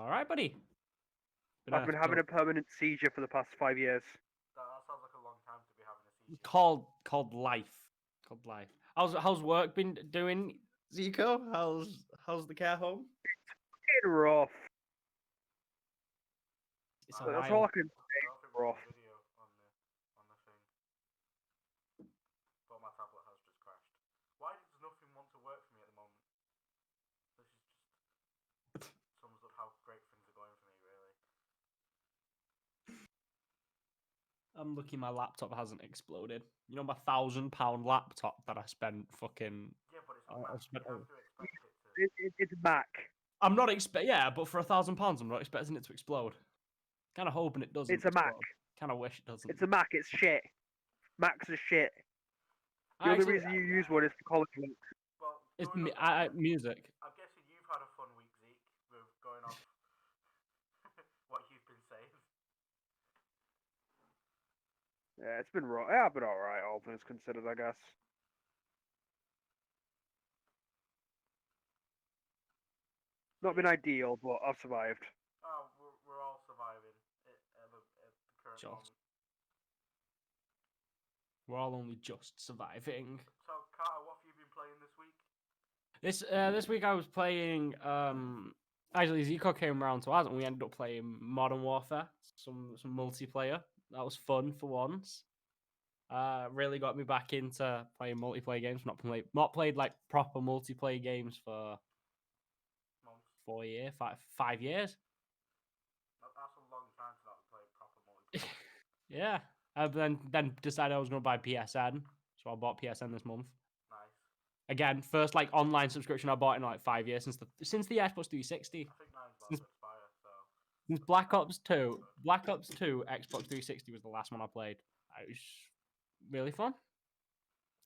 all right, buddy. I've been having a permanent seizure for the past 5 years. That sounds like a long time to be having a seizure. Called life. Called life. How's work been doing, Zico? How's the care home? It's rough. It's a That's while. all I can say. I don't think we Rough. have a video on the thing. But my tablet has just crashed. Why does nothing want to work for me at the moment? This is just sums up how great things are going for me, really. I'm lucky my laptop hasn't exploded. You know my £1,000 laptop that I spent fucking. Yeah, but it's a Mac. You have to expect it to. It's Mac. I'm not but for £1,000, I'm not expecting it to explode. Kind of hoping it doesn't. It's a Mac. Kind of wish it doesn't. It's a Mac. It's shit. Macs are shit. The only reason you use one is for college links. Well, It's I'm music. guessing you've had a fun week, Zeke, with going off what you've been saying. Yeah, it's been raw. Yeah, but all right, all things considered, I guess. Not been ideal, but I've survived. Oh, we're all surviving at the current Just. moment. We're all only just surviving. So, Carter, what have you been playing this week? This week I was playing. Actually, Zico came around to us, and we ended up playing Modern Warfare, some multiplayer. That was fun for once. Really got me back into playing multiplayer games. Not played like proper multiplayer games for Months. 4 years, 5 years. That's a long time to not play proper multiplayer. Yeah. Then decided I was going to buy PSN, so I bought PSN this month. Nice. Again, first like online subscription I bought in like 5 years since the Xbox 360. I think mine's about to expire, so. Since Black Ops 2 Xbox 360 was the last one I played. It was really fun.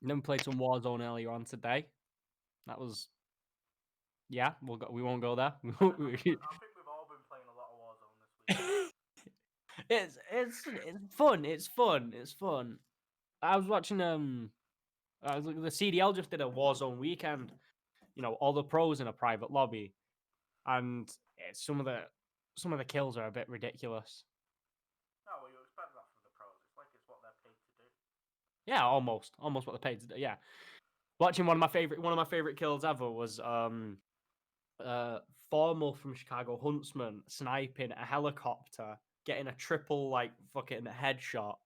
And then we played some Warzone earlier on today. That was, yeah. We won't go there. I think we've all been playing a lot of Warzone this week. It's fun. It's fun. I was watching the CDL just did a Warzone weekend. You know, all the pros in a private lobby, and some of the kills are a bit ridiculous. No, well, you expect that from the pros. It's like it's what they're paid to do. Yeah, almost what they're paid to do. Yeah, watching one of my favorite kills ever was Formal from Chicago Huntsman sniping a helicopter, getting a triple like fucking headshot,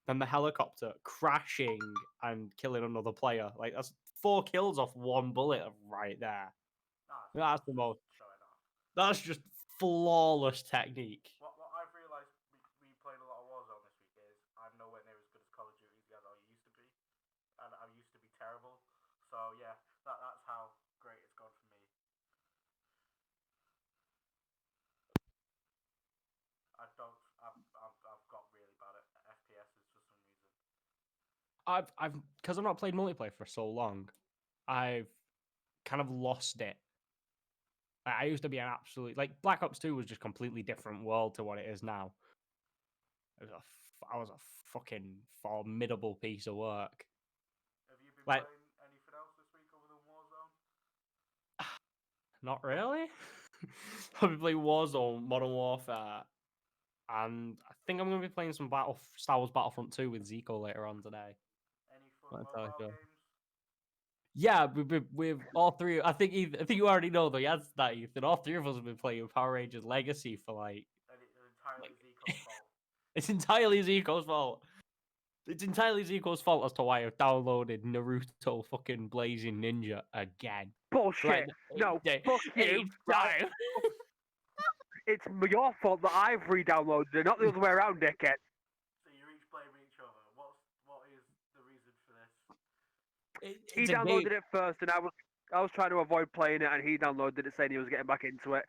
then the helicopter crashing and killing another player. Like that's 4 kills off 1 bullet right there. That's the most. Showing off. That's just flawless technique. What I've realised, we played a lot of Warzone this week, is I'm nowhere near as good as Call of Duty as I used to be. And I used to be terrible. So yeah, that's how great it's gone for me. I've got really bad at FPSs for some reason. I've because I've not played multiplayer for so long, I've kind of lost it. I used to be an absolute like Black Ops 2 was just completely different world to what it is now. I was a fucking formidable piece of work. Have you been Like, playing anything else this week other than Warzone? Not really. I've been playing Warzone, Modern Warfare, and I think I'm going to be playing some Star Wars Battlefront 2 with Zico later on today. Any fun mobile games? Yeah, we've all three. I think you already know the answer to that, Ethan. All three of us have been playing Power Rangers Legacy for like. It's entirely Zico's fault. It's entirely Zico's fault as to why I've downloaded Naruto fucking Blazing Ninja again. Bullshit. Right, No, fuck you. Right. It's your fault that I've re-downloaded it, not the other way around, dickhead. So you're each blaming each other. What is the reason for this? He downloaded it first, and I was trying to avoid playing it, and he downloaded it saying he was getting back into it.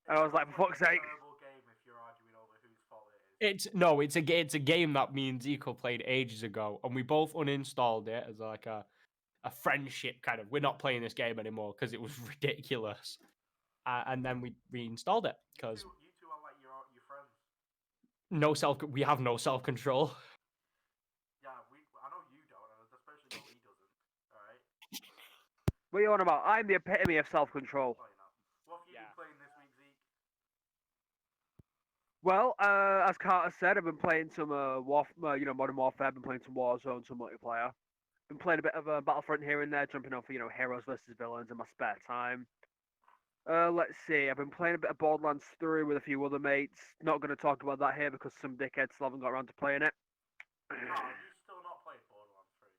And I was like, for fuck's sake. Terrible game if you're arguing over whose fault it is. It's a game that me and Zico played ages ago, and we both uninstalled it as like a friendship kind of. We're not playing this game anymore because it was ridiculous, and then we reinstalled it because you two are like your friends. We have no self control. Yeah, I know you don't, and especially know he doesn't. All right. What are you on about? I'm the epitome of self-control. What have you been playing this week, Zeke? Well, as Carter said, I've been playing some Modern Warfare. I've been playing some Warzone, some multiplayer. Been playing a bit of Battlefront here and there, jumping off heroes versus villains in my spare time. Let's see. I've been playing a bit of Borderlands 3 with a few other mates. Not going to talk about that here because some dickheads still haven't got around to playing it. Oh, have you still not played Borderlands 3?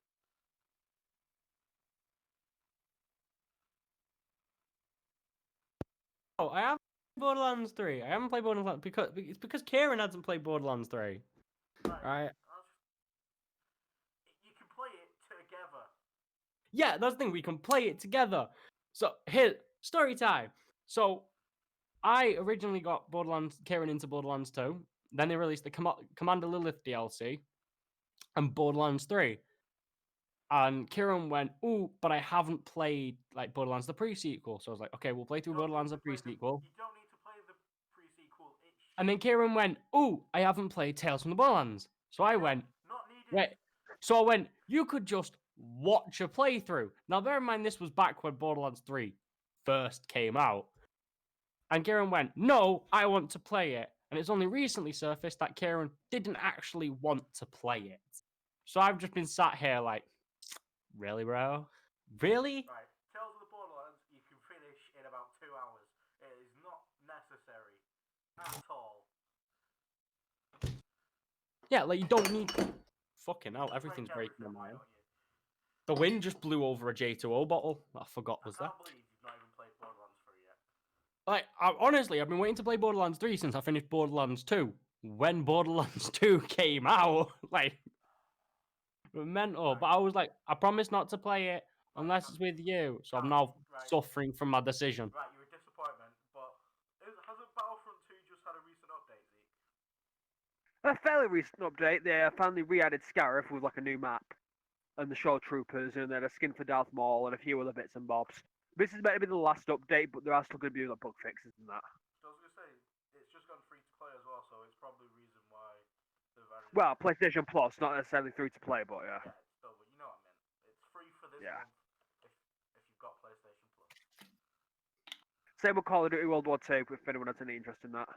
Oh, I have Borderlands 3. I haven't played Borderlands because Kieran hasn't played Borderlands 3. Right. You can play it together. Yeah, that's the thing. We can play it together. So here, story time. So I originally got Kieran into Borderlands 2. Then they released the Commander Lilith DLC and Borderlands 3. And Kieran went, "Ooh, but I haven't played like Borderlands the pre-sequel." So I was like, "Okay, we'll play through Borderlands the pre-sequel." You don't need to play the pre-sequel. And then Kieran went, "Ooh, I haven't played Tales from the Borderlands." So I went, Not needed. "Wait." So I went, "You could just watch a playthrough." Now, bear in mind, this was back when Borderlands 3 first came out. And Kieran went, "No, I want to play it." And it's only recently surfaced that Kieran didn't actually want to play it. So I've just been sat here like, really, bro? Really? Right. Tales of the Borderlands, you can finish in about 2 hours. It is not necessary at all. Yeah, like you don't need. Fucking hell, everything's breaking in Why my. don't you? The wind just blew over a J2O bottle. I forgot was I there. can't believe you've not even played Borderlands 3 yet. Like, honestly, I've been waiting to play Borderlands 3 since I finished Borderlands 2. When Borderlands 2 came out, like, mental. Right. But I was like, I promise not to play it unless it's with you. So I'm now Right. suffering from my decision. Right, you're a disappointment, but hasn't Battlefront 2 just had a recent update, Zeke? A fairly recent update. They finally re-added Scarif with like a new map and the Shore Troopers, and then a skin for Darth Maul and a few other bits and bobs. This is meant to be the last update, but there are still going to be other bug fixes and that. So I was gonna say it's just gone free to play as well, so it's probably the reason why they've added. Well, PlayStation Plus, not necessarily free to play, but yeah. Yeah, still, but you know what I mean. It's free for this Yeah. month if you've got PlayStation Plus. Same with Call of Duty World War II, if anyone has any interest in that.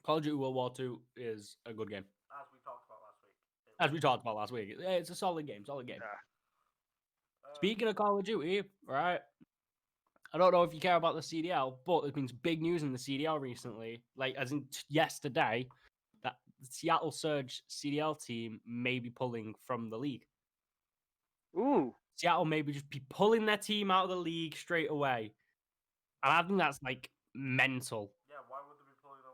Call of Duty World War 2 is a good game. As we talked about last week. As we talked about last week, it's a solid game. Solid game. Yeah. Speaking of Call of Duty, right? I don't know if you care about the CDL, but there's been some big news in the CDL recently. Like, as in yesterday, that the Seattle Surge CDL team may be pulling from the league. Ooh. Seattle may be just be pulling their team out of the league straight away. And I think that's like mental. Yeah, why would they be pulling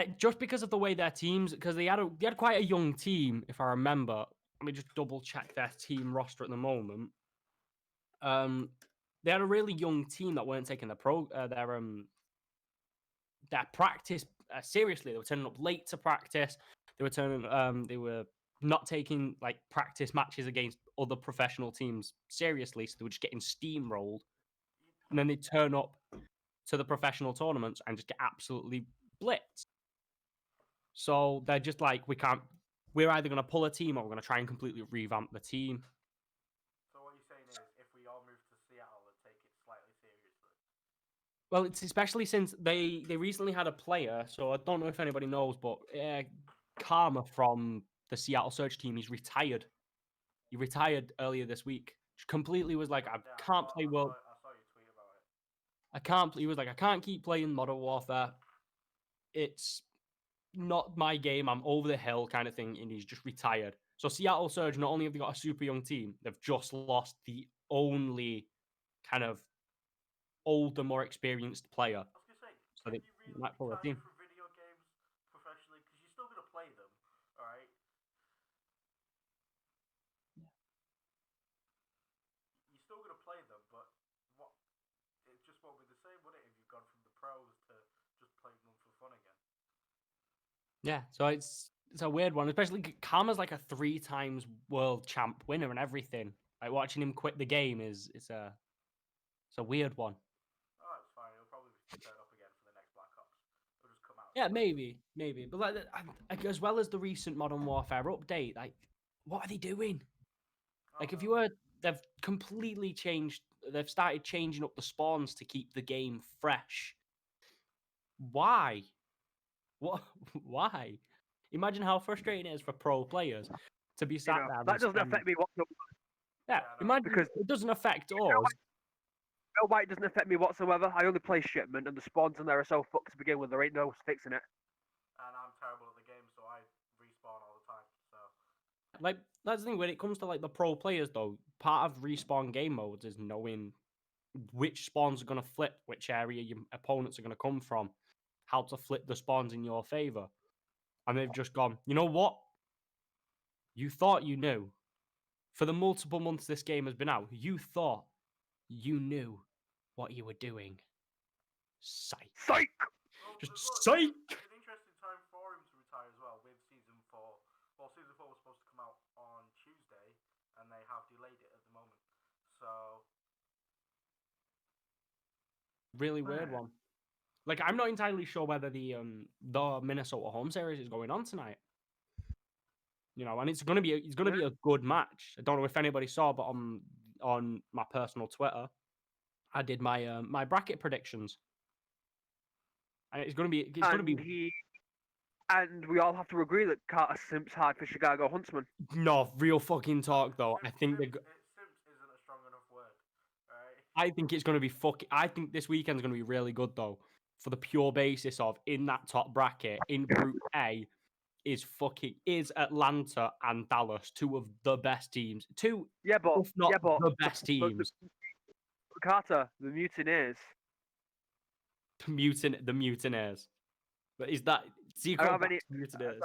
away? Just because of the way their teams, because they had quite a young team, if I remember. Let me just double check their team roster at the moment. They had a really young team that weren't taking their practice seriously. They were turning up late to practice. They were not taking like practice matches against other professional teams seriously. So they were just getting steamrolled, and then they turn up to the professional tournaments and just get absolutely blitzed. So they're just like, we're either going to pull a team or we're going to try and completely revamp the team. So what you're saying is, if we all move to Seattle and take it slightly seriously. Well, it's especially since they recently had a player, so I don't know if anybody knows, but Karma from the Seattle Surge team, he's retired. He retired earlier this week. Completely was like, I can't play World. I saw your tweet about it. I can't. He was like, I can't keep playing Modern Warfare. It's not my game. I'm over the hill, kind of thing, and he's just retired. So Seattle Surge, not only have they got a super young team, they've just lost the only kind of older, more experienced player. I was gonna say, So can they you really might pull a retire team. from video games professionally? Because you're still gonna play them, all right? You're still gonna play them, but what? It just won't be the same, would it? If you've gone from the pros to just playing them for fun again. Yeah, so it's a weird one, especially Karma's like a 3 times world champ winner and everything. Like watching him quit the game it's a weird one. Oh, it's fine. It'll probably turn up again for the next Black Ops. It'll just come out. Yeah, maybe, but like as well as the recent Modern Warfare update, like what are they doing? Like if you were, they've completely changed. They've started changing up the spawns to keep the game fresh. Why? What? Why? Imagine how frustrating it is for pro players to be sat there that and doesn't spend. affect me whatsoever. Yeah, Yeah, I know. imagine Because it doesn't affect you know us. why it doesn't affect me whatsoever? I only play shipment, and the spawns in there are so fucked to begin with. There ain't no fixing it. And I'm terrible at the game, so I respawn all the time. So Like that's the thing when it comes to like the pro players though. Part of respawn game modes is knowing which spawns are going to flip, which area your opponents are going to come from, how to flip the spawns in your favor. And they've just gone, you know what? You thought you knew. For the multiple months this game has been out, you thought you knew what you were doing. Psych. Psych! well, Just look, psych! it's an interesting time for him to retire as well with season 4. Well, season 4 was supposed to come out on Tuesday, and they have delayed it at the moment. So Really weird one. Like I'm not entirely sure whether the Minnesota home series is going on tonight. You know, and it's gonna be a good match. I don't know if anybody saw, but on my personal Twitter, I did my my bracket predictions, and it's gonna be And we all have to agree that Carter Simp's hard for Chicago Huntsman. no real fucking talk though. I think Sims isn't a strong enough word, right? I think it's gonna be fucking. I think this weekend's gonna be really good though, for the pure basis of in that top bracket in Group A is Atlanta and Dallas, two of the best teams, two Yeah, but if not the best but teams. Carter, the Mutineers. The Mutineers. But is that I don't Zico have any. backs the Mutineers?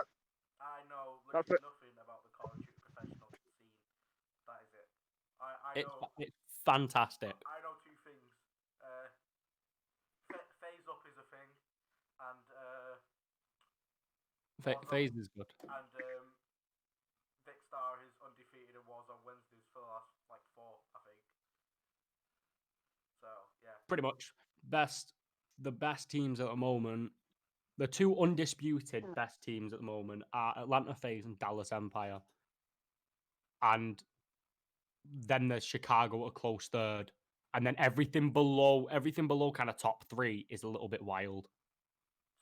I know That's literally what, nothing about the Call of Duty professional scene. That is it. I It's know it's fantastic. I know two things. Phase up is a thing, and Phase is good. and Vic Star is undefeated in Wars on Wednesdays for the last like 4, I think. So yeah, Pretty much the best teams at the moment. The two undisputed best teams at the moment are Atlanta FaZe and Dallas Empire. And then there's Chicago a close third. And then everything below kind of top 3 is a little bit wild.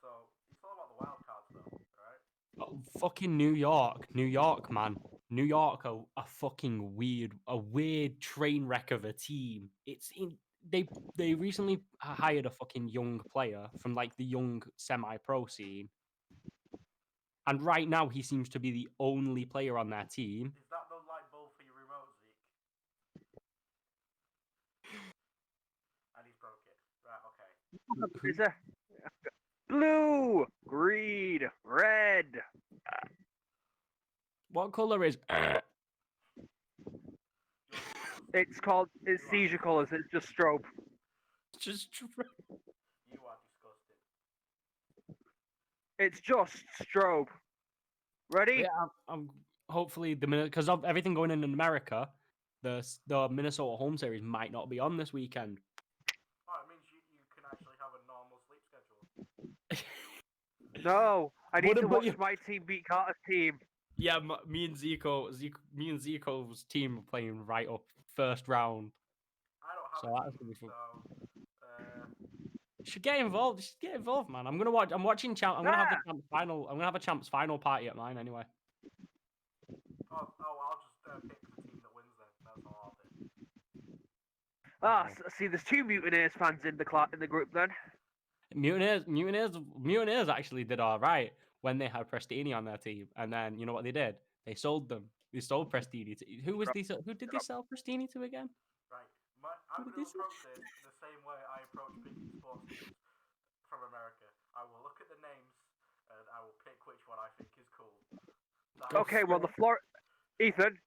so it's all about the wild cards though, right? Oh, fucking New York, man. New York are a fucking weird train wreck of a team. They recently hired a fucking young player from like the young semi-pro scene, and right now he seems to be the only player on their team. Is that the light bulb for your remote, Zeke? And he's broke it. Right, okay. is there blue, green, red. What color is? It's seizure colors. It's just strobe. Just You are disgusting. It's just strobe. Ready? yeah. I'm hopefully the minute because of everything going in America, the Minnesota home series might not be on this weekend. Oh, it means you can actually have a normal sleep schedule. No, I need What to about watch you? my team beat Carter's team. Yeah, me and Zico's team are playing right up first round. I don't have So a that's team, gonna be fun. so You should get involved. You should get involved, man. I'm watching champ. I'm gonna have the champs final. I'm gonna have a champs final party at mine anyway. I'll just pick the team that wins then. That's all I'll do. See, there's 2 Mutineers fans in the group then. Mutineers actually did all right when they had Prestini on their team, and then you know what they did? They sold them. They sold Prestini to who did they sell Prestini to again? Right, I'm Who going did to they approach this the same way I approach picking sports teams from America. I will look at the names and I will pick which one I think is cool. Okay, well Ethan,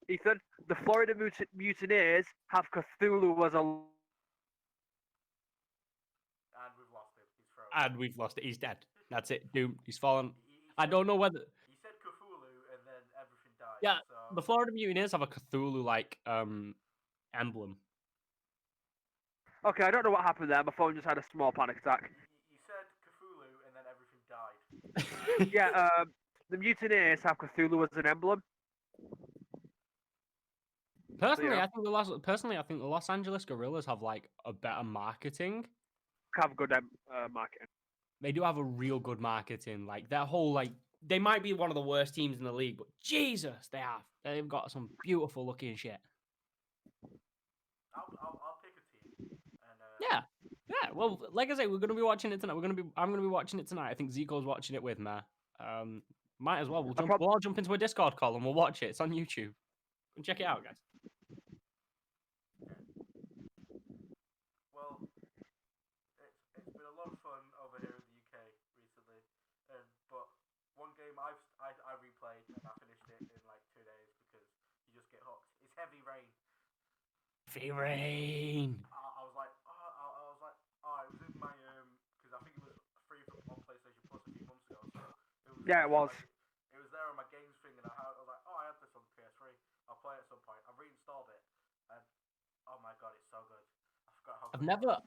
the Florida Mutineers have Cthulhu as a. And we've lost him. He's frozen. And we've lost it. He's dead. That's it. Doomed. He's fallen. He I said- don't know whether. He said Cthulhu and then everything died. Yeah, So the Florida Mutineers have a Cthulhu like emblem. Okay, I don't know what happened there. My phone just had a small panic attack. you said Cthulhu and then everything died. Yeah, the Mutineers have Cthulhu as an emblem. Personally, yeah. I think the Los Angeles Gorillas have like a better marketing. Have good marketing. They do have a real good marketing. Like their whole like they might be one of the worst teams in the league, but Jesus, they've got some beautiful looking shit. I'll pick a team, and Yeah. Yeah. Well, like I say, we're gonna be watching it tonight. I'm gonna be watching it tonight. I think Zico's watching it with me. Might as well. We'll all jump into a Discord call and we'll watch it. It's on YouTube. Go check it out, guys. well, it's been a lot of fun over here in the UK recently, but one game I replayed and I finished it in like 2 days because you just get hooked. It's Heavy Rain. Heavy Rain. I was like, I was like, it was in my because I think it was free on PlayStation Plus a few months ago, so it was Yeah, it was. It was there on my games thing, and I was like, I had this on PS3. I'll play it at some point. I reinstalled it, and oh my god, it's so good. I forgot how good it was.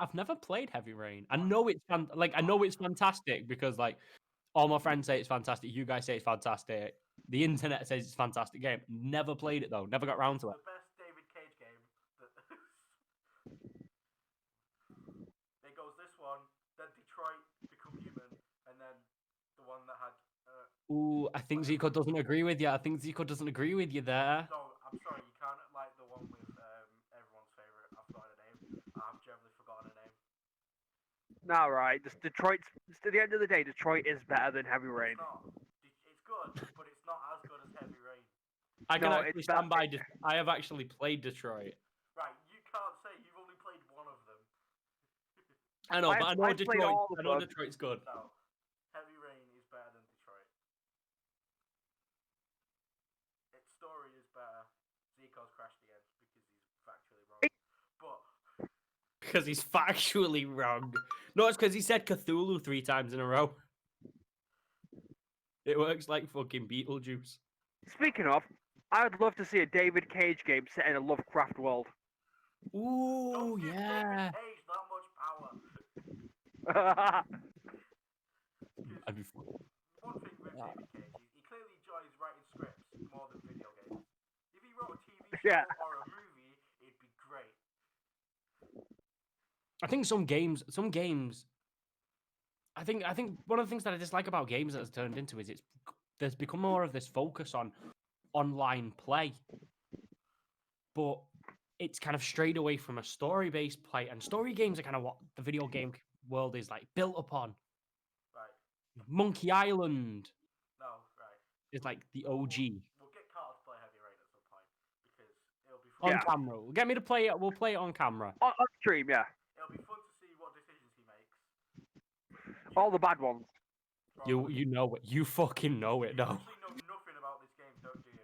I've never played Heavy Rain. I know it's fantastic because like all my friends say it's fantastic. You guys say it's fantastic. The internet says it's a fantastic game. Never played it though. Never got round to it. The best David Cage game. It goes this one, then Detroit Become Human, and then the one that had. Ooh, I think Zico doesn't agree with you. I think Zico doesn't agree with you there. No, I'm sorry, you can't like the one with everyone's favorite. I've forgotten her name. I've generally forgotten her name. No, right. Detroit's at the end of the day, Detroit is better than Heavy Rain. It's not. It's good, but it's not as good as Heavy Rain. I can No, actually it's stand by. that- I have actually played Detroit. Right, you can't say you've only played one of them. I know, but I know I've played Detroit. all of I know them. Detroit's good. So, Heavy Rain is better than Detroit. Its story is better. Zico's crashed again because he's factually wrong. But Because he's factually wrong. No, it's because he said Cthulhu 3 times in a row. It works like fucking Beetlejuice. Speaking of, I would love to see a David Cage game set in a Lovecraft world. Ooh, don't give yeah. David Cage that much power. I'd be One thing with David Cage, he clearly enjoys writing scripts more than video games. If he wrote a TV show Yeah. or a movie, it'd be great. I think some games. I think one of the things that I dislike about games that has turned into is there's become more of this focus on online play, but it's kind of strayed away from a story-based play, and story games are kind of what the video game world is like built upon. Right. Monkey Island No, right. is like the We'll- OG. We'll get Carter to play Heavy Rain at some point because it'll be On fun. Yeah. camera. Get me to play it. We'll play it on camera. On stream, yeah. It'll be fun to see what decisions he makes. All the bad ones. You know it. You fucking know it, You though. actually know nothing about this game, don't you?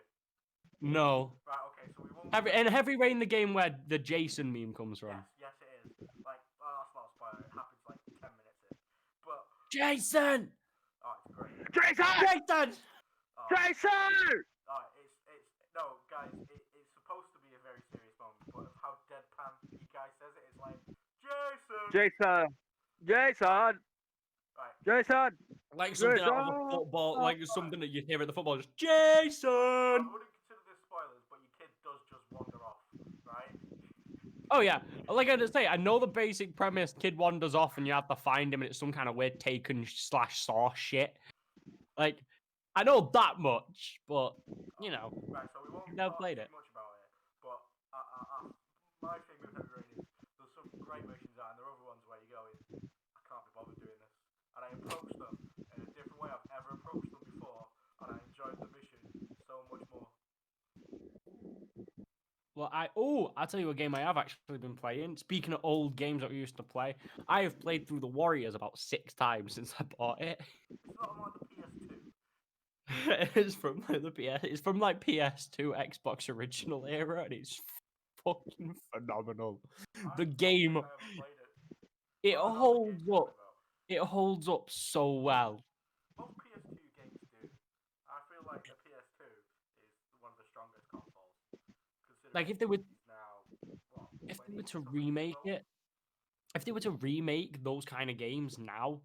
No. Right. Okay. So we won't. Heavy Rain, the game where the Jason meme comes from. Yes, it is. Like, that's not a spoiler. It happens like 10 minutes in. But Jason! it's great. Jason! Jason! Oh, Jason! it's no, guys. It's supposed to be a very serious moment, but of how deadpan you guys says it, it's like Jason. Jason! Jason! Right. Jason! Like something out of a Jason! football, like something that you hear at the football, just I Jason! wouldn't consider this spoilers, but your kid does just wander off, right? Oh yeah, like I just say, I know the basic premise. Kid wanders off, and you have to find him, and it's some kind of weird Taken/Saw shit. Like, I know that much, but you know, Right. So we won't I've never talk played too it. much about it, but my thing with Heavy Rain is there's some great missions out, and there are other ones where you go, I can't be bothered doing this, and I approach them in a different way I've ever approached them before, and I enjoyed the mission so much more. well, I'll tell you a game I have actually been playing. Speaking of old games that we used to play, I have played through the Warriors about 6 times since I bought it. It's not on like the PS2. It's from like the PS. It's from like PS2 Xbox original era, and it's fucking phenomenal. The game, I haven't played it. it I know the holds games you're up. talking about. It holds up so well. Most PS2 games do. I feel like the PS2 is one of the strongest consoles. Like if they were, It's now, what, if they 20 were to something remake years old? it, if they were to remake those kind of games now,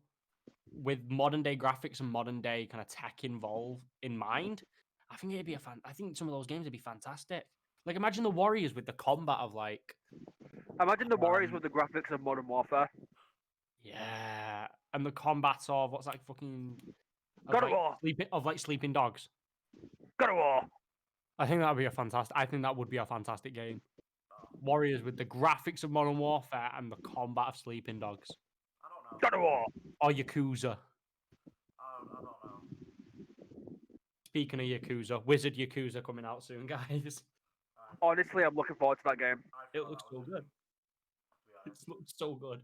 with modern day graphics and modern day kind of tech involved in mind, I think it'd be I think some of those games would be fantastic. Like imagine the Warriors with the combat of like, Imagine the Warriors with the graphics of Modern Warfare. yeah. and the combat of what's that fucking God of War. sleeping dogs. God of War. I think that would be a fantastic. I think that would be a fantastic game. Warriors with the graphics of Modern Warfare and the combat of sleeping dogs, I don't know. God of War. or Yakuza. I don't know. Speaking of Yakuza, Wizard Yakuza coming out soon, guys. Honestly, I'm looking forward to that game. I It thought looks that so was good. to be honest. It looks so good.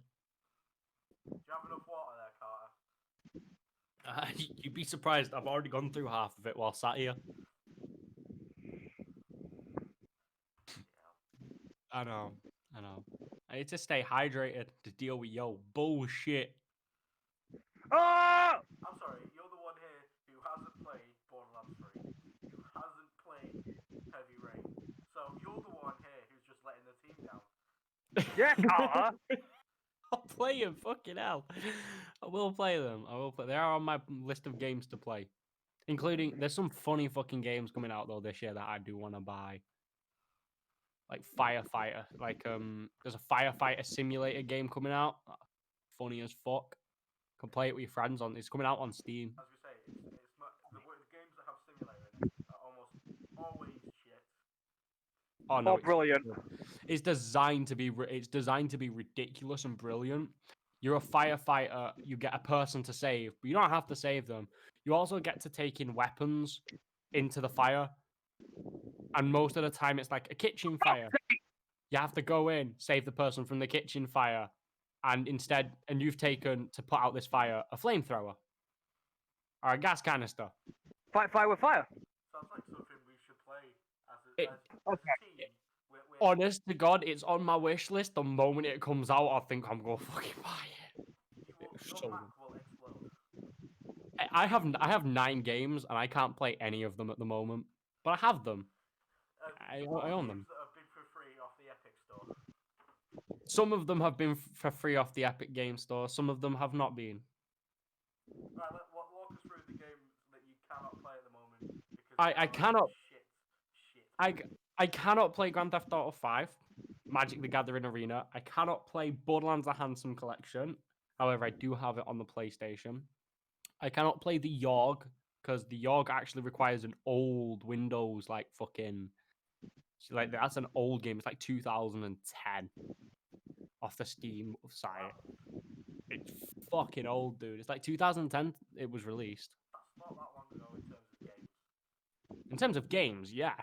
Do you have enough water there, Carter? You'd be surprised. I've already gone through half of it while sat here. I know. I need to stay hydrated to deal with yo bullshit. Oh! I'm sorry, you're the one here who hasn't played Borderlands 3, who hasn't played Heavy Rain. So you're the one here who's just letting the team down. Yeah, Carter. I'll play them. Fucking hell. I will play them. They are on my list of games to play. Including, there's some funny fucking games coming out though this year that I do want to buy. Like Firefighter. There's a firefighter simulator game coming out. Funny as fuck. Can play it with your friends on. It's coming out on Steam. As we say, the games that have simulator in it are almost always shit. Oh no, Oh, brilliant. It's designed to be. It's designed to be ridiculous and brilliant. You're a firefighter. You get a person to save, but you don't have to save them. You also get to take in weapons into the fire, and most of the time it's like a kitchen fire. You have to go in, save the person from the kitchen fire, and you've taken to put out this fire a flamethrower or a gas canister. Fight fire with fire. Sounds like something we should play as It- a team. Honest to God, it's on my wish list. The moment it comes out, I think I'm gonna fucking buy it. Your so Mac will explode. I have 9 games and I can't play any of them at the moment, but I have them. I own them. Games that have been for free off the Epic Store. Some of them have been for free off the Epic Game Store. Some of them have not been. Right, walk us through the games that you cannot play at the moment because I cannot. Shit. I cannot play Grand Theft Auto 5, Magic the Gathering Arena. I cannot play Borderlands: The Handsome Collection. However, I do have it on the PlayStation. I cannot play the Yorg because the Yorg actually requires an old Windows, like fucking, like that's an old game. It's like 2010 off the Steam site. It's fucking old, dude. It's like 2010. It was released. That's not that long ago in terms of games. In terms of games, yeah.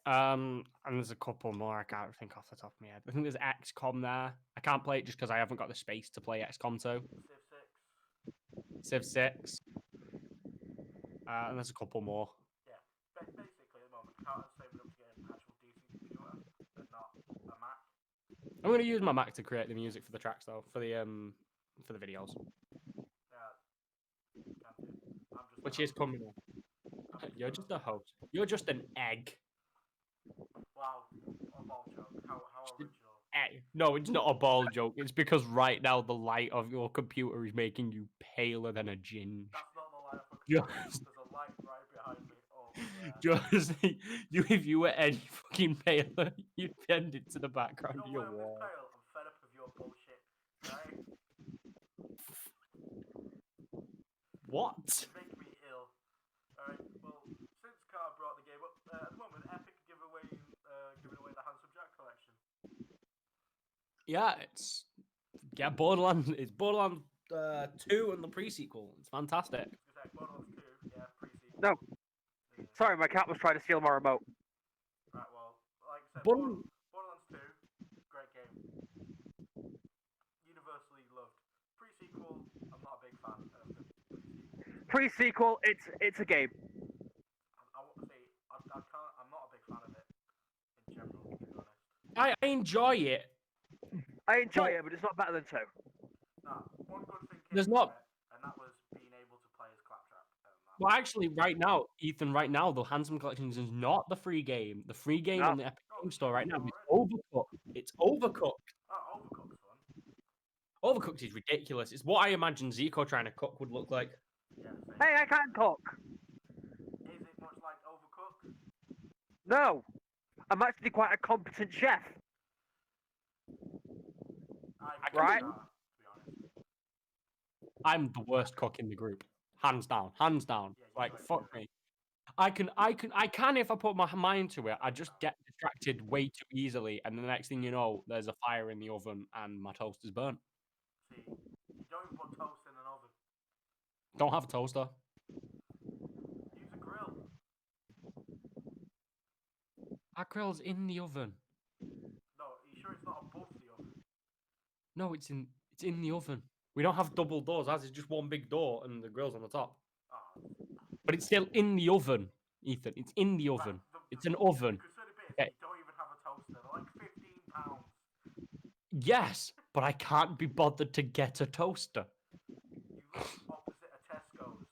And there's a couple more I can't think off the top of my head. I think there's XCOM there. I can't play it just because I haven't got the space to play XCOM 2. Civ 6. Civ 6. And there's a couple more. Yeah. Basically, at the moment, Carter's saving up to get an actual decent computer, but not a Mac. I'm going to use my Mac to create the music for the tracks, though, for the videos, Yeah. Can do. I'm just which a is host. coming up. You're just a host. You're just an egg. Wow. A ball joke. How original. No, it's not a ball joke. It's because right now the light of your computer is making you paler than a ginge. That's not the light of a Just- computer. There's a light right behind me. Oh, yeah. Just if you were any fucking paler, you'd bend it to the background You of know your why I'm this wall. pale? I'm fed up of your bullshit. Right? What? It's making me ill. Alright, well, since Carter brought the game up, at the moment, Epic giving away the Handsome Jack collection. Yeah, Borderlands. It's Borderlands 2 and the pre-sequel. It's fantastic. I was gonna say, Borderlands 2, yeah, pre-sequel. No. Yeah. Sorry, my cat was trying to steal my remote. Right, well, like I said, Borderlands- Borderlands 2, great game. Universally loved. Pre-sequel, I'm not a big fan of the pre-sequel. Pre-sequel, it's a game. I want to say, I'm not a big fan of it in general, to be honest. I enjoy it. I enjoy it, but it's not better than 2. Nah, one good thing came There's from not- it, and that was being able to play as Claptrap. Well, actually, right now, Ethan, the Handsome Collection is not the free game. The free game No. on the Epic Oh, Game Store right now is already? Overcooked. It's Overcooked. Oh, Overcooked's fun. Overcooked is ridiculous. It's what I imagine Zico trying to cook would look like. Yeah, same. Hey, I can't cook. Is it much like Overcooked? No. I'm actually quite a competent chef. I I think Right. they are, to be honest. I'm the worst cook in the group, hands down, hands down. Yeah, you Like like fuck food. me. I can if I put my mind to it. I just get distracted way too easily, and the next thing you know, there's a fire in the oven and my toast is burnt. See, you don't even put toast in an oven. Don't have a toaster. Use a grill. Our grill's in the oven. No, are you sure it's not above the oven? No, it's in the oven. We don't have double doors. Ours is just one big door and the grill's on the top. Ah, But it's still in the oven, Ethan. It's in the right. oven. It's an oven. The concerning bit is Okay. you don't even have a toaster. They're like £15. Yes, but I can't be bothered to get a toaster. You live opposite a Tesco's.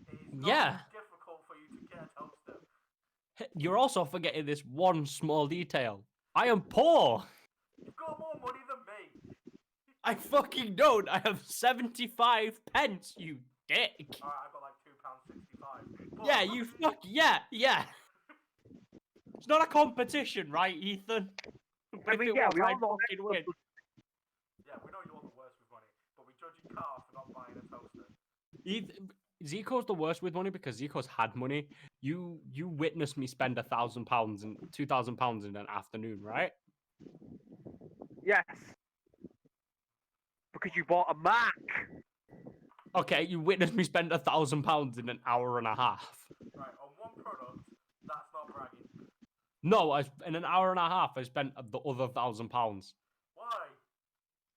It is not Yeah. difficult for you to get a toaster. You're also forgetting this one small detail. I am poor. You've got more money than me. I fucking don't. I have 75 pence, you dick. Alright, I've got like £2.65. Yeah, you fuck. Yeah. It's not a competition, right, Ethan? But I mean, if it yeah, was, we all I'd know fucking win. Yeah, we know you're the worst with money, but we judge your car for not buying a toaster. Zico's the worst with money because Zico's had money. You witnessed me spend £1,000 and £2,000 in an afternoon, right? Yes. Because you bought a Mac. Okay, you witnessed me spend £1,000 in an hour and a half. Right, on one product, that's not bragging. No, in an hour and a half, I spent the other £1,000. Why?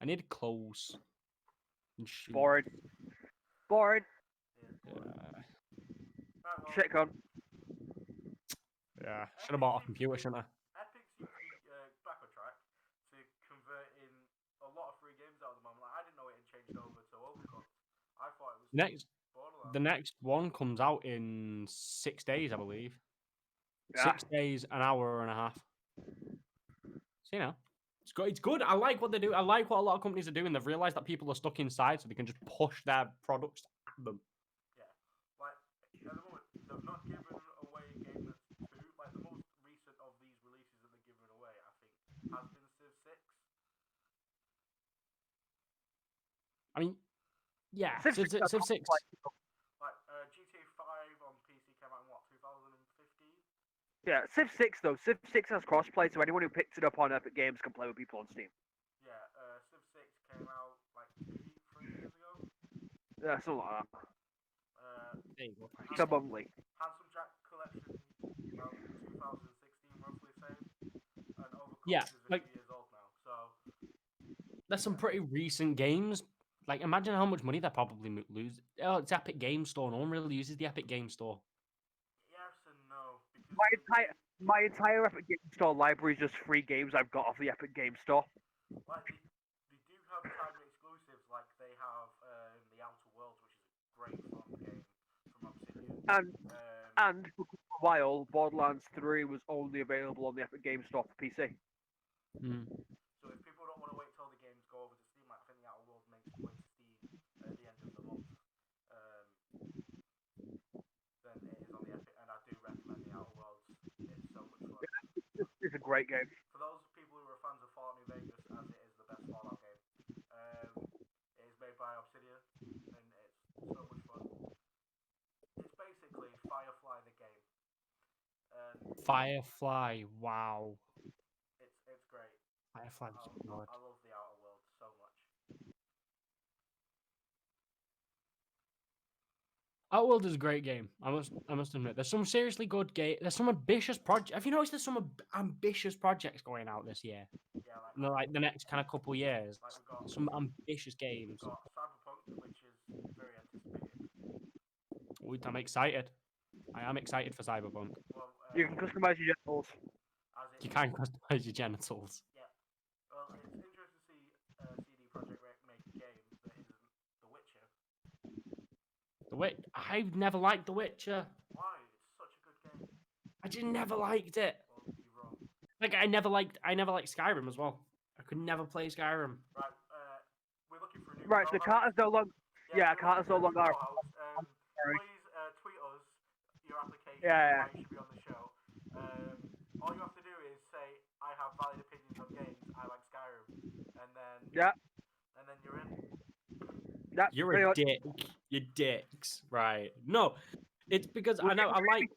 I needed clothes and shoes. Boring. Boring. Yeah, Yeah, right, well, Shit gun. yeah. Should have bought a computer, shouldn't I? Epic seems to be back on track to converting a lot of free games out at the moment. Like, I didn't know it had changed over to Overcooked. I thought it was Borderlands. The next one comes out in 6 days, I believe. Yeah. 6 days, an hour and a half. So, you know, it's good. It's good. I like what they do. I like what a lot of companies are doing. They've realized that people are stuck inside, so they can just push their products at them. Yeah, like at the moment they've not given away a game that's too like the most recent of these releases that they're giving away. I think has been Civ 6. I mean, yeah, Civ Civ 6. Like GTA 5 on PC came out in what 2015. Yeah, Civ 6 though. Civ 6 has crossplay, so anyone who picks it up on Epic Games can play with people on Steam. Yeah, Civ 6 came out like 3 years ago. Yeah, something like that. There you go. Kabungly. Handsome Jack Collection about 2016 roughly same. And Overcooked Yeah, is a like- few years old now. So There's some pretty recent games. Like, imagine how much money they probably lose. Oh, it's Epic Game Store. No one really uses the Epic Game Store. yes and no because My entire Epic Game Store library is just free games I've got off the Epic Game Store. like they do have timed exclusives like they have the Outer Worlds, which is a great fun game from Obsidian. And for a while, Borderlands 3 was only available on the Epic Game Store for PC. So if people don't want to wait till the games go over to Steam, like I think the Outer Worlds makes its way to Steam at the end of the month, then it is on the Epic, and I do recommend the Outer Worlds. It's so much fun. It's a great game. For those people who are fans of Fallout New Vegas, as it is the best Fallout game, it is made by Obsidian, and it's so much fun. It's basically Firefly the game. Firefly. Wow. It's great. Firefly was good. I love the Outer Worlds so much. Outworld is a great game. I must admit. There's some seriously good game. There's some ambitious projects. Have you noticed there's some ambitious projects going out this year? Yeah, like In like the next kind of couple years. like we've got Some ambitious games. got Cyberpunk, which is very anticipated. I'm excited. I am excited for Cyberpunk. Well, You can customize your genitals. as it You can customize your genitals. well, it's interesting to see CD Projekt Red make a game that isn't The Witcher. I've never liked The Witcher. Why? It's such a good game. I just never liked it. Well, you're wrong. Like I never liked Skyrim as well. I could never play Skyrim. Right, we're looking for a new Right, so co-host. Carter's no longer. Yeah, Carter's no longer. Please tweet us your application Yeah. why you should be on the show. All you have to do is say, I have valid opinions on games, I like Skyrim. And then Yeah. and then you're in. That's You're pretty a much. dick. You're dicks, right? No, it's because I We're, know I like.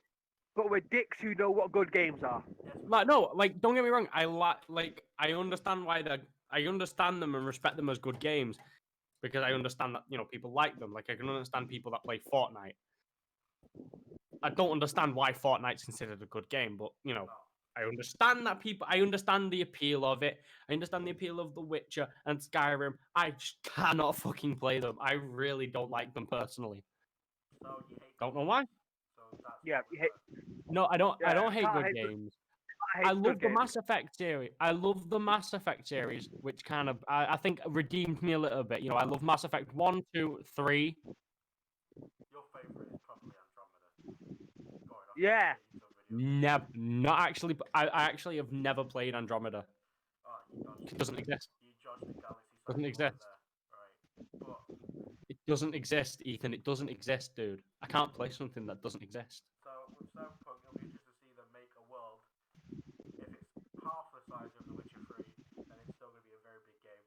but we're dicks who know what good games are. Yes, we Like no, like don't get me wrong. Like I understand why I understand them and respect them as good games because I understand that people like them. Like I can understand people that play Fortnite. I don't understand why Fortnite's considered a good game, but no. I understand that people. I understand the appeal of it. I understand the appeal of The Witcher and Skyrim. I just cannot fucking play them. I really don't like them personally. So you hate Don't good know why. games. So that's Yeah, probably why. No, I don't. I Yeah, don't hate Carl good hates games. I I hate good love the games. Mass Effect series. I love the Mass Effect series, which kind of I think redeemed me a little bit. I love Mass Effect 1, 2, 3. Your favorite is probably Andromeda. Going off Yeah. your YouTube videos. Never, not actually. I actually have never played Andromeda. Oh, It doesn't exist. you dodged the galaxy Doesn't side bullet exist. there, right? But It doesn't exist, Ethan. It doesn't exist, dude. I can't play something that doesn't exist. so with Cyberpunk, it'll be interesting to see them make a world. If it's half the size of The Witcher 3, then it's still going to be a very big game.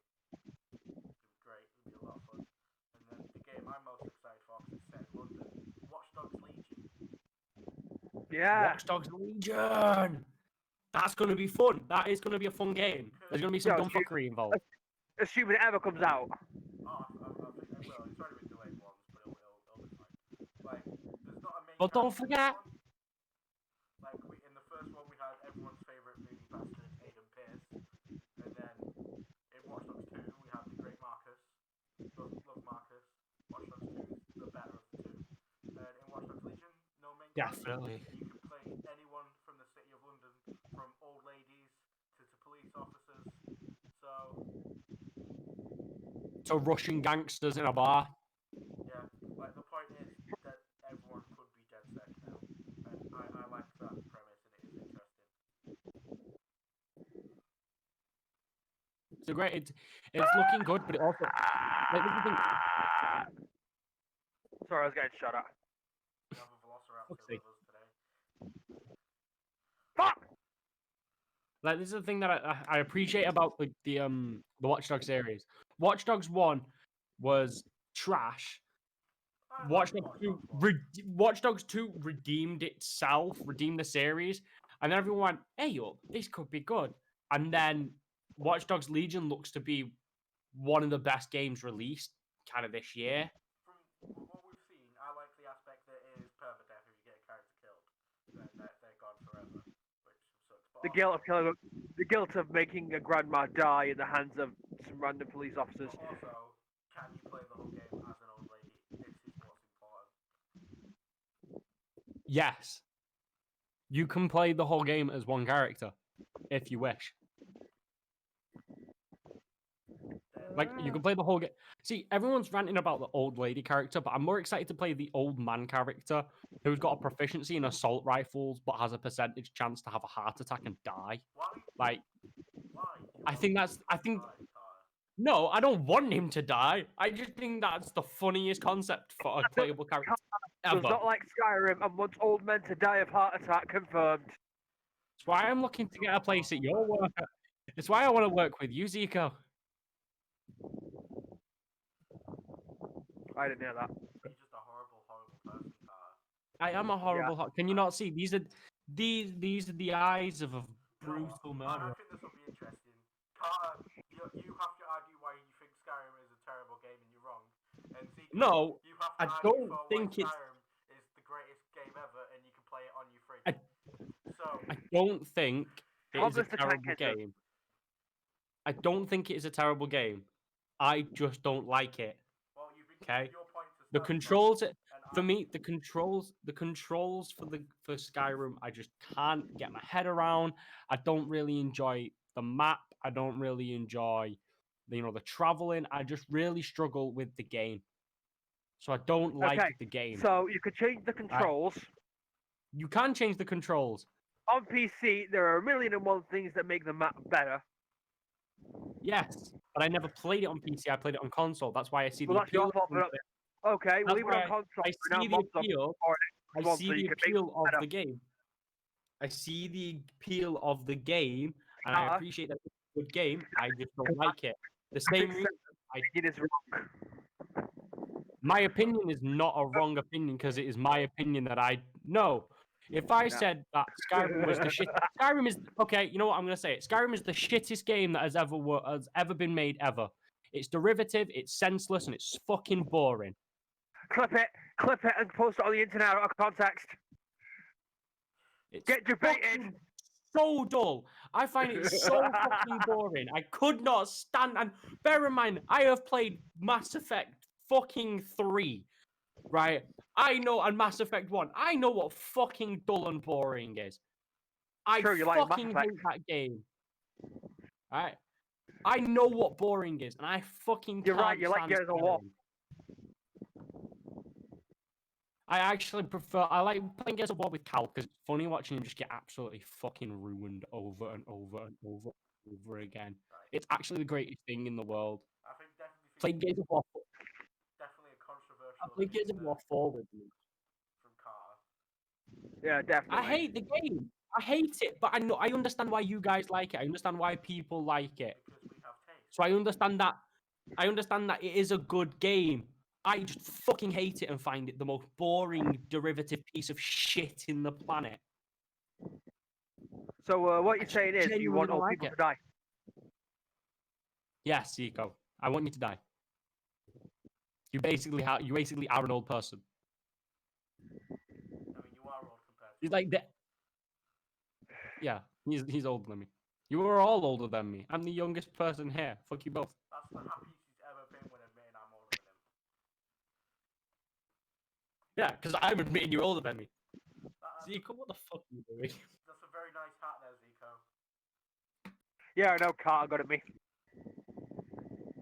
It'll be great. It'll be a lot of fun. And then the game I'm most excited for because it's set in London, Watch Dogs Legion. Yeah. Watch Dogs Legion. That's going to be fun. That is going to be a fun game. There's going to be some Yo, dumb fuckery involved. Assuming it ever comes out. Oh, I think it will. It's already been delayed once, but it'll be fine. Like, there's not a main But don't character in this forget, one. Like, in the first one, we had everyone's favourite moody bastard, Aiden Pierce. And then in Watch Dogs 2, we have the great Marcus. Love Marcus. Watch Dogs 2 is the better of the two. And in Watch Dogs Legion, no main character. definitely. You can play anyone from the city of London, from old ladies to police officers. So Russian gangsters in a bar. Yeah, like the point is that everyone could be DedSec now, and I like that premise, and it is interesting. It's a great. It's looking good, but it also like this is the thing. Sorry, I was getting shot at. We have a Velociraptor Fuck's with sake. us today. Fuck! Like this is the thing that I appreciate about the Watch Dogs series. Watch Dogs 1 was trash. I Watch like Dogs Watch 2 Dogs 1. Watch Dogs 2 redeemed itself, redeemed the series, and then everyone went, "Hey, yo, this could be good." And then Watch Dogs Legion looks to be one of the best games released kind of this year. From what we've seen, I like the aspect that it is permadeath. If you get a character killed, then they're gone forever, which sucks. But The guilt of killing, the guilt of making a grandma die in the hands of some random police officers. But also, can you play the whole game as an old lady? This is what's important. Yes. You can play the whole game as one character if you wish. Like you can play the whole game. See, everyone's ranting about the old lady character, but I'm more excited to play the old man character who's got a proficiency in assault rifles but has a percentage chance to have a heart attack and die. Why? Like, Why? Do you I want think that's. him I to think die, Carter? no, I don't want him to die. I just think that's the funniest concept for a playable character Does ever. not like Skyrim and wants old men to die of heart attack confirmed. That's why I'm looking to get a place at your work. It's why I want to work with you, Zico. I didn't hear that. You're just a horrible, horrible person, Carter. I am a horrible. Can you not see? These are the eyes of a brutal I murderer. think this will be interesting. Carter, you have to argue why you think Skyrim is a terrible game and you're wrong. And Zico, No, you have I to argue don't for why think it's. Skyrim is the greatest game ever and you can play it on your fridge. So, I don't think it is a Thomas the Tank terrible Engine. game. I don't think it is a terrible game. I just don't like it. well, you've been Okay. your point to The Cyberpunk, controls and for me, the controls for Skyrim, I just can't get my head around. I don't really enjoy the map. I don't really enjoy the traveling. I just really struggle with the game. So I don't like Okay, the game. so you could change the controls. You can change the controls. On PC, there are a million and one things that make the map better. Yes, but I never played it on PC. I played it on console. That's why I see Well, the that's your appeal. fault. of it. Okay, well, That's even why on console, I now see the mods are appeal. I one, see so the you can make appeal of better. the game. I see the appeal of the game, and I appreciate that it's a good game. I just don't like it. The same reason It is wrong. My opinion is not a wrong opinion because it is my opinion that I know. If I said that Skyrim was the shit, Skyrim is okay. You know what I'm gonna say? Skyrim is the shittest game that has ever been made ever. It's derivative, it's senseless, and it's fucking boring. Clip it, and post it on the internet out of context. It's Get debated. fucking so dull. I find it so fucking boring. I could not stand. And bear in mind, I have played Mass Effect fucking 3, right? I know, and Mass Effect 1. I know what fucking dull and boring is. I Sure, you like Mass fucking Effect. hate that game. Right? I know what boring is, and I fucking You're can't right, you like stand Gears of War. Skyrim. I actually prefer. I like playing Gears of War with Cal because it's funny watching him just get absolutely fucking ruined over and over and over and over again. It's actually the greatest thing in the world. I think definitely Played Gears of War. definitely a I controversial played Gears of opinion War 4 with me. from Carter. Yeah, definitely. I hate the game. I hate it, but I understand why you guys like it. I understand why people like it. Because we have taste. So I understand that. I understand that it is a good game. I just fucking hate it and find it the most boring derivative piece of shit in the planet. So what I you're just saying is you genuinely want don't all like people it. to die. Yes, Zico. I want you to die. You basically are an old person. I mean, you are old compared to He's me. like that. Yeah, he's older than me. You are all older than me. I'm the youngest person here. Fuck you both. That's the happiest he's ever been when admitting I'm older than him. Yeah, because I'm admitting you're older than me. That- Zico, what the fuck are you doing? That's a very nice hat there, Zico. Yeah, I know, Carter got at me.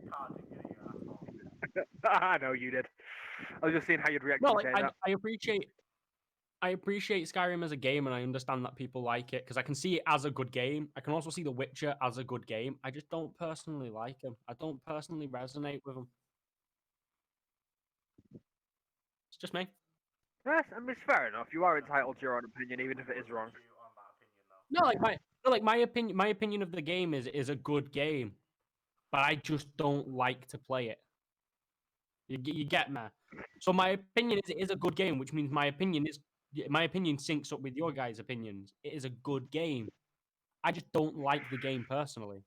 Carter didn't get you at all. I know you did. I was just seeing how you'd react No, to like saying that. I appreciate Skyrim as a game, and I understand that people like it because I can see it as a good game. I can also see The Witcher as a good game. I just don't personally like him. I don't personally resonate with him. It's just me. Yes, I mean, it's fair enough. You are entitled to your own opinion, even if it is Agree wrong. with you on that opinion, though. My opinion. My opinion of the game is a good game, but I just don't like to play it. You get me? So my opinion is it is a good game, which means my opinion syncs up with your guys' opinions. It is a good game. I just don't like the game personally.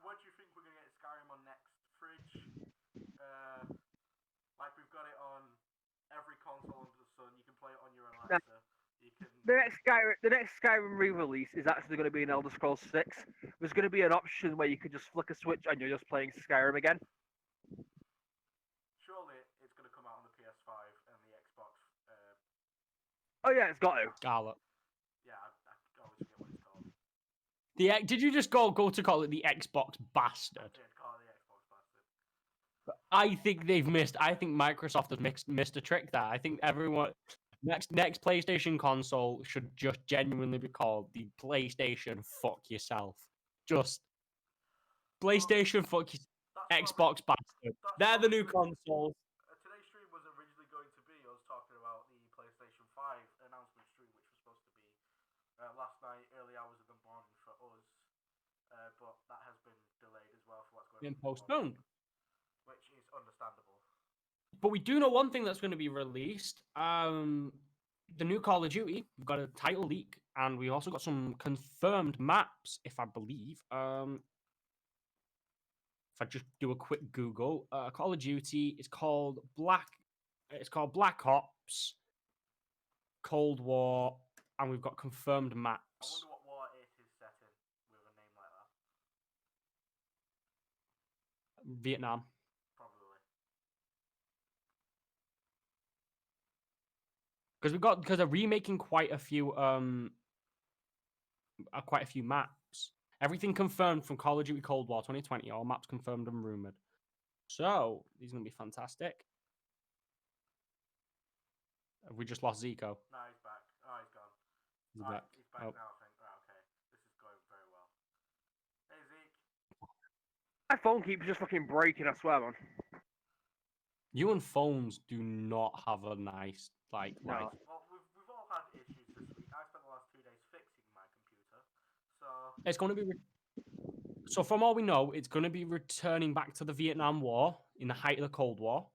What do you think we're gonna get Skyrim on next? Fridge? Like we've got it on every console under the sun. You can play it on your Nah. Alexa. You can. The next Skyrim re-release is actually going to be an Elder Scrolls 6. There's going to be an option where you can just flick a switch and you're just playing Skyrim again. Surely it's gonna come out on the PS5 and the Xbox. Oh yeah, it's got to. Scarlet. Yeah, I always forget what it's called. Did you just go to call it the Xbox bastard? Yeah, call it the Xbox bastard. I think they've missed. I think Microsoft has missed a trick there. I think everyone next PlayStation console should just genuinely be called the PlayStation Fuck Yourself. Just PlayStation Fuck Yourself. That's Xbox bastard. that's They're the new what- consoles. Today's stream was originally going to be us talking about the PlayStation 5 announcement stream, which was supposed to be last night, early hours of the morning for us. But that has been delayed as well for what's going on. Been postponed. Which is understandable. But we do know one thing that's going to be released. The new Call of Duty. We've got a title leak, and we also got some confirmed maps, if I believe. If I just do a quick Google, Call of Duty is called Black. It's called Black Ops, Cold War, and we've got confirmed I maps. wonder what war it is set in with a name like that. Vietnam. Probably. Because they're remaking quite a few maps. Everything confirmed from Call of Duty Cold War 2020. All maps confirmed and rumored. So these are gonna be fantastic. Have we just lost Zico? No, he's back. Oh, he's gone. He's Oh, back. He's back Oh. now, I think. Right, okay. This is going very well. Hey, Zeke. My phone keeps just fucking breaking, I swear, man. You and phones do not have a nice life. No. Well, we've all had issues this week. I spent the last 2 days fixing my computer. So, It's going to be. So from all we know, it's going to be returning back to the Vietnam War in the height of the Cold War.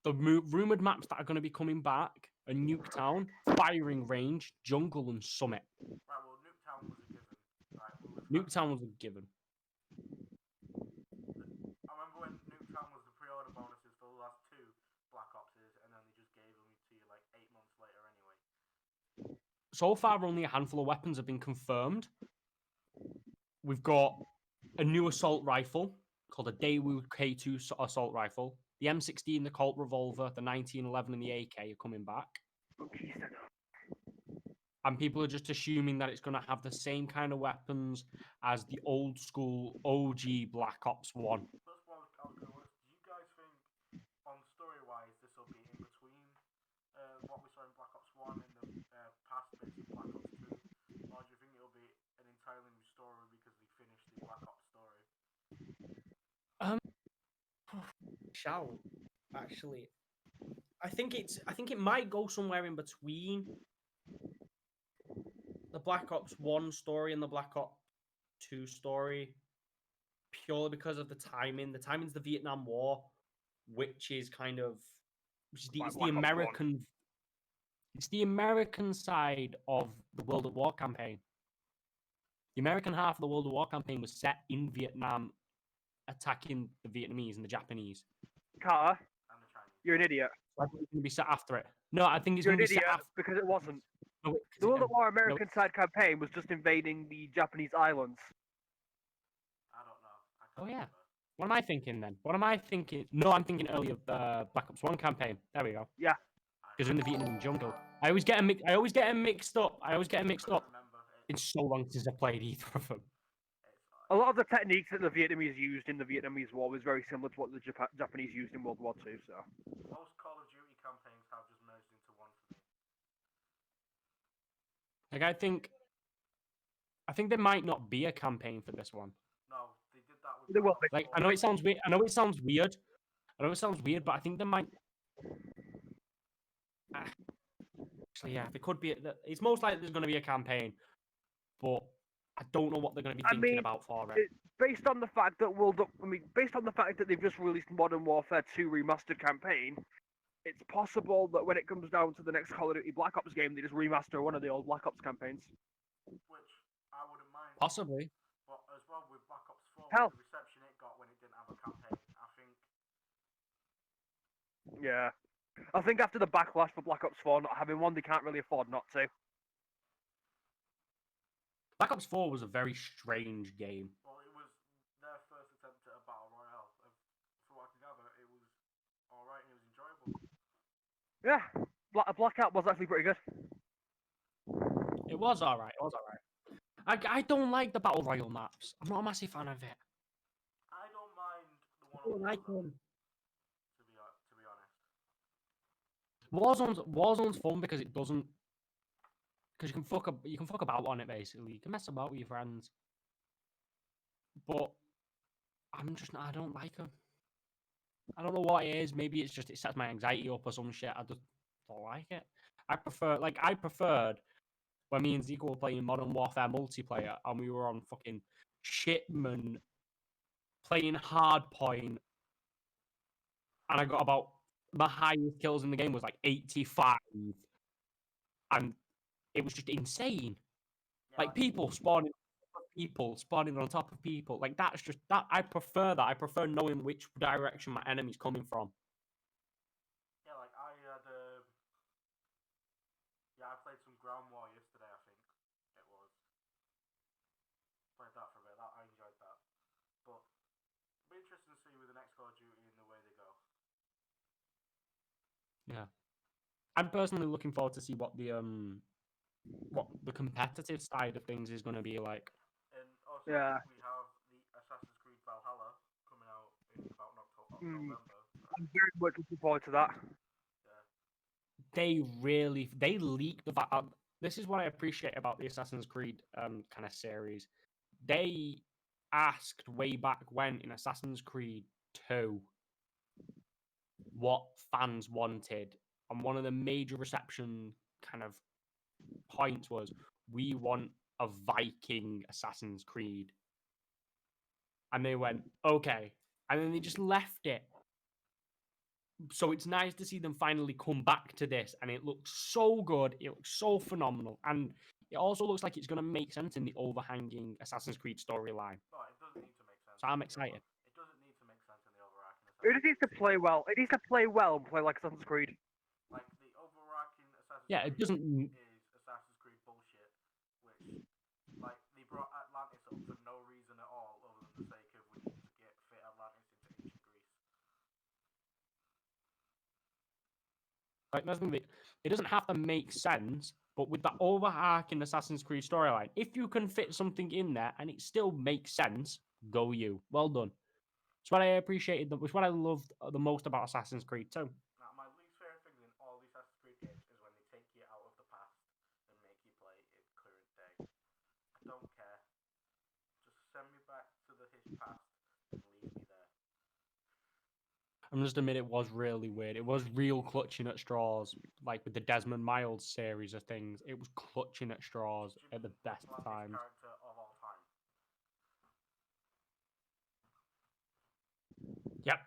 the rumored maps that are going to be coming back are Nuketown, Firing Range, Jungle, and Summit. Right, well, Nuketown was a given. Right, well, Nuketown was a given. I remember when Nuketown was the pre-order bonuses for the last two Black Opses, and then they just gave them to you like 8 months later anyway. So far, only a handful of weapons have been confirmed. We've got a new assault rifle called a Daewoo K2 assault rifle. The M16, the Colt revolver, the 1911, and the AK are coming back. And people are just assuming that it's going to have the same kind of weapons as the old school OG Black Ops 1. That's what I was going to ask. Do you guys think, on story-wise, this will be in between what we saw in Black Ops 1 and the past bits of Black Ops 2? Or do you think it'll be an entirely new story because they finished the Black Ops story? Shout, actually. I think it might go somewhere in between the Black Ops 1 story and the Black Ops 2 story, purely because of the timing. The timing's the Vietnam War, which is kind of it's the American it's the American side of the World at War campaign. The American half of the World at War campaign was set in Vietnam, attacking the Vietnamese and the Japanese. Carter, And the Chinese. you're an idiot. I think it's going to be set after it. No, I think it's You're going an to be set idiot after. because it wasn't. No, wait, The World no, at War American side campaign was just invading the Japanese islands. I don't know. I Oh can't yeah. remember. What am I thinking then? What am I thinking? No, I'm thinking earlier Black Ops 1 campaign. There we go. Yeah. Because in the Vietnam jungle. I always get them mixed up. I can't remember. It's so long since I played either of them. A lot of the techniques that the Vietnamese used in the Vietnamese War was very similar to what the Japanese used in World War II. So Most Call of Duty campaigns have just merged into one for me. Like I think there might not be a campaign for this one. No, they did that with They will Black Ops Like 4. I know it sounds weird. I know it sounds weird. But I think there might. Actually, yeah, there could be. It's most likely there's going to be a campaign, but I don't know what they're going to be thinking about for it. Based on the fact that based on the fact that they've just released Modern Warfare 2 remastered campaign, it's possible that when it comes down to the next Call of Duty Black Ops game, they just remaster one of the old Black Ops campaigns. Which I wouldn't mind. Possibly. But as well with Black Ops 4, Hell. with the reception it got when it didn't have a campaign, I think. Yeah. I think after the backlash for Black Ops 4 not having one, they can't really afford not to. Black Ops 4 was a very strange game. Well, it was their first attempt at a battle royale. From what I can gather, it was alright and it was enjoyable. Yeah. Blackout was actually pretty good. It was alright. I don't like the battle royale maps. I'm not a massive fan of it. I don't mind the one I don't like on them. to be honest. Warzone's fun because it doesn't. Because you can fuck about on it basically. You can mess about with your friends. But I don't like them. I don't know what it is. Maybe it's just it sets my anxiety up or some shit. I just don't like it. I preferred when me and Zeke were playing Modern Warfare multiplayer and we were on fucking Shipman playing Hardpoint, and I got about my highest kills in the game was like 85, and it was just insane. Yeah, Like people spawning on top of people. Like that's just that. I prefer that. I prefer knowing which direction my enemy's coming from. Yeah, like I had I played some Ground War yesterday, I think it was. Played that for a bit. I enjoyed that. But it'll be interesting to see with the next Call of Duty and the way they go. Yeah, I'm personally looking forward to see what the competitive side of things is going to be like. And also Yeah. we have the Assassin's Creed Valhalla coming out in about November. I'm very much looking forward to that. They leaked the this is what I appreciate about the Assassin's Creed kind of series. They asked way back when in Assassin's Creed 2 what fans wanted, and one of the major reception kind of points was we want a Viking Assassin's Creed. And they went, okay. And then they just left it. So it's nice to see them finally come back to this, and it looks so good. It looks so phenomenal, and it also looks like it's going to make sense in the overhanging Assassin's Creed storyline. No, it doesn't need to make sense. So I'm in the excited. It doesn't need to make sense in the overarching It Assassin's just needs to Creed play series. well. It needs to play well and play like Assassin's Creed. Like the overarching Assassin's Yeah, Creed it doesn't. is Assassin's Creed bullshit, which like they brought Atlantis up for no reason at all, other than the sake of we need to fit Atlantis into ancient Greece. Like, it doesn't have to make sense, but with that overarching Assassin's Creed storyline, if you can fit something in there and it still makes sense, go you. Well done. It's what I appreciated. It's what I loved the most about Assassin's Creed 2. Now, my least favorite thing in all these Assassin's Creed games is when they take you out of the past and make you play in current day. I don't care. Just send me back to the past and leave me there. I must admit, it was really weird. It was real clutching at straws, like with the Desmond Miles series of things. It was clutching at straws at the best Atlantis times. character of all time. Yep,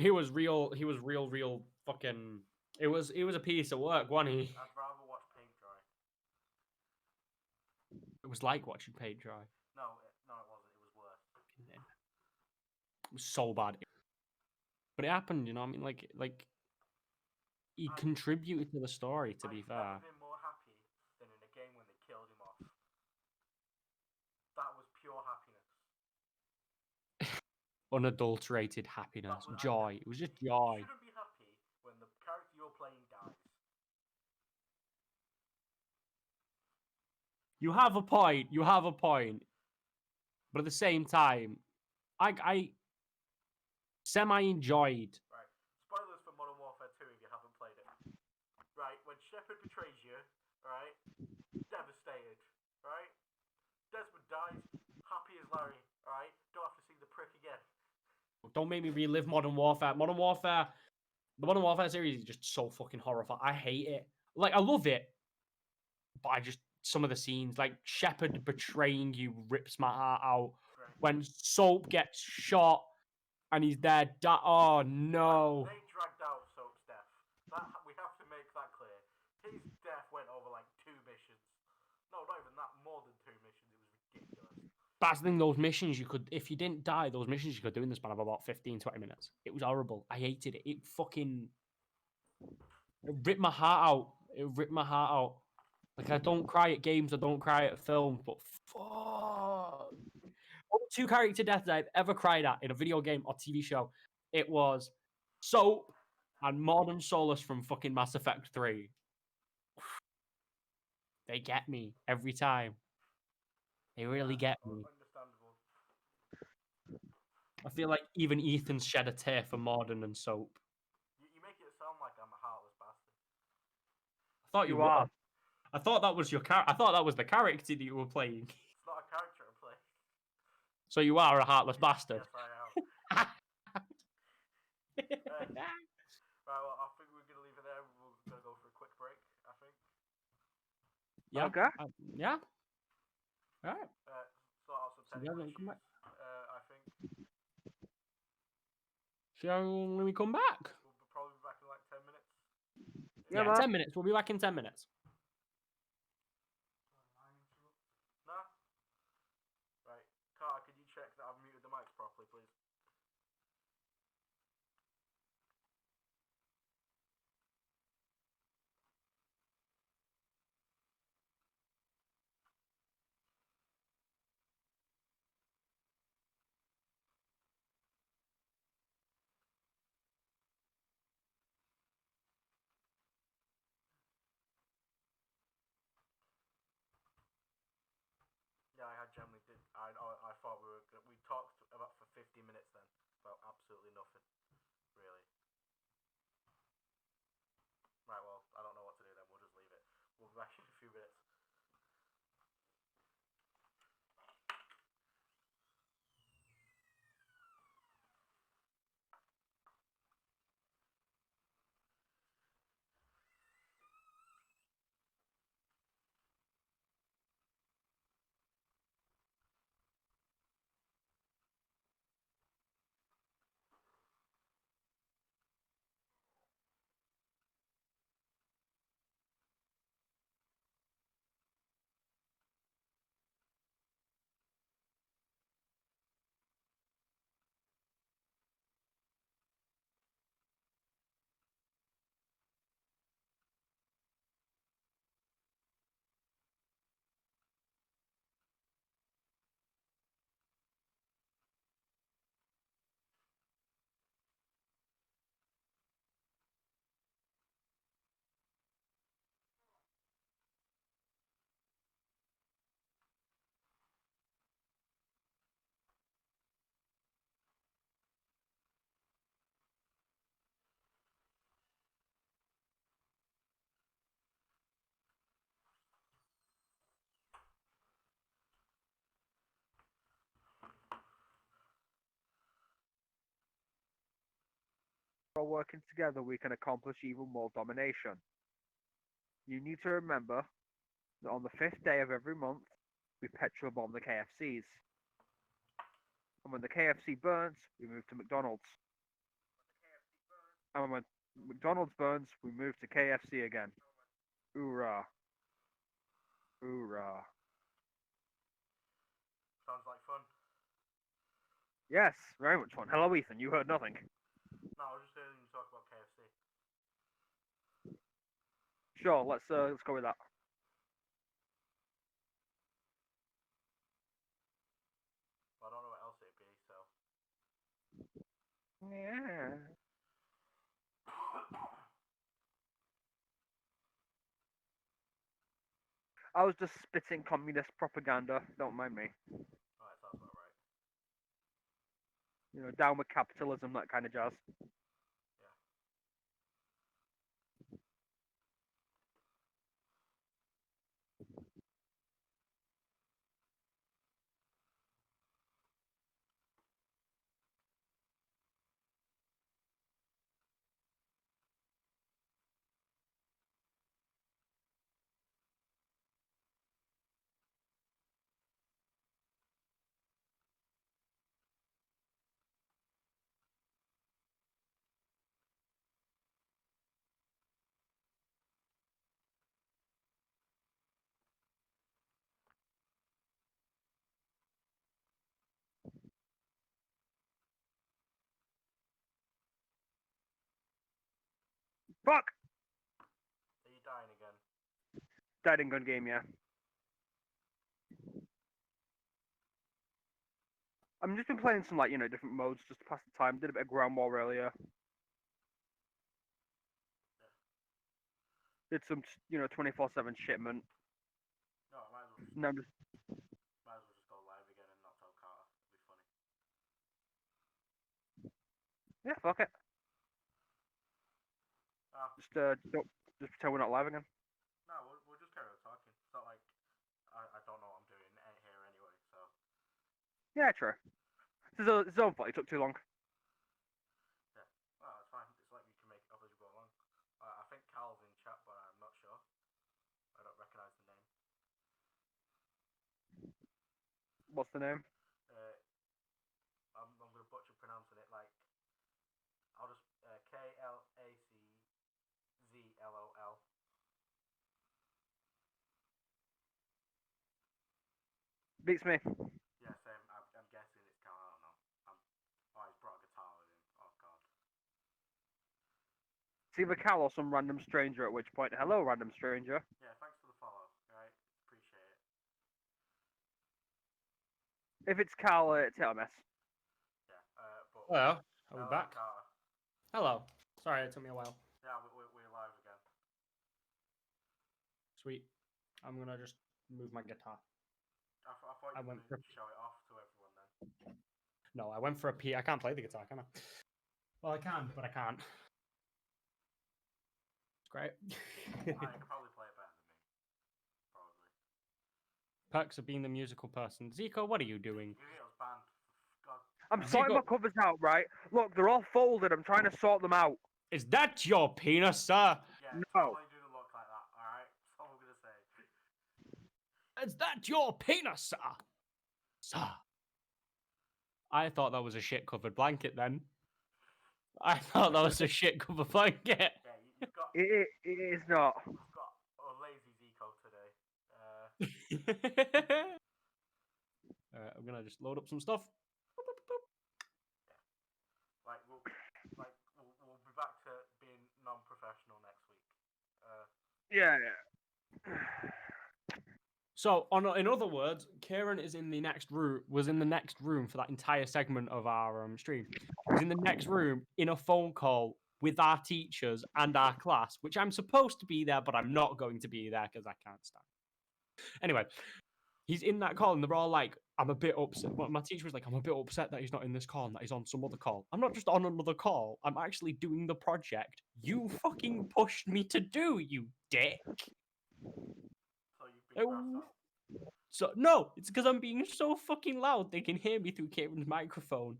he was real. He was real fucking. It was a piece of work, wasn't he? I'd rather watch paint dry. It was like watching paint dry. No, it wasn't. It was worse. It was so bad, but it happened. You know, what I mean, like he contributed to the story. To be I've fair, never been more happy than in a game when they killed him off. That was pure happiness. unadulterated happiness, joy. It was just joy. You shouldn't be happy when the character you're playing dies. You have a point. You have a point. But at the same time, I semi enjoyed. Right. Spoilers for Modern Warfare 2 if you haven't played it. Right. When Shepard betrays you, right? Devastated. Right? Desmond dies. Happy as Larry. Right? Don't have to see the prick again. Don't make me relive Modern Warfare. The Modern Warfare series is just so fucking horrifying. I hate it. Like I love it, but I just some of the scenes, like Shepard betraying you, rips my heart out. Great. When Soap gets shot and he's there, oh no. They dragged out Soap's death. We have to make that clear. His death went over like 2 missions. No, not even that. More than 2 missions. It was ridiculous. That's the thing, those missions if you didn't die, those missions you could do in the span of about 15, 20 minutes. It was horrible. I hated it. It ripped my heart out. It ripped my heart out. Like, I don't cry at games, I don't cry at films, but fuck. Only 2 character deaths I've ever cried at in a video game or TV show. It was Soap and Mordin Solus from fucking Mass Effect 3. They get me every time. They really get me. Understandable. I feel like even Ethan's shed a tear for Mordin and Soap. You make it sound like I'm a heartless bastard. I thought you You were. are. I thought that was your I thought that was the character that you were playing. It's not a character I play. So you are a heartless bastard. Yes, I am. Right, well, I think we're going to leave it there. We're going to go for a quick break, I think. Yeah. Okay. Yeah. All right. Sort out some So you technical haven't come issues, back? I think. Shall we come back? We'll probably be back in like 10 minutes. Yeah, Yeah, man. 10 minutes. We'll be back in 10 minutes. Nah? Right. Carter, could you check that I've muted the mics properly, please? Yeah, I generally did. I thought we talked about for 50 minutes then about absolutely nothing, really. Right, well, I don't know what to do then. We'll just leave it. We'll be back in a few minutes. all working together, we can accomplish even more domination. You need to remember that on the 5th day of every month, we petrol bomb the KFCs. And when the KFC burns, we move to McDonald's. And when McDonald's burns, we move to KFC again. Hoorah. Hoorah. Sounds like fun. Yes, very much fun. Hello, Ethan. You heard nothing. No, I was just hearing you talk about KFC. Sure, let's go with that. Well, I don't know what else it'd be, so. Yeah. I was just spitting communist propaganda. Don't mind me. Alright, sounds about right. You know, down with capitalism, that kind of jazz. Fuck! Are you dying again? Died in gun game, yeah. I've just been playing some, like, you know, different modes just to pass the time. Did a bit of ground war earlier. Did some, you know, 24/7 shipment. No, I might as well just, No, I'm just might as well just go live again and not tell Carter. It'd be funny. yeah, fuck it. Ah, Just just pretend we're not live again. no, we'll just carry on talking. It's not like I don't know what I'm doing here anyway, so. Yeah, true. It's his own fault. It took too long. Yeah, well, it's fine. It's like you can make it up as you go along. I think Cal's in chat, but I'm not sure. I don't recognise the name. What's the name? I'm going to butcher pronouncing it like. I'll just KLACZLOL. Beats me. Yeah, same. I'm guessing it's Cal. I don't know. Oh, he's brought a guitar with him. Oh god. It's either Cal or some random stranger. At which point, hello, random stranger. Yeah, thanks for the follow. Right, appreciate it. If it's Cal, it's hit or miss. Yeah. But. Hello, are we hello, back? Carter. Hello. Sorry, it took me a while. Yeah, we're live again. Sweet. I'm gonna just move my guitar. I thought I you were went going to show it off to everyone then. No, I went for a P. I can't play the guitar, can I? Well, I can, but I can't. It's great. You can probably play it better than me. Probably. Perks of being the musical person. Zico, what are you doing? Yu-Gi-Oh's banned. God. I'm Zico- sorting my covers out, right? Look, they're all folded. I'm trying to sort them out. Is that your penis, sir? Yeah, No. totally do the look like that, alright? That's all I'm going to say. Is that your penis, sir? Sir. I thought that was a shit covered blanket then. I thought that was a shit covered blanket. Yeah, you've got. It is not. We've got a lazy Zico today. Alright, I'm gonna just load up some stuff. Like we'll be back to being non-professional next week. Yeah. So, in other words, Kieran is in the next room. Was in the next room for that entire segment of our stream. He was in the next room in a phone call with our teachers and our class, which I'm supposed to be there, but I'm not going to be there because I can't stand. Anyway, he's in that call, and they're all like, "I'm a bit upset." Well, my teacher was like, "I'm a bit upset that he's not in this call and that he's on some other call." I'm not just on another call. I'm actually doing the project you fucking pushed me to do, you dick. So you've been grassed out. So no, it's because I'm being so fucking loud they can hear me through Kieran's microphone.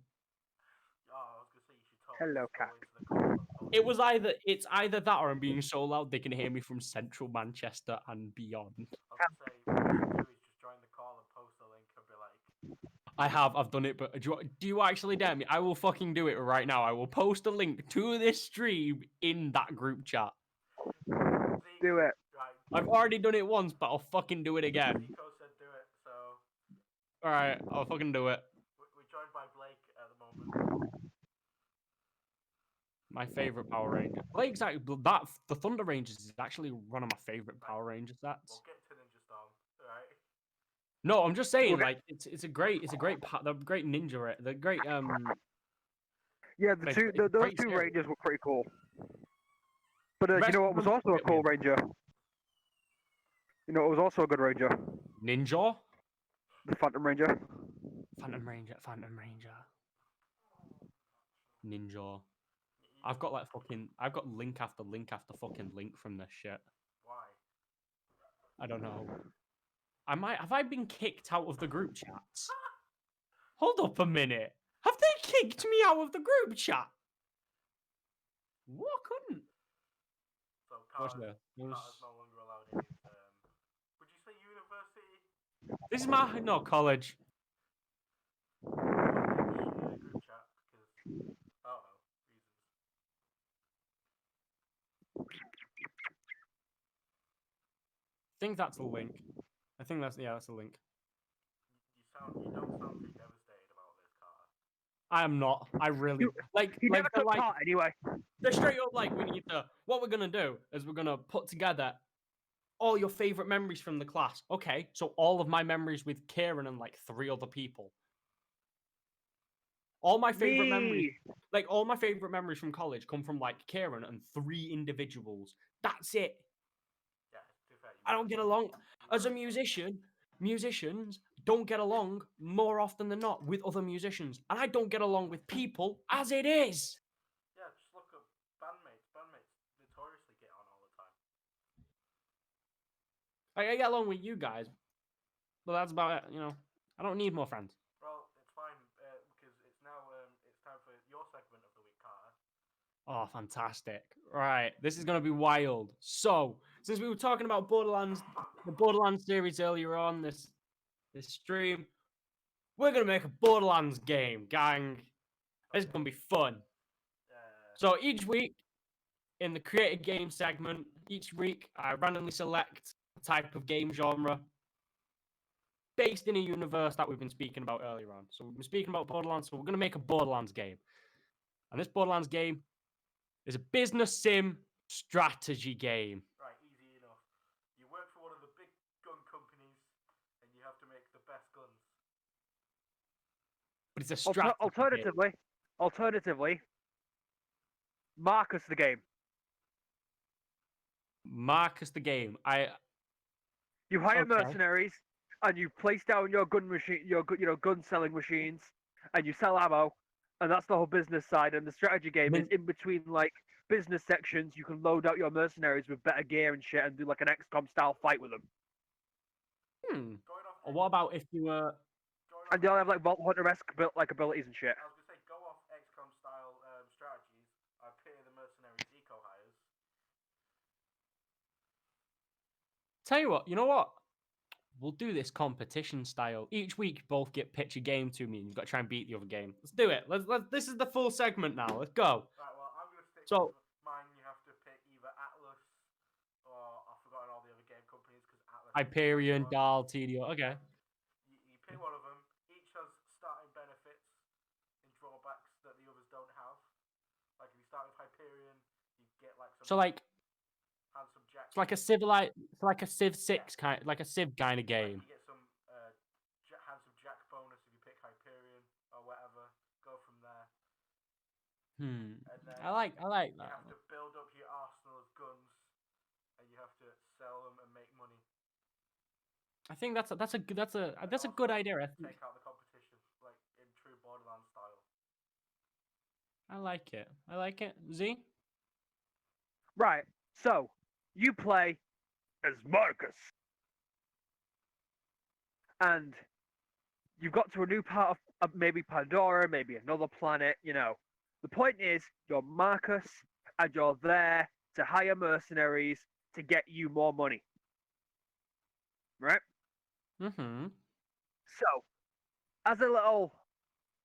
Oh, I was gonna say you should totally Hello, just go Cat. into the call and it's either that or I'm being so loud they can hear me from central Manchester and beyond. I was gonna say what you should do is just join the call and post the link and be like, I've done it, but do you actually dare me? I will fucking do it right now. I will post a link to this stream in that group chat. Do it. right, I've already done it once, but I'll fucking do it again. Zico said do it, so All right, I'll fucking do it. we're joined by Blake at the moment. My favorite Power Ranger. Blake's actually that the Thunder Rangers is actually one of my favorite Power Rangers. We'll That's get to Ninja Storm, right? no, I'm just saying, Okay. like it's a great the great ninja, the great Yeah, It's those great two series. Rangers were pretty cool. But you Rest know of what was them also a forget cool me. Ranger? You know what was also a good Ranger? Ninja, The Phantom Ranger. Phantom Ranger, Ninja. I've got link after link after fucking link from this shit. Why? I don't know. Have I been kicked out of the group chats? Hold up a minute. Have they kicked me out of the group chat? What couldn't? So What's Carter's there? no longer allowed in his would you say university? This is my no college. College group chat because I don't know reasons. I think that's the link. I think that's the link. You don't sound too devastated about this, Carter. I am not. I really He never they're took part anyway. they're straight up like we need to. What we're gonna do is we're gonna put together all your favorite memories from the class. Okay, so all of my memories with Kieran and like 3 other people. All my favorite memories, Me. all my favorite memories from college come from like Kieran and 3 individuals. That's it. Yeah, to be fair, I don't get along as a musician. Musicians don't get along more often than not with other musicians, and I don't get along with people as it is. Yeah, just look at bandmates. Bandmates notoriously get on all the time. I get along with you guys, but that's about it. You know, I don't need more friends. Well, it's fine because it's now it's time for your segment of the week, Carter. Oh, fantastic. Right. This is going to be wild. So, since we were talking about Borderlands, the Borderlands series earlier on this stream, we're going to make a Borderlands game, gang. It's going to be fun. So, each week in the created game segment, each week I randomly select a type of game genre based in a universe that we've been speaking about earlier on. So, we've been speaking about Borderlands, so we're going to make a Borderlands game. And this Borderlands game is a business sim strategy game. Right, easy enough. You work for one of the big gun companies, and you have to make the best guns. But it's a strategy game. Alternatively, Marcus the game. Marcus the game. You hire Okay. mercenaries, and you place down your gun machine, gun selling machines, and you sell ammo, and that's the whole business side. And the strategy game is in between like business sections. You can load out your mercenaries with better gear and shit, and do like an XCOM style fight with them. Going off Or what about if you were? And they all have like Vault Hunter-esque abilities and shit. I was gonna say go off XCOM style strategies. I pay the mercenaries eco hires. Tell you what. You know what? We'll do this competition style. Each week, you both get pitch a game to me, and you've got to try and beat the other game. Let's do it. Let's. This is the full segment now. Let's go. Right, well, I'm gonna stick So- with mine. You have to pick either Atlas or I've forgotten all the other game companies because Atlas. Hyperion, Dahl, TDO. Okay. You pick one of them. Each has starting benefits and drawbacks that the others don't have. Like if you start with Hyperion, you get like some So like, handsome jack. it's like a it's like a Civ 6 kind, like a Civ kind of Like game. you get some handsome jack bonus if you pick Hyperion or whatever. Go from there. And then I like you that. have to build up your arsenal of guns, and you have to sell them and make money. I think that's a good idea. I think. Take out the competition, like in true Borderlands style. I like it. I like it. Z? Right. So you play as Marcus, and you've got to a new part of maybe Pandora, maybe another planet. You know, the point is you're Marcus, and you're there to hire mercenaries to get you more money. Right? Mm-hmm. So, as a little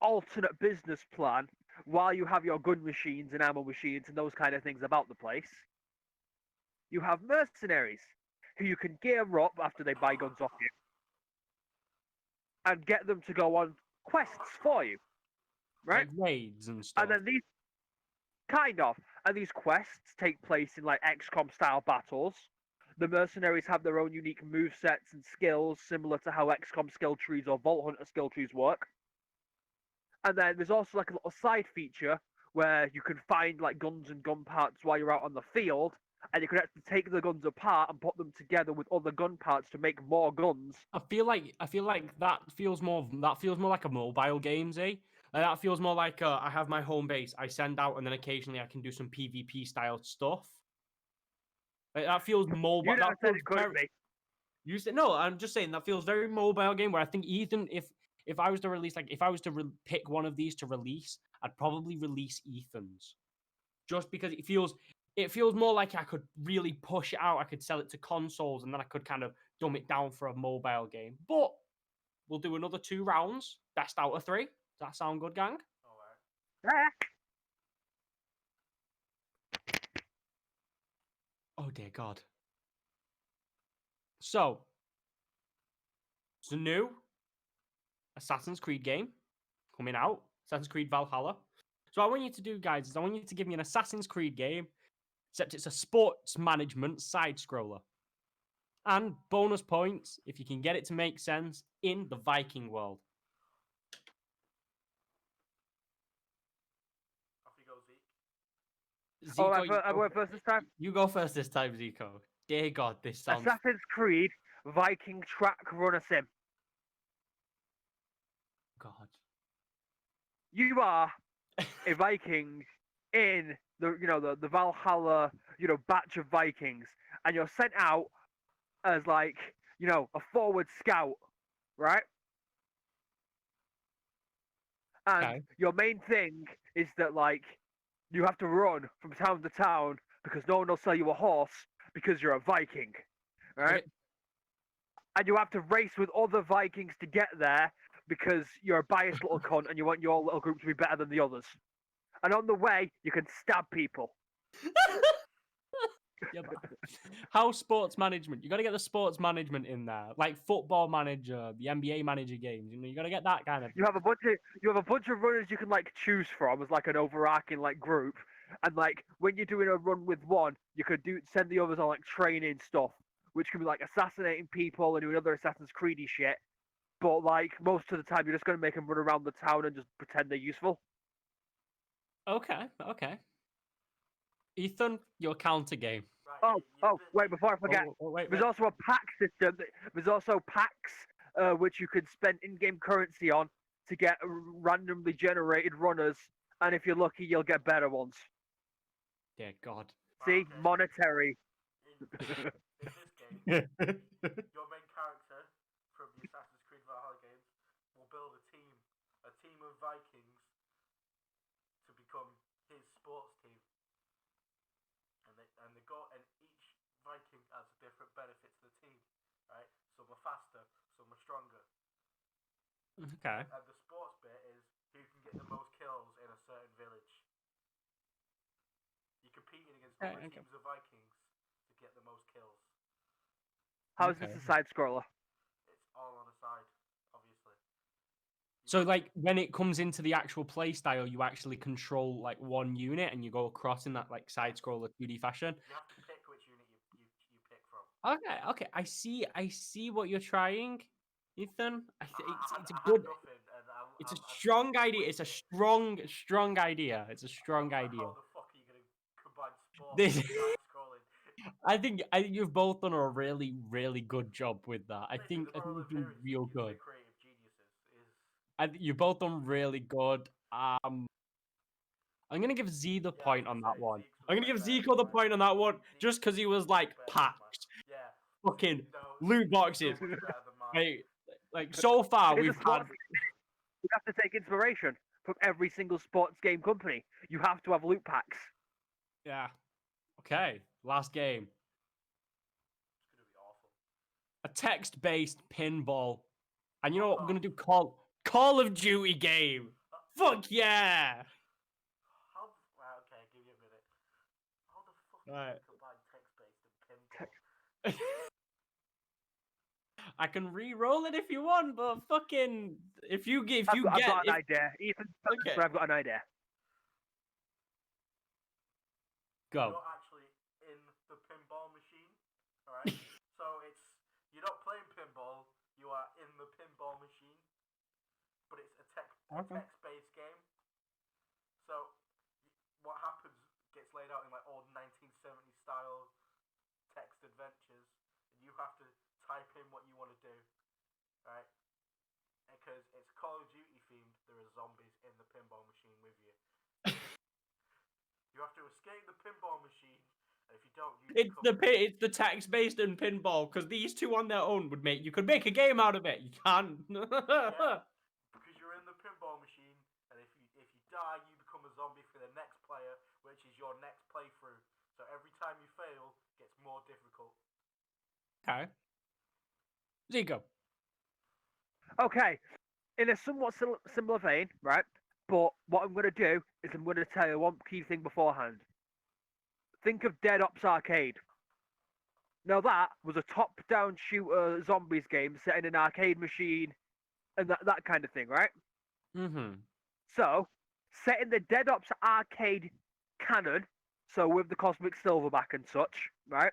alternate business plan, while you have your gun machines and ammo machines and those kind of things about the place, you have mercenaries who you can gear up after they buy guns off you and get them to go on quests for you, right? Like raids and And stuff. then these kind of, and these quests take place in like XCOM style battles. The mercenaries have their own unique move sets and skills, similar to how XCOM skill trees or Vault Hunter skill trees work. And then there's also like a little side feature where you can find like guns and gun parts while you're out on the field, and you can actually take the guns apart and put them together with other gun parts to make more guns. I feel like that feels more like a mobile games, eh? Like, that feels more like I have my home base, I send out, and then occasionally I can do some PvP style stuff. Like, that feels mobile. You never That said feels it couldn't very. be. You said no. I'm just saying that feels very mobile game. Where I think Ethan, if I was to release, like, if I was to pick one of these to release, I'd probably release Ethan's, just because it feels more like I could really push it out. I could sell it to consoles, and then I could kind of dumb it down for a mobile game. But we'll do another 2 rounds, best out of 3. Does that sound good, gang? Alright. Yeah. Oh dear God. So, it's a new Assassin's Creed game coming out. Assassin's Creed Valhalla. So what I want you to do, guys, is I want you to give me an Assassin's Creed game, except it's a sports management side scroller. And bonus points if you can get it to make sense in the Viking world. Off you go, Zeke. Oh, Zico, I went first this time. you go first this time, Zico. Dear God, this sounds. Assassin's Creed Viking Track Runner Sim. God. You are a Viking in the Valhalla batch of Vikings, and you're sent out as like a forward scout, right? And Okay. your main thing is that like you have to run from town to town because no one will sell you a horse because you're a Viking, right? Okay. And you have to race with other Vikings to get there because you're a biased little cunt and you want your little group to be better than the others. And on the way, you can stab people. Yeah, but how sports management? You got to get the sports management in there, like Football Manager, the NBA Manager games. You got to get that kind of. You have a bunch of runners you can like choose from as like an overarching like group, and like when you're doing a run with one, you could send the others on like training stuff, which can be like assassinating people and doing other Assassin's Creedy shit. But like most of the time, you're just gonna make them run around the town and just pretend they're useful. Okay. Ethan, your counter game. Right, Wait, before I forget, Wait. there's also a pack system. There's also packs which you could spend in-game currency on to get randomly generated runners, and if you're lucky, you'll get better ones. Dear God. See, okay. monetary. In this game, your main character from the Assassin's Creed Valhalla games will build a team of Vikings to become his sports team, and each Viking has a different benefit to the team, right? Some are faster, some are stronger, Okay. and the sports bit is who can get the most kills in a certain village. You're competing against other teams of Vikings to get the most kills. How is this a side scroller? It's all on the side, obviously. So, like, when it comes into the actual play style, you actually control like one unit, and you go across in that like side scroller 2D fashion. You have to pick which unit you pick from. Okay. I see what you're trying, Ethan. It's a I good. had nothing, and It's a strong idea. It's a strong idea. It's a strong idea. How the fuck are you gonna combine sports This- and side scrolling? I think you've both done a really good job with that. I Listen, think the moral you've of done here is real Zeke's a good. bit creative geniuses. I think you've both done really good. I'm gonna give Z the point on that one. I'm gonna give Zico the point on that one just because he was like packed, Yeah. fucking No, loot boxes. so much better than mine. Like so far It's a we've had. sports game. You have to take inspiration from every single sports game company. You have to have loot packs. Yeah. Okay. Last game. It's gonna be awful. A text-based pinball. And you know Fuck what? We're gonna off. do Call of Duty game. Uh, Fuck yeah! How? Right, okay, give you a minute. How the fuck Right. do you combine text-based and pinball? I can re-roll it if you want, but fucking if you get I've got an idea. Ethan, Okay. I've got an idea. Go. You're actually in the pinball machine, alright? So you're not playing pinball, you are in the pinball machine, but it's a Okay. text-based game. So what happens gets laid out in like old 1970s style text adventures, and you have to type in what you want to do, right? Because it's Call of Duty themed, there are zombies in the pinball machine with you. You have to escape the pinball machine, and if you don't, you become... It's the text-based and pinball because these two on their own you could make a game out of it. You can't. Yeah, because you're in the pinball machine, and if you die, you become a zombie for the next player, which is your next playthrough. So every time you fail, it gets more difficult. Okay. Zico. Okay, in a somewhat similar vein, right? But what I'm going to do is I'm going to tell you one key thing beforehand. Think of Dead Ops Arcade. Now that was a top-down shooter zombies game set in an arcade machine and that kind of thing, right? Mm-hmm. So, set in the Dead Ops Arcade canon, so with the Cosmic Silverback and such, right?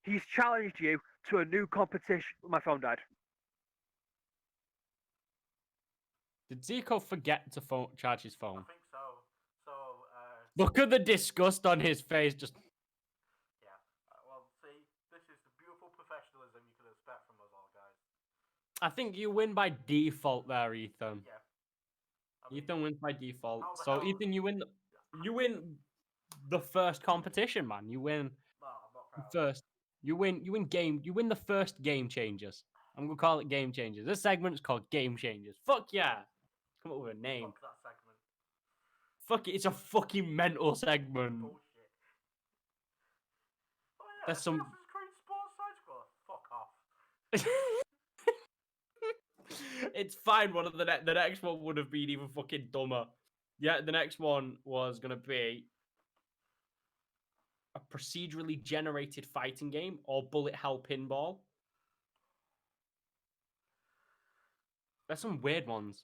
He's challenged you to a new competition. My phone died. Did Zico forget to charge his phone? I think so. So, Look at the disgust on his face. Just yeah. Well, see, this is the beautiful professionalism you can expect from us all, guys. I think you win by default there, Ethan. Yeah. I mean, Ethan wins by default. how the So hell- Ethan, you win. You win the first competition, man. You win no, I'm not proud. first. You win. You win game. You win the first game changers. I'm gonna call it game changers. This segment's called game changers. Fuck yeah! Come up with a name. Fuck that segment. Fuck it. It's a fucking mental segment. Bullshit. Oh yeah, There's some. Assassin's Creed Sports Side Scroller. Fuck off. It's fine. One of the next one would have been even fucking dumber. Yeah, the next one was gonna be a procedurally generated fighting game or bullet hell pinball. There's some weird ones.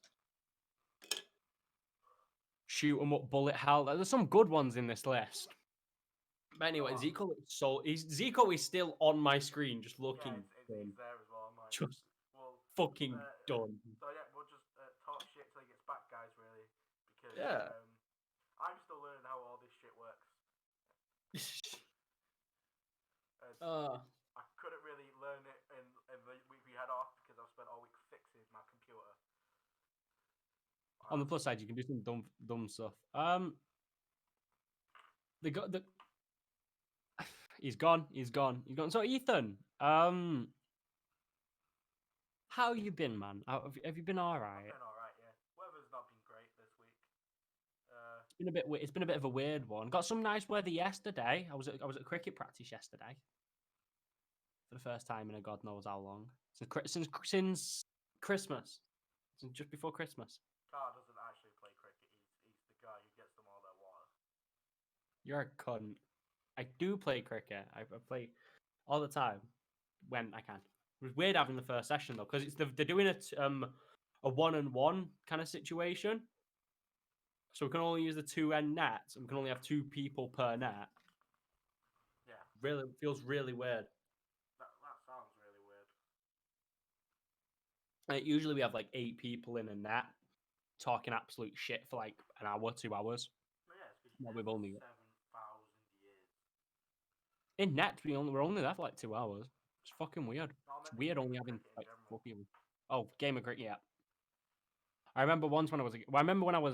Shoot 'em up, bullet hell. There's some good ones in this list. But anyway, Oh. Zico is still on my screen, just looking. Yeah, it's there as well. Mine. Just well, fucking done. So yeah, we'll just talk shit till he gets back, guys. Really, because Yeah. I'm still learning how all this shit works. I couldn't really learn it in the week we had off because I've spent all week fixing my computer. On the plus side, you can do some dumb stuff. They got the. He's gone. So Ethan, how you been, man? Have you been all right? I've been all right, yeah. Weather's not been great this week. It's been a bit of a weird one. Got some nice weather yesterday. I was at cricket practice yesterday for the first time in a god knows how long since Christmas, since just before Christmas. Carr doesn't actually play cricket. He's the guy who gets them all their water. You're a cunt. I do play cricket. I play all the time when I can. It was weird having the first session though, because they're doing a 1-on-1 kind of situation. So we can only use the 2 end nets, and we can only have 2 people per net. Yeah. Really feels really weird. That sounds really weird. And usually we have like 8 people in a net talking absolute shit for like an hour, 2 hours. Yeah, We've only 7,000 years. in net we're only there for like 2 hours. It's fucking weird. It's weird only having like 4 people. Oh, game of cricket, yeah. I remember once when I was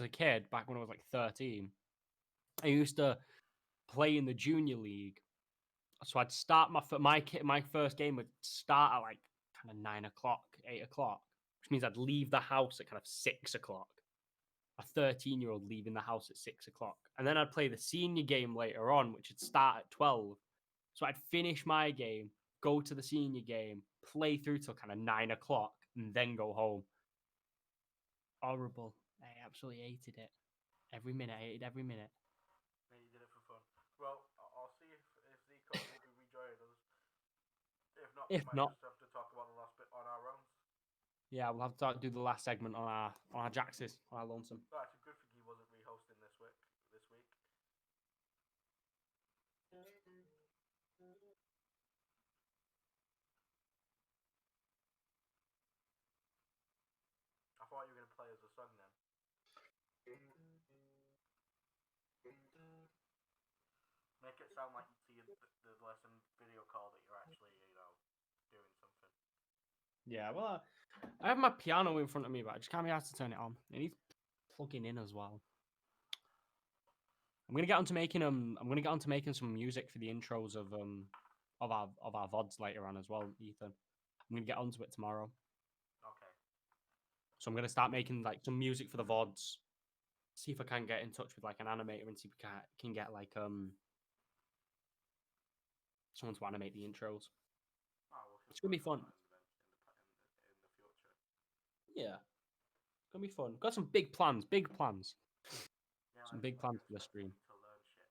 a kid, back when I was like 13, I used to play in the junior league. So I'd start my first game would start at like kind of 9 o'clock, 8 o'clock, which means I'd leave the house at kind of 6 o'clock. a 13-year-old leaving the house at 6 o'clock. And then I'd play the senior game later on, which would start at 12. So I'd finish my game, go to the senior game, play through till kind of 9 o'clock, and then go home. Horrible. I absolutely hated it. Every minute. I hated every minute. Yeah, you did it for fun. Well, I'll see if Zico will be rejoining us. If not, we might just have to talk about the last bit on our own. Yeah, we'll have to do the last segment on our Jaxes, on our lonesome. No, actually, good thing he wasn't re-hosting this week. I thought you were gonna play as a song then. Make it sound like you see the lesson video call that you're actually, doing something. Yeah, well, I have my piano in front of me, but I just can't be asked to turn it on. It needs plugging in as well. I'm gonna get onto making some music for the intros of our VODs later on as well, Ethan. I'm gonna get onto it tomorrow. Okay. So I'm gonna start making like some music for the VODs. See if I can get in touch with like an animator and see if we can get like someone to animate the intros. Oh, It's gonna be fun. In the future. Yeah, it's gonna be fun. Got some big plans. Yeah, Some big plans for the stream. To learn shit.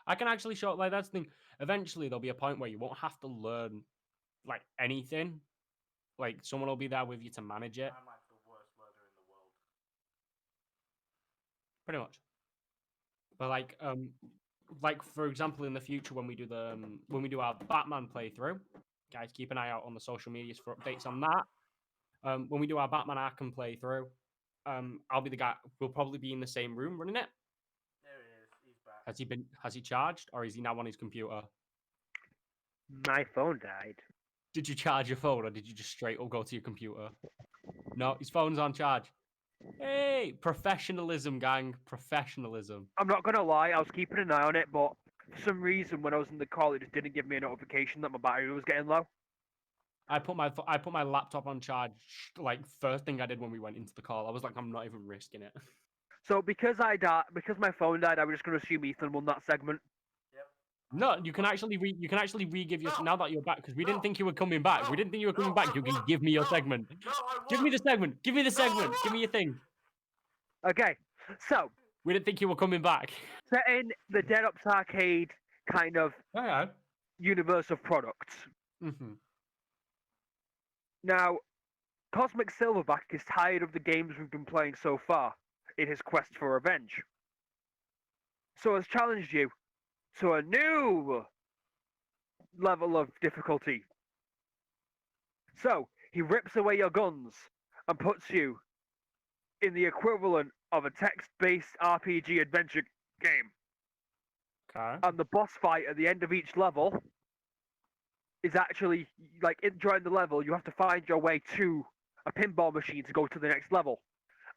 I can actually show like that's the thing. Eventually, there'll be a point where you won't have to learn like anything. Like someone will be there with you to manage it. I'm like the worst learner in the world. Pretty much. But like for example, in the future when we do our Batman playthrough, guys, keep an eye out on the social medias for updates on that. When we do our Batman Arkham playthrough, I'll be the guy. We'll probably be in the same room running it. There he is. He's back. Has he charged, or is he now on his computer? My phone died. Did you charge your phone, or did you just straight up go to your computer? No, his phone's on charge. Hey, professionalism, gang, professionalism. I'm not gonna lie, I was keeping an eye on it, but for some reason when I was in the call, it just didn't give me a notification that my battery was getting low. I put my laptop on charge like first thing I did when we went into the call. I was like, I'm not even risking it. So because my phone died, I was just gonna assume Ethan won that segment. Yep. No, you can actually re-give your No. now that you're back because we No. didn't think you were coming back. No. We didn't think you were coming No, back. I You can won. give me your No. segment. No, I Give me won. the segment. Give me the No, I segment. Give me your won. thing. Okay, so We didn't think you were coming back. setting the Dead Ops Arcade kind of Yeah. universe of products. Mm-hmm. Now, Cosmic Silverback is tired of the games we've been playing so far in his quest for revenge. So has challenged you to a new level of difficulty. So, he rips away your guns and puts you in the equivalent of a text-based RPG adventure game. Okay. And the boss fight at the end of each level is actually, like, during the level, you have to find your way to a pinball machine to go to the next level.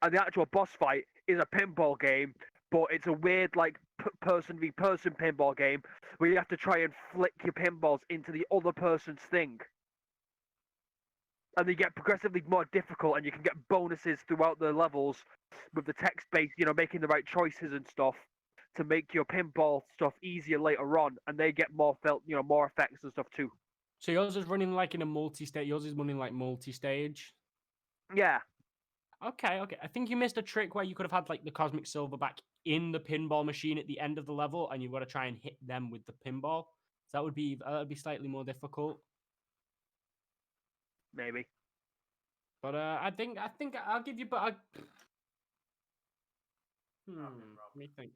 And the actual boss fight is a pinball game, but it's a weird, like, person-v-person pinball game where you have to try and flick your pinballs into the other person's thing. And they get progressively more difficult, and you can get bonuses throughout the levels with the text-based, making the right choices and stuff to make your pinball stuff easier later on, and they get more more effects and stuff too. So yours is running like in a multi-stage. Yours is running like multi-stage. Yeah. Okay. I think you missed a trick where you could have had like the Cosmic Silverback in the pinball machine at the end of the level, and you've got to try and hit them with the pinball. So that would be slightly more difficult. Maybe. But I think I'll give you. But let me think.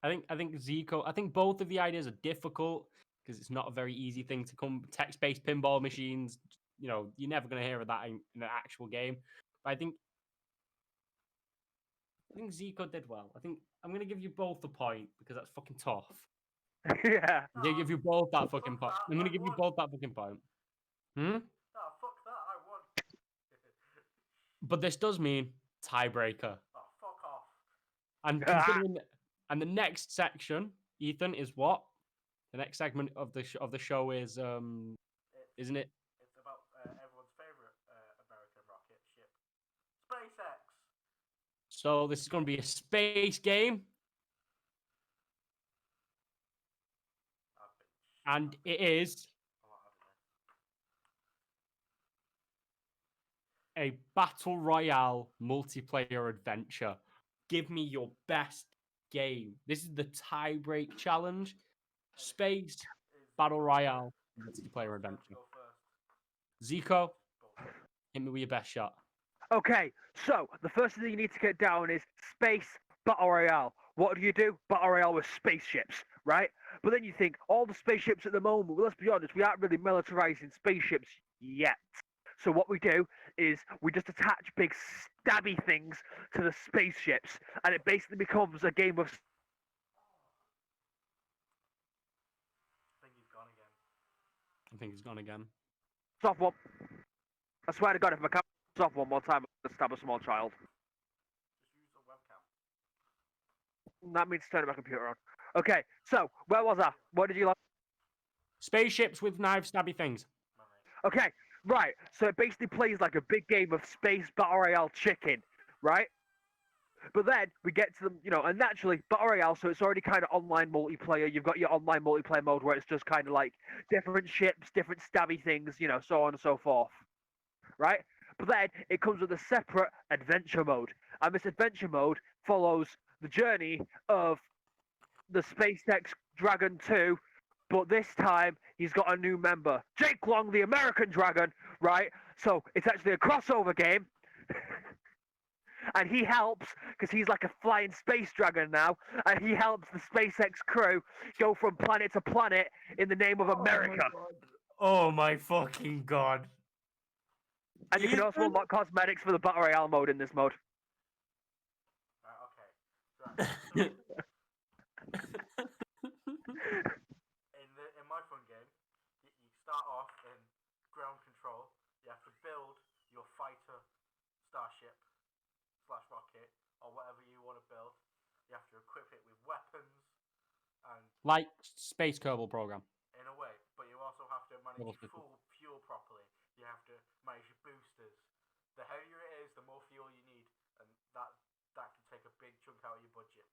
I think Zico. I think both of the ideas are difficult because it's not a very easy thing to come. Text-based pinball machines. You're never going to hear of that in an actual game. But I think Zico did well. I think I'm going to give you both a point because that's fucking tough. Yeah. I'm going to give you both that fucking point. that, I'm going I to give you won. both that fucking point. Oh, fuck that, I won. But this does mean tiebreaker. Oh, fuck off. And considering, and the next section, Ethan, is what? The next segment of the show is, isn't it? It's about everyone's So this is going to be a space game, and it is a battle royale multiplayer adventure. Give me your best game. This is the tie-break challenge. Space battle royale multiplayer adventure. Zico, hit me with your best shot. Okay, so the first thing you need to get down is space battle royale. What do? Battle royale with spaceships, right? But then you think all the spaceships at the moment. Well, let's be honest, we aren't really militarizing spaceships yet. So what we do is we just attach big stabby things to the spaceships, and it basically becomes a game of. I think he's gone again. I think he's gone again. Soft one. I swear to God, if my camera's off one more time, I'm gonna stab a small child. Just use the webcam. That means turning my computer on. Okay, so where was I? What did you like? Spaceships with knife stabby things. Okay, right. So it basically plays like a big game of space battle royale chicken, right? But then we get to the, and naturally battle royale, so it's already kind of online multiplayer. You've got your online multiplayer mode where it's just kind of like different ships, different stabby things, so on and so forth, right? But then it comes with a separate adventure mode, and this adventure mode follows the journey of the SpaceX Dragon 2, but this time he's got a new member, Jake Long, the American Dragon, right? So it's actually a crossover game. And he helps because he's like a flying space dragon now, and he helps the SpaceX crew go from planet to planet in the name of America. Oh my fucking god. And you can also unlock cosmetics for the Battle Royale mode in this mode. Right, okay. In my fun game, you start off in ground control. You have to build your fighter starship / rocket or whatever you want to build. You have to equip it with weapons and Like Space Kerbal Program. in a way, but you also have to manage Double your sticky. fuel properly. You have to manage your boosters. The heavier it is, the more fuel you need, and that can take a big chunk out of your budget.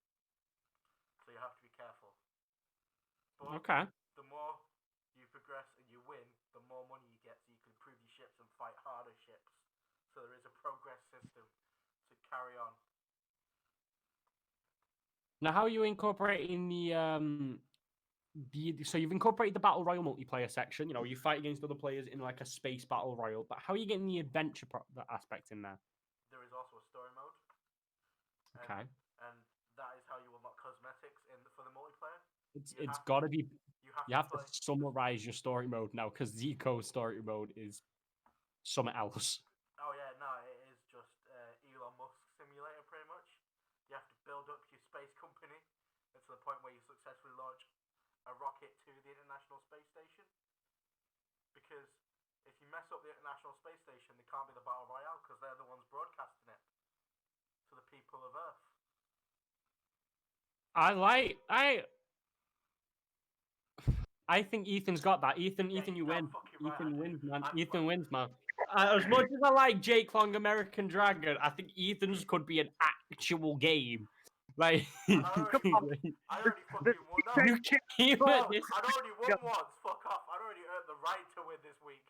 So you have to be careful. But Okay. the more you progress and you win, the more money you get, so you can improve your ships and fight harder ships. So there is a progress system to carry on. Now, how are you incorporating so you've incorporated the battle royale multiplayer section? You fight against other players in like a space battle royale. But how are you getting the adventure aspect in there? There is also a story mode. Okay. And that is how you unlock cosmetics for the multiplayer. It's got to be. You have to play. summarize your story mode now because Zico's story mode is something else. Oh yeah, no, it is just Elon Musk simulator pretty much. You have to build up your space company to the point where you successfully launch a rocket to the International Space Station. Because if you mess up the International Space Station, they can't be the Battle Royale because they're the ones broadcasting it to the people of Earth. I think Ethan's got that. Ethan, Yeah, you you're win. damn fucking right, I Ethan do. wins, man. I'm Ethan fucking- wins, man. As much as I like Jake Long, American Dragon, I think Ethan's could be an actual game. Like, I already fucking won. No, you can't no, this. I'd already won once. Fuck off. I'd already earned the right to win this week.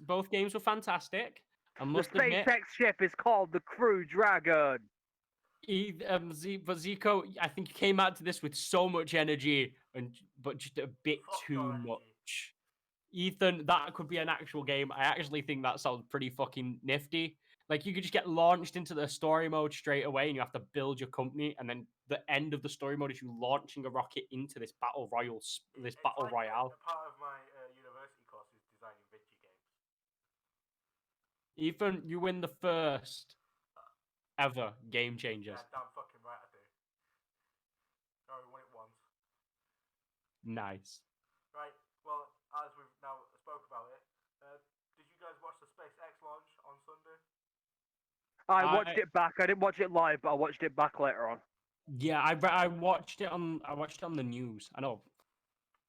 Both games were fantastic. I The must admit. SpaceX ship is called the Crew Dragon. But Zico, I think you came out to this with so much energy, but just a bit Fuck too your energy. much. Ethan, that could be an actual game. I actually think that sounds pretty fucking nifty. Like you could just get launched into the story mode straight away, and you have to build your company, and then the end of the story mode is you launching a rocket into this battle royale, It's like royale. a part of my university course is designing video games. Ethan, you win the first ever Game Changers. Yeah, damn fucking right I do. I already won it once. Nice. Right, well, as we've now spoke about it, did you guys watch the SpaceX launch on Sunday? I watched it back. I didn't watch it live, but I watched it back later on. Yeah, I watched it on the news. I know.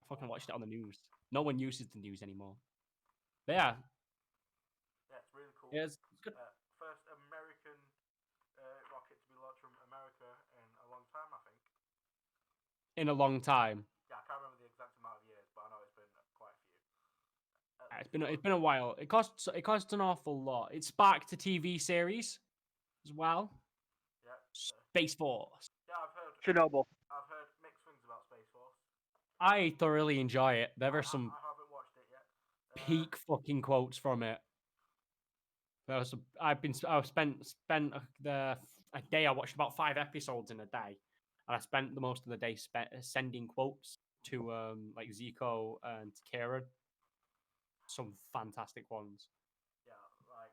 I fucking watched it on the news. No one uses the news anymore. But yeah. Yeah, it's really cool. Yeah, it's good. First American in a long time. Yeah, I can't remember the exact amount of years, but I know it's been quite a few. It's been a while. It costs an awful lot. It sparked a TV series as well. Yeah, Space Force. yeah. Chernobyl. I've heard mixed things about Space Force. I thoroughly enjoy it. There are some I haven't watched it yet. peak fucking quotes from it. I've spent a day. I watched about 5 episodes in a day, and I spent the most of the day sending quotes to like Zico and Kieran. Some fantastic ones. Yeah, like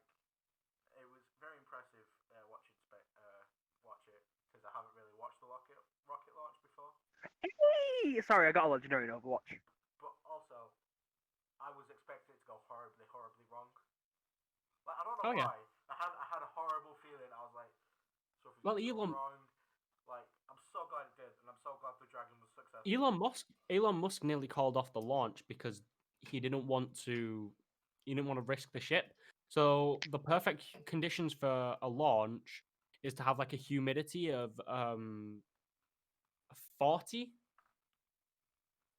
it was very impressive watch it because I haven't really watched the rocket launch before. Hey! Sorry, I got a legendary in Overwatch. But also, I was expecting it to go horribly wrong. Like I don't know Oh, yeah. why. I had a horrible feeling. I was like, so if it's Well, gonna go Elon wrong, like I'm so glad it did, and I'm so glad the dragon was successful. Elon Musk nearly called off the launch because he didn't want to risk the ship. So the perfect conditions for a launch is to have like a humidity of 40,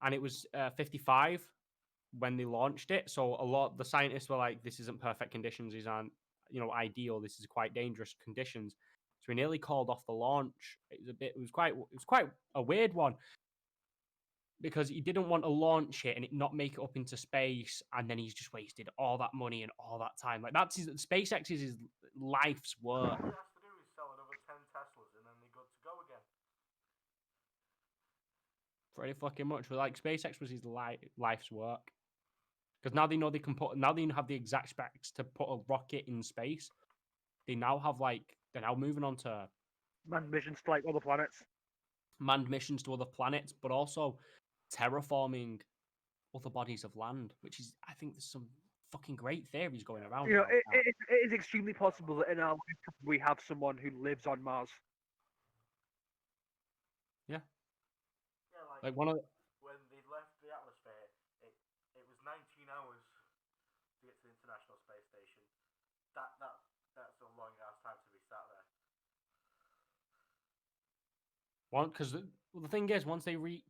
and it was 55 when they launched it. So a lot the scientists were like, "This isn't perfect conditions. These aren't ideal. This is quite dangerous conditions." So he nearly called off the launch. It was quite a weird one because he didn't want to launch it and it not make it up into space, and then he's just wasted all that money and all that time. Like SpaceX is his life's work. All he has to do is sell another 10 Teslas, and then they're good to go again. Pretty fucking much. But like SpaceX was his life's work. Because now they know now they have the exact specs to put a rocket in space. They're now moving on to Manned missions to like other planets. manned missions to other planets, but also terraforming other bodies of land, which is, I think there's some fucking great theories going around. You know, about it, that. it is extremely possible that in our lifetime we have someone who lives on Mars. Yeah. Yeah, Like one of the, when they left the atmosphere, it was 19 hours to get to the International Space Station. That's a long ass time to be sat there. because the thing is, once they break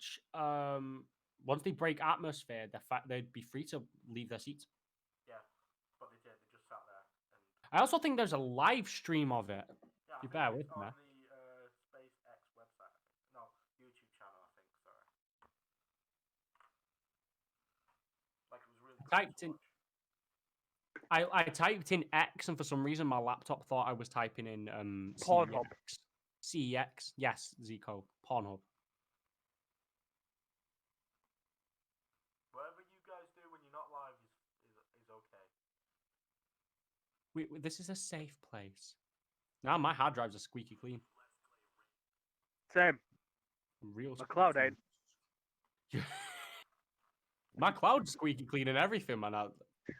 atmosphere, they'd be free to leave their seats. Yeah, but they did. They just sat there. And I also think there's a live stream of it. yeah, You I think bear it's with me. on the SpaceX website. I think. No, YouTube channel. I think. Sorry. Like it was really cool Typed to in. watch. I typed in X, and for some reason my laptop thought I was typing in Pornhub. CEX. CEX, yes, Zico, Pornhub. Whatever you guys do when you're not live is okay. This is a safe place. Now my hard drives are squeaky clean. Same. Real. My cloud ain't. My cloud's squeaky clean and everything, man. I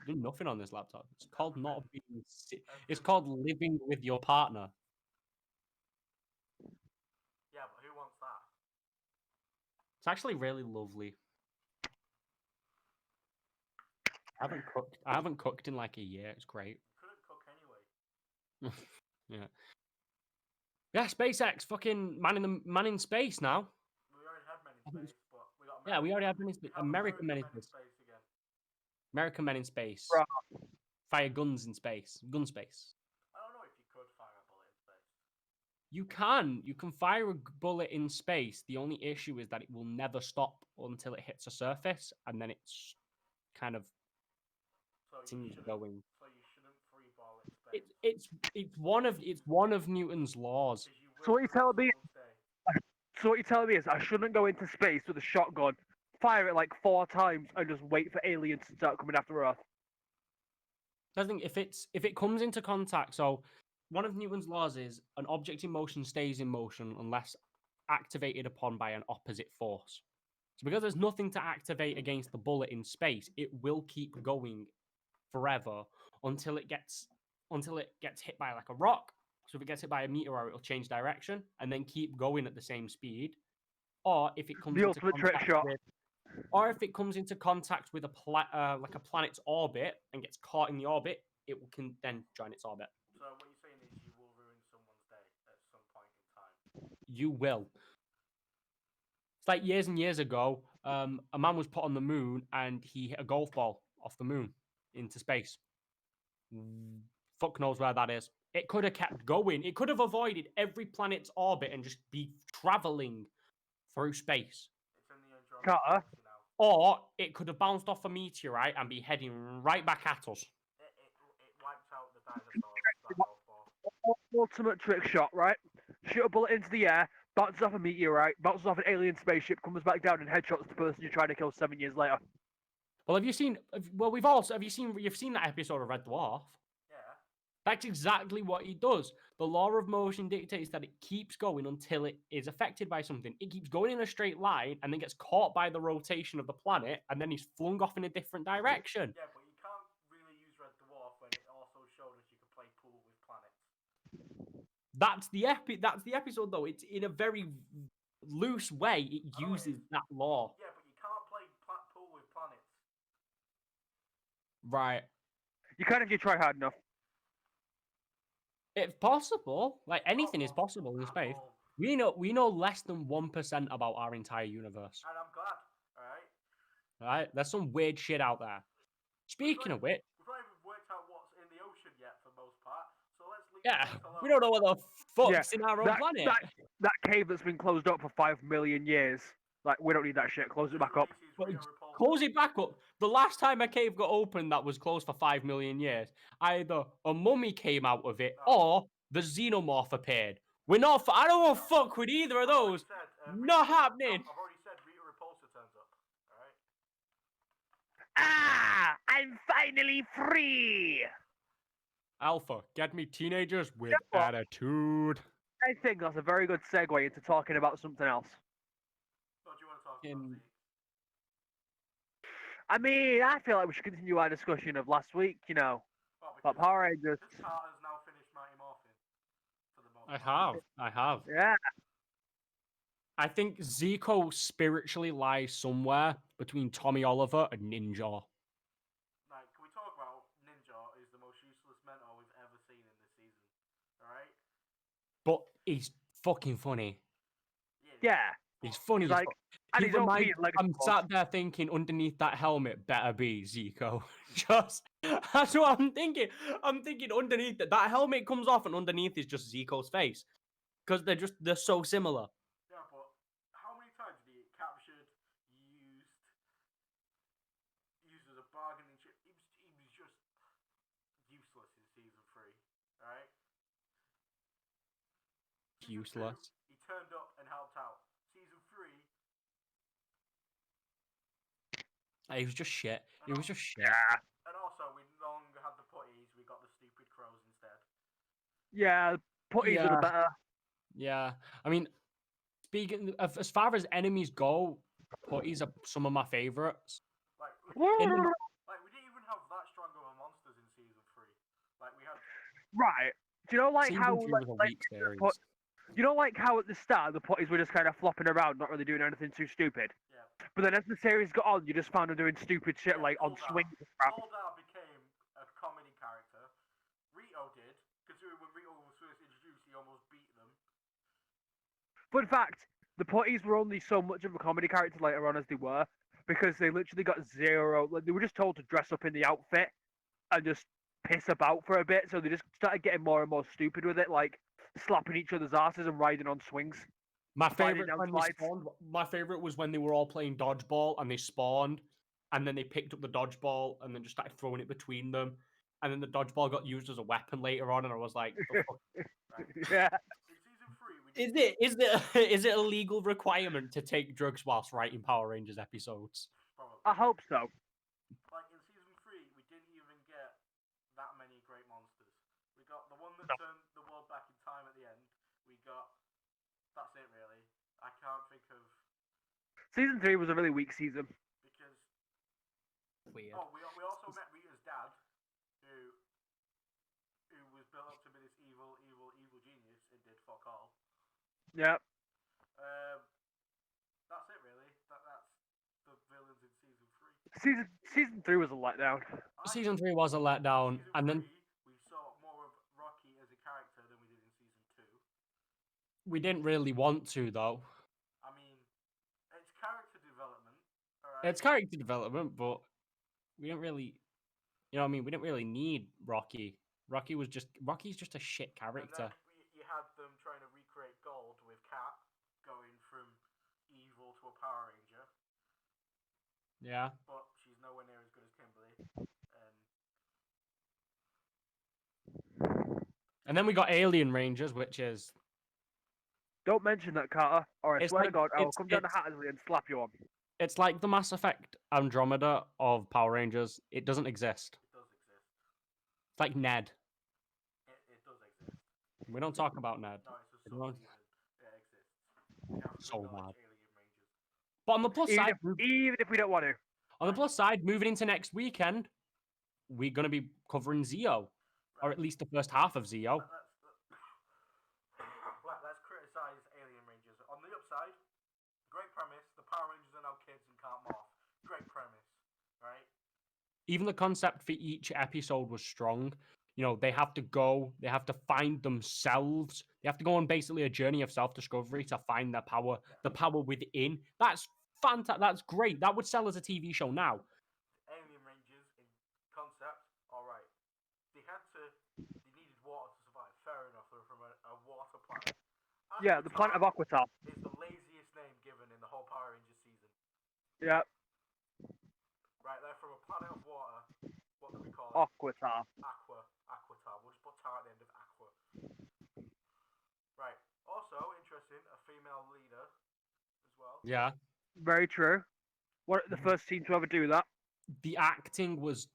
do nothing on this laptop. It's called not being. It's called living with your partner. Yeah, but who wants that? It's actually really lovely. I haven't cooked in like a year. It's great. You couldn't cook anyway. Yeah. Yeah, SpaceX, fucking man in space now. We already had men in space, but we got Yeah, we already have men in space. American men in men in space. space again. American men in space. Bruh. Fire guns in space. Gun space. I don't know if you could fire a bullet in space. You can fire a bullet in space. The only issue is that it will never stop until it hits a surface, and then it's kind of So continues going. So you shouldn't free ball in space. It's one of Newton's laws. So what you telling me? So what you're telling me is I shouldn't go into space with a shotgun, fire it like 4 times, and just wait for aliens to start coming after Earth. I think if it comes into contact, so one of Newton's laws is an object in motion stays in motion unless activated upon by an opposite force. So because there's nothing to activate against the bullet in space, it will keep going forever until it gets hit by like a rock. So if it gets hit by a meteor, it'll change direction and then keep going at the same speed. Or if it comes The into ultimate trick contact shot. or if it comes into contact with like a planet's orbit and gets caught in the orbit, it can then join its orbit. So what you're saying is you will ruin someone's day at some point in time. You will. It's like years and years ago, a man was put on the moon and he hit a golf ball off the moon into space. Fuck knows where that is. It could have kept going. It could have avoided every planet's orbit and just be traveling through space. It's in the Andromeda Carter? Galaxy now. Or it could have bounced off a meteorite and be heading right back at us. It wiped out the dinosaurs, that golf ball. Ultimate trick shot, right? Shoot a bullet into the air, bounces off a meteorite, bounces off an alien spaceship, comes back down and headshots the person you're trying to kill 7 years later. Well, have you seen? Well, you've seen that episode of Red Dwarf? Yeah. That's exactly what he does. The law of motion dictates that it keeps going until it is affected by something. It keeps going in a straight line and then gets caught by the rotation of the planet, and then he's flung off in a different direction. Yeah, but you can't really use Red Dwarf when it also showed us you could play pool with planets. That's the episode though. It's in a very loose way. It I know it uses is. that law. Yeah, but you can't play pool with planets. Right. You can if you try hard enough. It's possible. Like anything is possible in space. Apple. We know less than 1% about our entire universe. And I'm glad, alright? Right? There's some weird shit out there. Speaking of which, We've not even worked out what's in the ocean yet for most part, so let's leave yeah, the place alone. we don't know what the fuck's Yeah, in our own planet. That cave that's been closed up for 5 million years. Like, we don't need that shit. Close it back up. Well, close it back up. The last time a cave got opened that was closed for 5 million years, either a mummy came out of it or the xenomorph appeared. We're not. I don't want to fuck with either of those. Not happening. I've already said Rita Repulsa turns up. Alright? Ah! I'm finally free! Alpha, get me teenagers with what? attitude. I think that's a very good segue into talking about something else. What do you want to talk about, Zeke? I mean, I feel like we should continue our discussion of last week, you know, Well, about because Power Rangers. this Carter's now finished Mighty Morphin. For the most I part. have. Yeah. I think Zico spiritually lies somewhere between Tommy Oliver and Ninja. Like, can we talk about Ninja is the most useless mentor we've ever seen in this season? Alright? But he's fucking funny. Yeah. He's funny. He's as like, fuck. and He he's OP reminds- in Legacy I'm Boss. sat there thinking, underneath that helmet better be Zico. Just that's what I'm thinking. I'm thinking underneath that helmet comes off, and underneath is just Zico's face, because they're so similar. Yeah, but how many times did he get captured, used as a bargaining chip? He was just useless in season 3, alright? Season Useless. 2, he turned up and helped out. Season 3, He was just shit. He was just shit. Yeah. and also we no longer had the putties, we got the stupid crows instead. Yeah. Putties are Yeah. the better. Yeah. I mean, speaking of, as far as enemies go, putties are some of my favorites. Like, In the- we didn't even have that strong of a monsters in season 3. Like, we had. Right. Do you know, like, Season how. 3 Like, was a weak series. you know, like, how at the start the putties were just kind of flopping around, not really doing anything too stupid? Yeah. But then as the series got on, you just found them doing stupid shit, Yeah, like, on Goldar. swings and crap. Goldar became a comedy character. Rito did, considering when Rito was first introduced, he almost beat them. Fun fact, the putties were only so much of a comedy character later on as they were, because they literally got zero. Like, they were just told to dress up in the outfit and just piss about for a bit, so they just started getting more and more stupid with it, like slapping each other's asses and riding on swings. My Sliding favorite down when they slides. spawned. My favorite was when they were all playing dodgeball and they spawned, and then they picked up the dodgeball and then just started throwing it between them, and then the dodgeball got used as a weapon later on, and I was like, the fuck? Yeah. In season 3, we Is did. is it a legal requirement to take drugs whilst writing Power Rangers episodes? Probably. I hope so. Like, in season 3, we didn't even get that many great monsters. We got the one that No. turned the world back in time at the end. We got. That's it, really. I can't think of. Season 3 was a really weak season. Because. Weird. Oh, we also met Rita's dad, who was built up to be this evil genius and did fuck all. Yeah. That's it, really. That's the villains in season 3. Season 3 was a letdown. Season 3 was a letdown, Season and then 3, we saw more of Rocky as a character than we did in season 2. we didn't really want to though. I mean, It's character development, but we didn't really, you know what I mean? We didn't really need Rocky. Rocky's just a shit And then character. you had them trying to recreate Gold with Cat going from evil to a Power Ranger, Yeah. but she's nowhere near as good as Kimberly. And then we got Alien Rangers, which is Don't mention that, Carter, or I it's swear to like God, I'll it's come down to it's Hattersley and slap you on. it's like the Mass Effect Andromeda of Power Rangers. It doesn't exist. It does exist. It's like Ned. It does exist. We don't talk about Ned. No, it's a Everyone's sub-season. It exists. We have to so acknowledge bad. Alien Rangers. But on the plus Even side, if we don't want to. on the plus side, moving into next weekend, we're gonna be covering Zeo, or at least the first half of Zeo. Let's criticize Alien Rangers. On the upside, great premise. The Power Rangers are now kids and can't morph. Great premise, right? Even the concept for each episode was strong. You know, they have to go, they have to find themselves. They have to go on basically a journey of self-discovery to find their power, the power within. That's fantastic. That's great. That would sell as a TV show now. Alien Rangers in concept, alright. They needed water to survive. Fair enough, they're from a water planet. Yeah, the planet of Aquatar. Is the laziest name given in the whole Power Rangers season. Yeah, Right, they're from a planet of water. What do we call it? Aquatar. Aquatar. We'll just put tar at the end of aqua. Right. Also, interesting, a female leader as well. Yeah. Very true. What the first team to ever do that? The acting was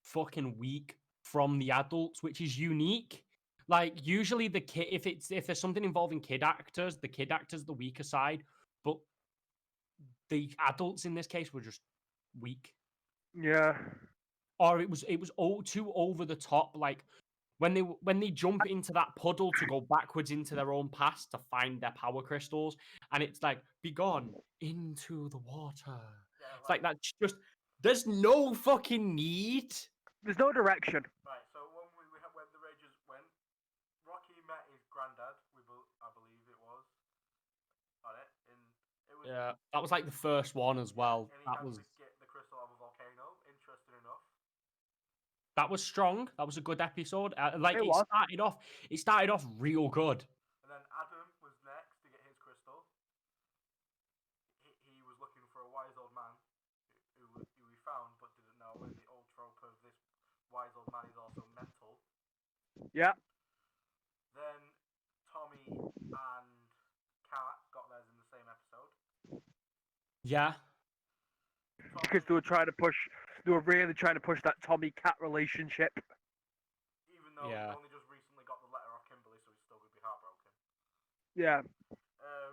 fucking weak from the adults, which is unique. Like usually the kid, if there's something involving kid actors, the kid actors the weaker side, but the adults in this case were just weak. Yeah. Or it was too over the top. Like when they jump into that puddle to go backwards into their own past to find their power crystals, and it's like be gone into the water. Yeah, It's like that's just there's no fucking need. There's no direction. Right, so when the Rangers went, Rocky met his granddad, I believe it was, on it, and it was... Yeah, that was like the first one as well. And he That had was to get the crystal out of a volcano, interesting enough. that was strong. That was a good episode. Like It was. it started off real good. And then Adam was next to get his crystal. He was looking for a wise old man who he found but didn't know, and the old trope of this wise old man is also mental. Yeah. Then Tommy and Kat got theirs in the same episode. Yeah. Because they were really trying to push that Tommy Cat relationship. Even though he only just recently got the letter off Kimberly, so he's still going to be heartbroken. Yeah.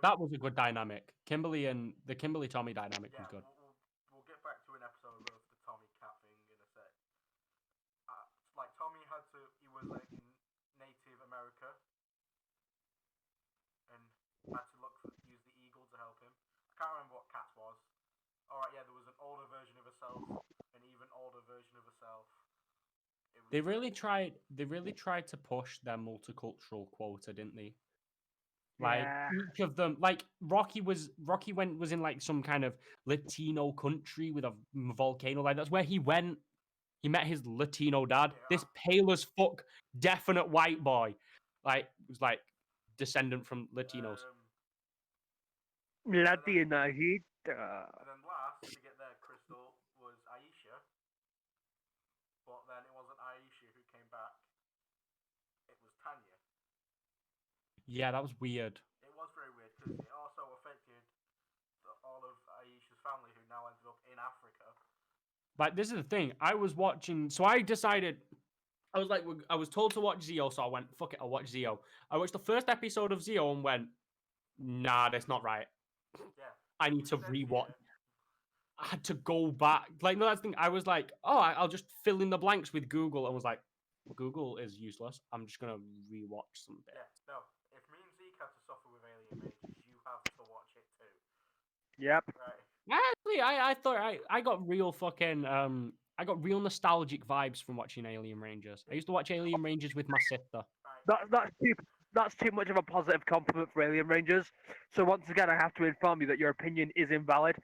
That was a good dynamic. The Kimberly Tommy dynamic was good. We'll get back to an episode of the Tommy Cat thing in a sec. Like Tommy he was like in Native America, and had to use the eagle to help him. I can't remember what Cat was. All right, yeah, there was an older version of herself, an even older version of herself. They really tried to push their multicultural quota, didn't they? Like each of them, like Rocky was in like some kind of Latino country with a volcano. Like that's where he went. He met his Latino dad. Yeah. This pale as fuck, definite white boy, like was like descendant from Latinos. Latinajita. And then last to get their crystal was Aisha, but then it wasn't Aisha who came back. It was Tanya. Yeah, that was weird. It was very weird because it also affected all of Aisha's family who now ended up in Africa. But this is the thing. I was watching, so I decided. I was like, I was told to watch Zeo, so I went, fuck it, I'll watch Zeo. I watched the first episode of Zeo and went, nah, that's not right. Yeah. I need to rewatch. I had to go back. Like, no, that's the thing. I was like, oh, I'll just fill in the blanks with Google. And was like, Google is useless. I'm just going to rewatch some bits. Yeah, no. If me and Zeke have to suffer with Alien Rangers, you have to watch it too. Yep. Right. Actually, I thought I got real fucking, I got real nostalgic vibes from watching Alien Rangers. I used to watch Alien Rangers with my sister. Right. That's cheap. that's too much of a positive compliment for Alien Rangers. So once again, I have to inform you that your opinion is invalid.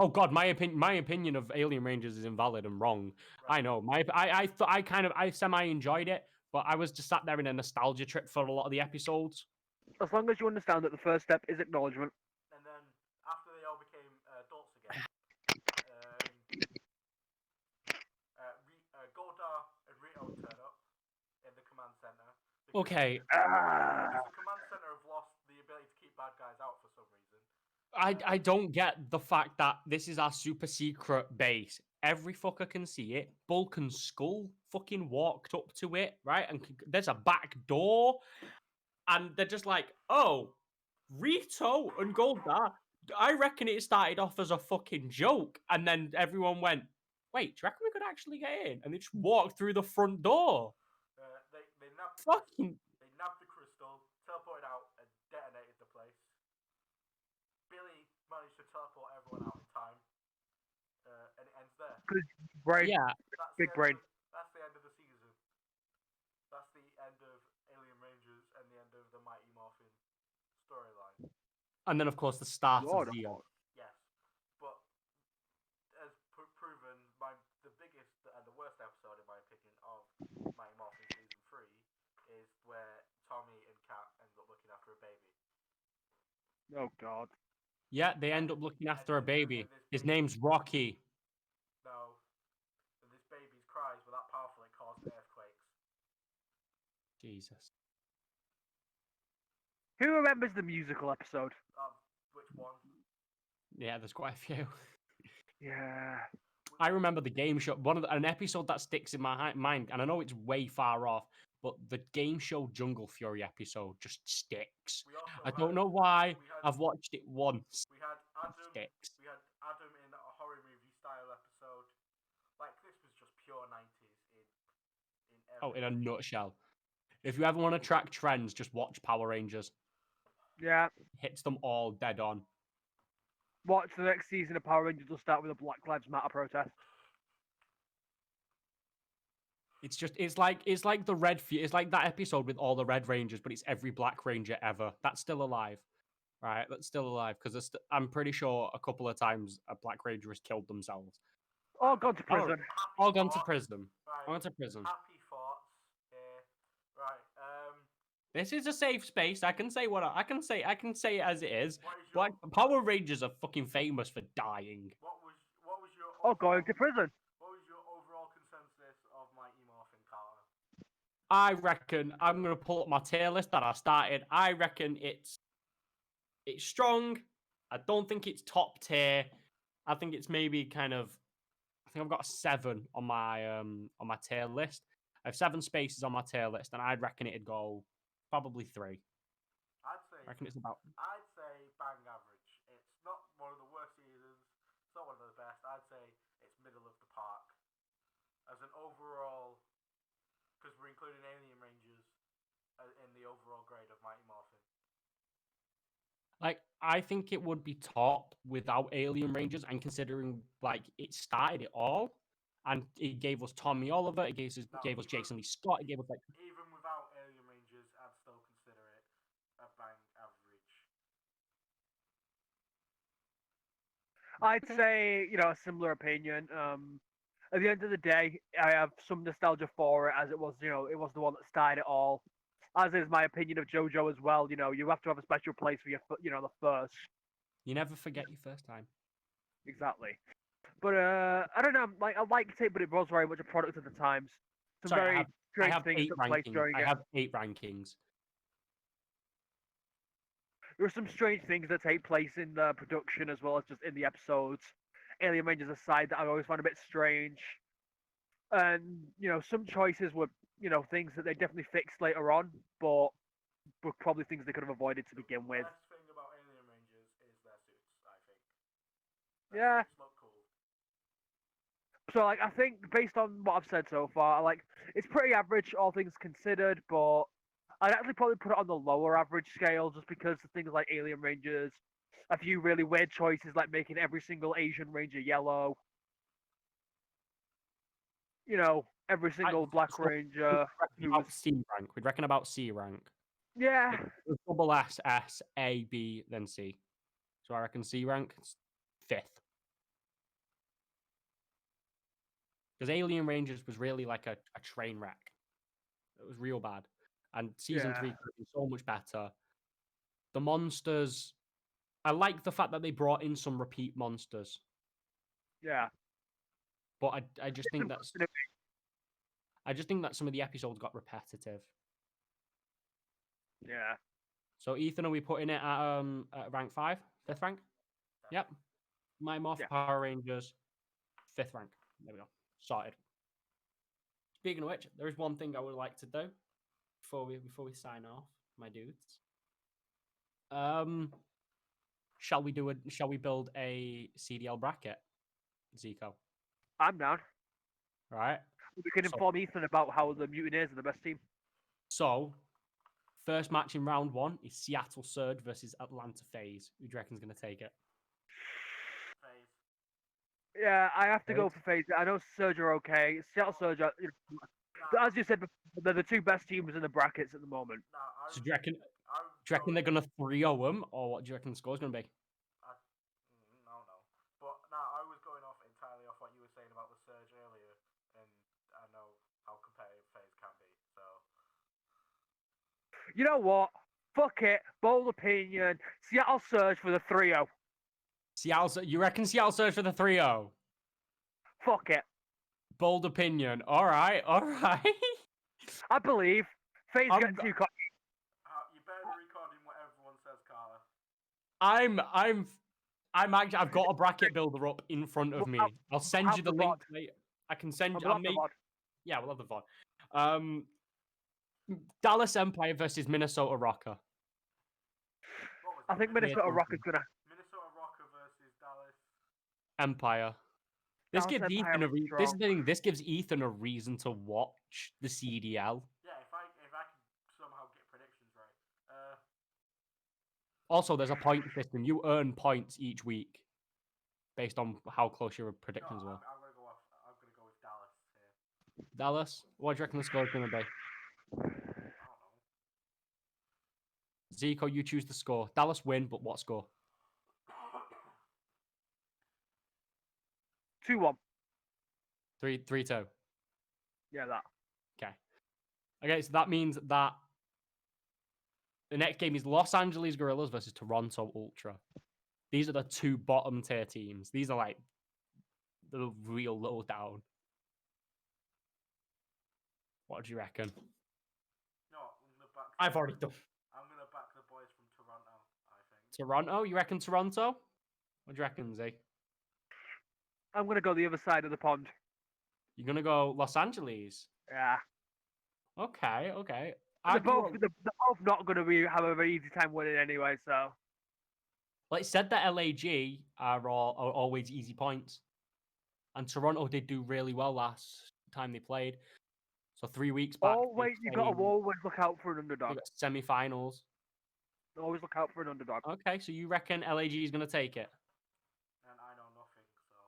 Oh God, my opinion of Alien Rangers is invalid and wrong. Right. I know. I semi enjoyed it, but I was just sat there in a nostalgia trip for a lot of the episodes. As long as you understand that the first step is acknowledgement. And then after they all became adults again, Goldar and Rito would turn up in the command center. Okay, Because the command center have lost the ability to keep bad guys out for some reason. I don't get the fact that this is our super secret base. Every fucker can see it. Bulk and Skull fucking walked up to it, right? And there's a back door, and they're just like, "Oh, Rito and Goldar." I reckon it started off as a fucking joke, and then everyone went, "Wait, do you reckon we could actually get in?" And they just walked through the front door. They nabbed the Fucking They nabbed the crystal, teleported out, and detonated the place. Billy managed to teleport everyone out in time, and it ends there. Brain, yeah. That's big the brain. That's the end of the season. That's the end of Alien Rangers and the end of the Mighty Morphin storyline. And then of course the start Lord of of Zeo. Yes, but as proven, the biggest and the worst episode, in my opinion, of Mighty Morphin season 3 is where Tommy and Kat end up looking after a baby. Oh God. Yeah, they end up looking after a baby. His baby- name's Rocky. No, and this baby's cries were that powerful it caused earthquakes. Jesus. Who remembers the musical episode? Which one? Yeah, there's quite a few. Yeah. I remember the game show. An episode that sticks in my mind, and I know it's way far off, but the game show Jungle Fury episode just sticks. We also I don't know why. we had- I've watched it once. We had Adam. Sticks. We had Adam in a horror movie style episode. Like this was just pure 90s in every. Oh, in a nutshell. If you ever want to track trends, just watch Power Rangers. Yeah. Hits them all dead on. Watch the next season of Power Rangers will start with a Black Lives Matter protest. It's like it's like that episode with all the Red Rangers, but it's every Black Ranger ever. That's still alive, right? That's still alive because I'm pretty sure a couple of times a Black Ranger has killed themselves. All gone to prison. All gone to prison. Right. All gone to prison. Happy thoughts here. Right. This is a safe space. I can say what I can say. I can say it as it is. What is your Power Rangers are fucking famous for dying. what was your All going to prison. what was your overall consensus of Mighty Morphin, Carter? I reckon I'm gonna pull up my tier list that I started. I reckon it's strong. I don't think it's top tier. I think it's maybe kind of. I think I've got a 7 on my tier list. I have 7 spaces on my tier list, and I'd reckon it'd go probably 3. I reckon it's about. I'd say bang average. It's not one of the worst seasons. It's not one of the best. I'd say it's middle of the park. As an overall, because we're including Alien Rangers in the overall grade of Mighty Morphin. Like, I think it would be top without Alien Rangers, and considering like it started it all, and it gave us Tommy Oliver, it gave us Jason Lee Scott, it gave us like. Even without Alien Rangers, I'd still consider it a bang average. I'd say, a similar opinion. At the end of the day, I have some nostalgia for it, as it was, it was the one that started it all. As is my opinion of JoJo as well. You have to have a special place for the first. You never forget your first time. Exactly. But I don't know. Like I liked it, but it was very much a product of the times. Some Sorry, very I strange have things 8 took place rankings. during I it. have 8 rankings. There are some strange things that take place in the production as well as just in the episodes. Alien Rangers aside, that I always found a bit strange. And some choices were things that they definitely fixed later on, but were probably things they could have avoided to begin with. The best thing about Alien Rangers is their suits, I think. Yeah. Suits look cool. So I think based on what I've said so far, it's pretty average, all things considered, but I'd actually probably put it on the lower average scale just because of things like Alien Rangers, a few really weird choices like making every single Asian Ranger yellow. Every single Black Ranger. About C rank. We'd reckon about C rank. Yeah. It was double S, S, A, B, then C. So I reckon C rank is 5th. Because Alien Rangers was really like a train wreck. It was real bad. And season Yeah. 3 could be so much better. The monsters, I like the fact that they brought in some repeat monsters. Yeah. But I just think Different that's continuity. I just think that some of the episodes got repetitive. Yeah. So Ethan, are we putting it at rank 5? 5th rank? Yep. My Morph Yeah. Power Rangers, 5th rank. There we go. Sorted. Speaking of which, there is one thing I would like to do before we sign off, my dudes. Shall we build a CDL bracket, Zico? I'm down. Right. We can So, inform Ethan about how the Mutineers are the best team. so first match in round 1 is Seattle Surge versus Atlanta FaZe. Who do you reckon's going to take it? Phase. Yeah, I have to go FaZe? for FaZe. I know Surge are okay. Seattle Surge are, Nah, as you said, they're the two best teams in the brackets at the moment. nah, So do you reckon I'm they're going to 3-0 them, or what do you reckon the score's going to be? No. But nah, I was going off entirely off what you were saying about the Surge earlier, and I know how competitive Phase can be. So You know what? Fuck it. Bold opinion. Seattle Surge for the 3-0. You reckon Seattle Surge for the 3-0? Fuck it. Bold opinion. All right. I believe. FaZe I'm- getting too cocky. you better be recording what everyone says, Carter. I'm actually. I've got a bracket builder up in front of me. I'll send have you the the link VOD. later. I can send you. We'll have the VOD. Yeah, we'll have the VOD. Dallas Empire versus Minnesota Rocker. What was I it? think Minnesota Yeah. Rockets gonna. Minnesota Rocker versus Dallas. Empire. This Dallas gives Empire Ethan a is this strong. is the thing. This gives Ethan a reason to watch the CDL. Yeah, if I can somehow get predictions right. Also, there's a point system. You earn points each week based on how close your predictions were. I'm gonna go with Dallas here. Dallas, what do you reckon the score's going to be? I don't know. Zico, you choose the score. Dallas win, but what score? 2-1. 3-2. Yeah, that. Okay, so that means that the next game is Los Angeles Guerrillas versus Toronto Ultra. These are the two bottom tier teams. These are like the real low down. What do you reckon? No, I'm gonna back. I've already done. I'm gonna back the boys from Toronto. I think. Toronto? You reckon Toronto? What do you reckon, Z? I'm gonna go the other side of the pond. You're gonna go Los Angeles? Yeah. Okay. They're both not gonna have a very easy time winning anyway. So. Well, it said that LAG are always easy points, and Toronto did do really well last time they played. So 3 weeks back. Oh wait, you got to always look out for an They underdog. got semi-finals. Always look out for an underdog. Okay, so you reckon LAG is gonna take it? And I know nothing, so.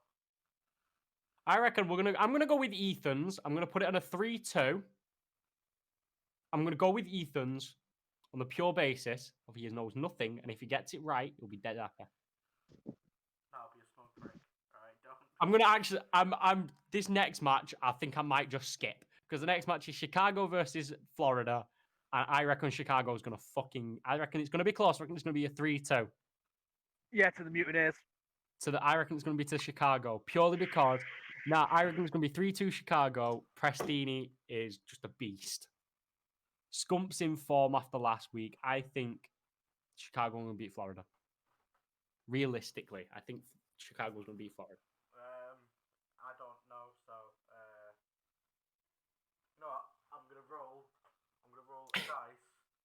I reckon I'm gonna go with Ethan's. I'm gonna put it on a 3-2. I'm gonna go with Ethan's on the pure basis of he knows nothing, and if he gets it right, he'll be dead happy. That'll be a smug prick. Alright, don't. I'm gonna actually. I'm. This next match, I think I might just skip because the next match is Chicago versus Florida, and I reckon Chicago's gonna fucking. I reckon it's gonna be close. I reckon it's gonna be a 3-2. Yeah, to the Mutineers. I reckon it's gonna be to Chicago purely because. Now I reckon it's gonna be 3-2 Chicago. Prestini is just a beast. Scump's in form after last week. I think Chicago will beat Florida. Realistically, I think Chicago's gonna beat Florida. I don't know, so you know what? I'm gonna roll a dice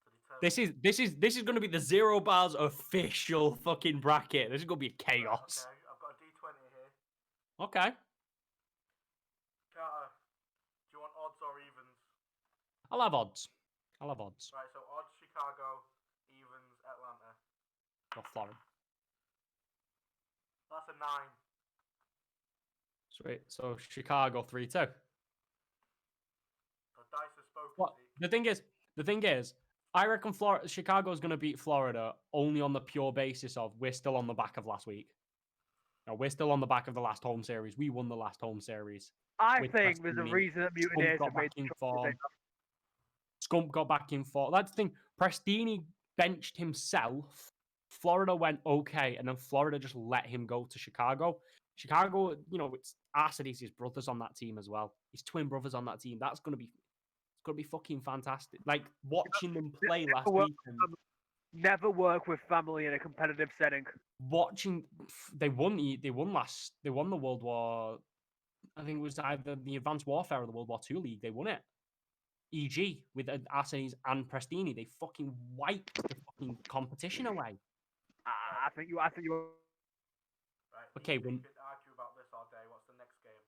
to determine. This is going to be the Zero Bars official fucking bracket. This is going to be chaos. Okay, I've got a D20 here. Okay. Carter, do you want odds or evens? I'll have odds. Right, so odds Chicago, evens Atlanta. Or Florida. That's a 9. Sweet. So Chicago 3-2. So dice are spoken. What? See? The thing is, I reckon Chicago's going to beat Florida only on the pure basis of we're still on the back of last week. No, we're still on the back of the last home series. We won the last home series. I with think there's a Prestini. reason that Scump Mutineers got have made back the in choice that they form. have. Scump got back in form. That's the thing. Prestini benched himself. Florida went okay, and then Florida just let him go to Chicago. Chicago, it's Arsenis, his brothers on that team as well. His twin brothers on that team. It's gonna be fucking fantastic. Like watching them play last weekend. Never work with family in a competitive setting. They won the World War. I think it was either the Advanced Warfare or the World War II League. They won it. EG with Arsenis and Prestini. They fucking wiped the fucking competition away. I think you. Right, Okay, we could argue about this all day. What's the next game?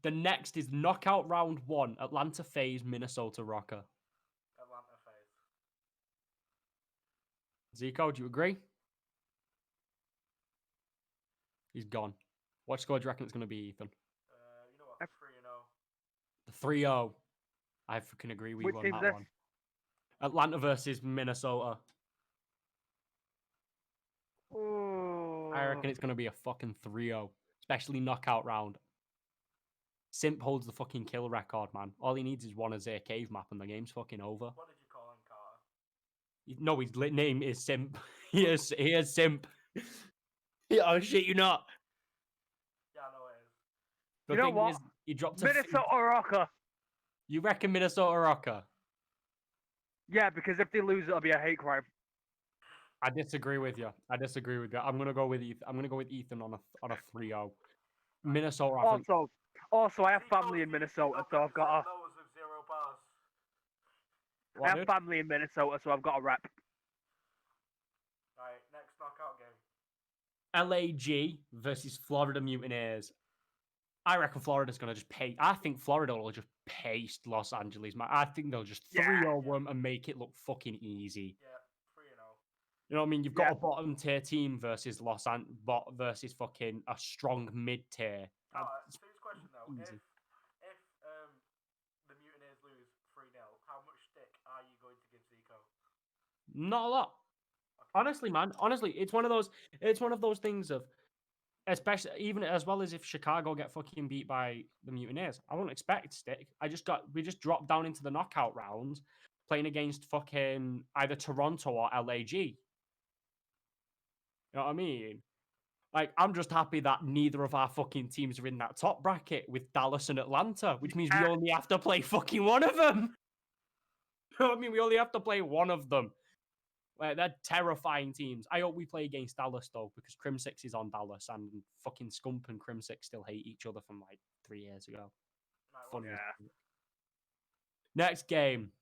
The next is knockout round 1, Atlanta FaZe, Minnesota Rocker. Atlanta FaZe. Zico, do you agree? He's gone. What score do you reckon it's going to be, Ethan? You know what? 3-0. The 3-0. I fucking agree with you on that one. Atlanta versus Minnesota. I reckon it's going to be a fucking 3-0, especially knockout round. Simp holds the fucking kill record, man. All he needs is one as a cave map and the game's fucking over. What did you call him, Carter? No, his name is Simp. He is Simp. Oh shit, you not. Yeah, I know it is. The you know thing what? is, he dropped Minnesota Rocker. You reckon Minnesota Rocker? Yeah, because if they lose, it'll be a hate crime. I disagree with you. I'm gonna go with Ethan. I'm gonna go with Ethan on a 3-0. Minnesota. Also, I have family in Minnesota, so I've got a. Those with 0 bars. I have family in Minnesota, so I've got a rep. Right, next knockout game. LAG versus Florida Mutineers. I reckon Florida's going to just pay. I think Florida will just paste Los Angeles, man. I think they'll just 3-0 them and make it look fucking easy. Yeah, 3-0. You know what I mean? You've got a bottom tier team versus versus fucking a strong mid tier. Serious question though. Easy. If the Mutineers lose 3-0, how much stick are you going to give Zico? Not a lot. Okay. Honestly, man. Honestly, it's one of those things of, especially even as well as if Chicago get fucking beat by the Mutineers, I won't expect stick. We just dropped down into the knockout rounds playing against fucking either Toronto or LAG. You know what I mean? Like, I'm just happy that neither of our fucking teams are in that top bracket with Dallas and Atlanta, which means we only have to play fucking one of them. You know what I mean? We only have to play one of them. Like, they're terrifying teams. I hope we play against Dallas, though, because Crim6 is on Dallas, and fucking Scump and Crim6 still hate each other from, 3 years ago. Funny. Yeah. Next game.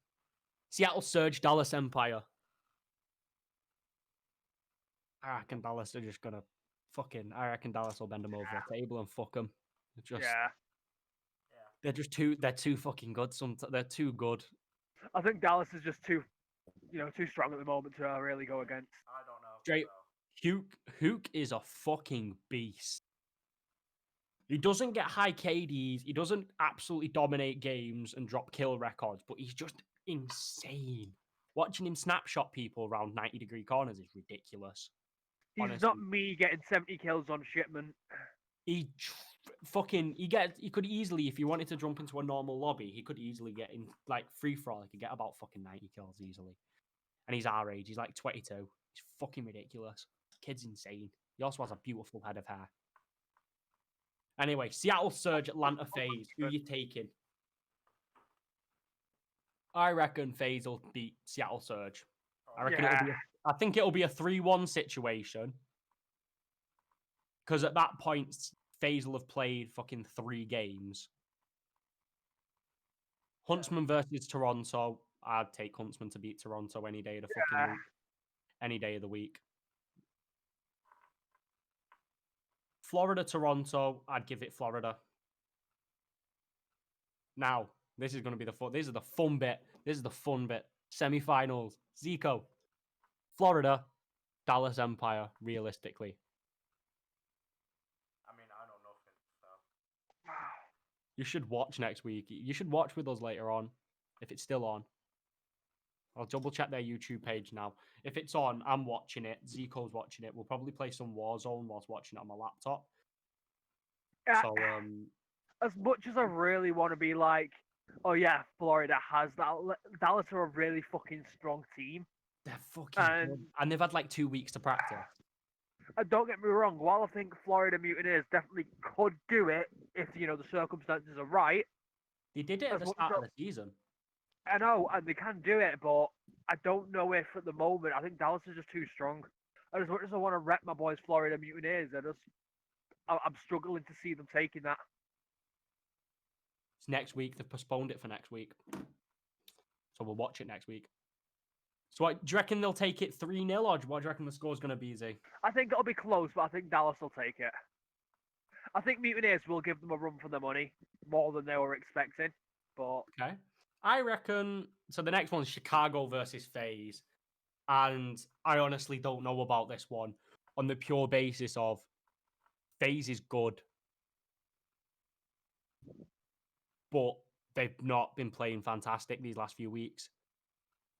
Seattle Surge, Dallas Empire. I reckon Dallas are just gonna I reckon Dallas will bend them over the table and fuck them. They're too fucking good. They're too good. I think Dallas is just too strong at the moment to really go against. I don't know. Straight. Hook is a fucking beast. He doesn't get high KDs. He doesn't absolutely dominate games and drop kill records, but he's just insane. Watching him snapshot people around 90-degree corners is ridiculous. He's honestly. Not me getting 70 kills on shipment. He could easily, if he wanted to jump into a normal lobby, he could easily get in free for all. He could get about fucking 90 kills easily. And he's our age. He's 22. He's fucking ridiculous. Kid's insane. He also has a beautiful head of hair. Anyway, Seattle Surge, Atlanta FaZe. Who are you taking? I reckon FaZe will beat Seattle Surge. I think it'll be a 3-1 situation. Because at that point, FaZe will have played fucking 3 games. Huntsman versus Toronto. I'd take Huntsman to beat Toronto any day of the fucking week. Any day of the week. Florida, Toronto. I'd give it Florida. Now, this is going to be this is the fun bit. This is the fun bit. Semi-finals. Zico. Florida. Dallas Empire, realistically. I mean, I know nothing, so. You should watch next week. You should watch with us later on, if it's still on. I'll double check their YouTube page now. If it's on, I'm watching it. Zico's watching it. We'll probably play some Warzone whilst watching it on my laptop. Uh, So as much as I really want to be like, oh yeah, Florida has that. Dallas are a really fucking strong team. they're fucking good. And they've had like 2 weeks to practice. And don't get me wrong, while I think Florida Mutineers definitely could do it if the circumstances are right. They did it at As the much start as of the season. I know, and they can do it, but I don't know if at the moment I think Dallas is just too strong. And as much as I want to rep my boys Florida Mutineers, I'm struggling to see them taking that. It's next week. They've postponed it for next week. So we'll watch it next week. So what, do you reckon they'll take it 3-0 or what do you reckon the score's going to be, Z? I think it'll be close, but I think Dallas will take it. I think Mutineers will give them a run for their money more than they were expecting. But Okay. I reckon, so the next one's Chicago versus FaZe. And I honestly don't know about this one on the pure basis of FaZe is good, but they've not been playing fantastic these last few weeks.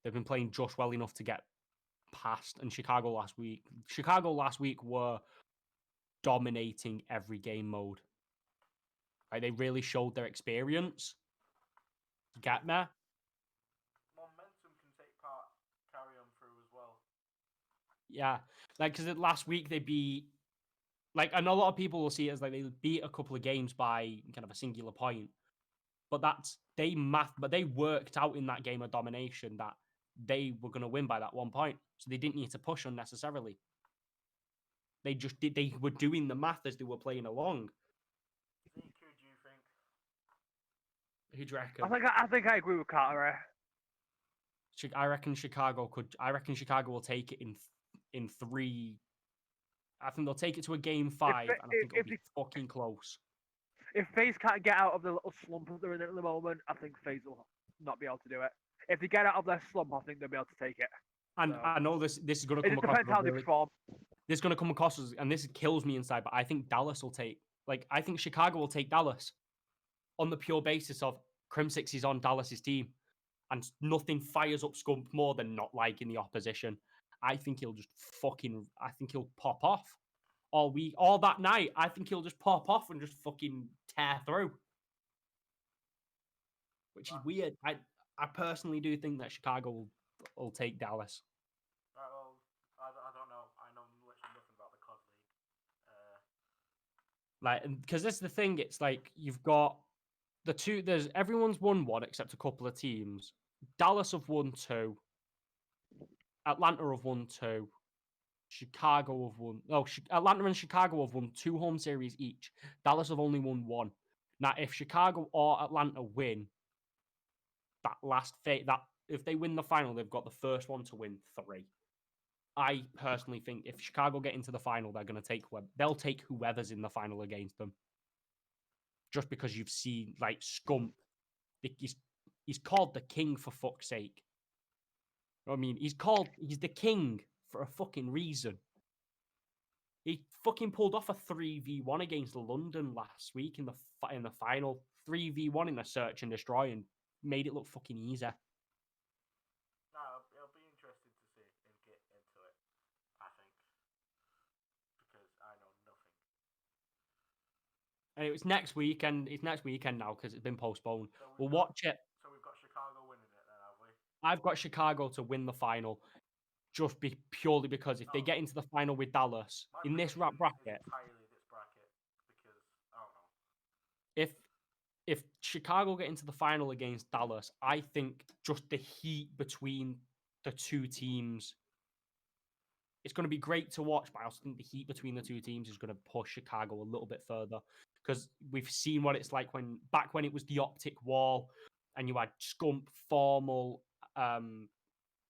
They've been playing just well enough to get past. And Chicago last week were dominating every game mode. Like they really showed their experience. You get me? Momentum can carry on through as well. Yeah, like because last week they beat, like, and a lot of people will see it as like they beat a couple of games by kind of a singular point, but but they worked out in that game of domination that they were going to win by that 1 point, so they didn't need to push unnecessarily. They just did. They were doing the math as they were playing along. Zeke, who do you think? Who do you reckon? I think I agree with Carter. I reckon Chicago could. I reckon Chicago will take it in 3. I think they'll take it to a game 5, and I think it'll be fucking close. If FaZe can't get out of the little slump that they're in at the moment, I think FaZe will not be able to do it. If they get out of their slump, I think they'll be able to take it. And So, I know this is going to come it across. depends how they perform. This is going to come across as, and this kills me inside, but I think Dallas will take. Like, I think Chicago will take Dallas on the pure basis of Crimsix is on Dallas's team, and nothing fires up Scump more than not liking the opposition. I think he'll just I think he'll pop off all that night. I think he'll just pop off and just fucking tear through, which is weird. I personally do think that Chicago will take Dallas. Well, I don't know. I know literally nothing about the COD League. Like, because that's the thing. It's like you've got the two. Everyone's won one except a couple of teams. Dallas have won 2. Atlanta have won 2. Chicago have won. No, Atlanta and Chicago have won 2 home series each. Dallas have only won 1. Now, if Chicago or Atlanta win that last that if they win the final, they've got the first one to win 3. I personally think if Chicago get into the final, they're going to they'll take whoever's in the final against them. Just because you've seen like Scump, he's called the king for fuck's sake. I mean, he's the king for a fucking reason. He fucking pulled off a 3v1 against London last week in the final. 3v1 in a search and destroy and made it look fucking easy. No, it'll be interesting to see him get into it, I think. Because I know nothing. And it's next weekend now because it's been postponed. So We'll watch it. So we've got Chicago winning it then, have we? I've got Chicago to win the final. Just purely because if they get into the final with Dallas in this bracket, entirely this bracket because I don't know. If Chicago get into the final against Dallas, I think just the heat between the two teams, it's going to be great to watch. But I also think the heat between the two teams is going to push Chicago a little bit further because we've seen what it's like back when it was the optic wall and you had Scump, Formal, and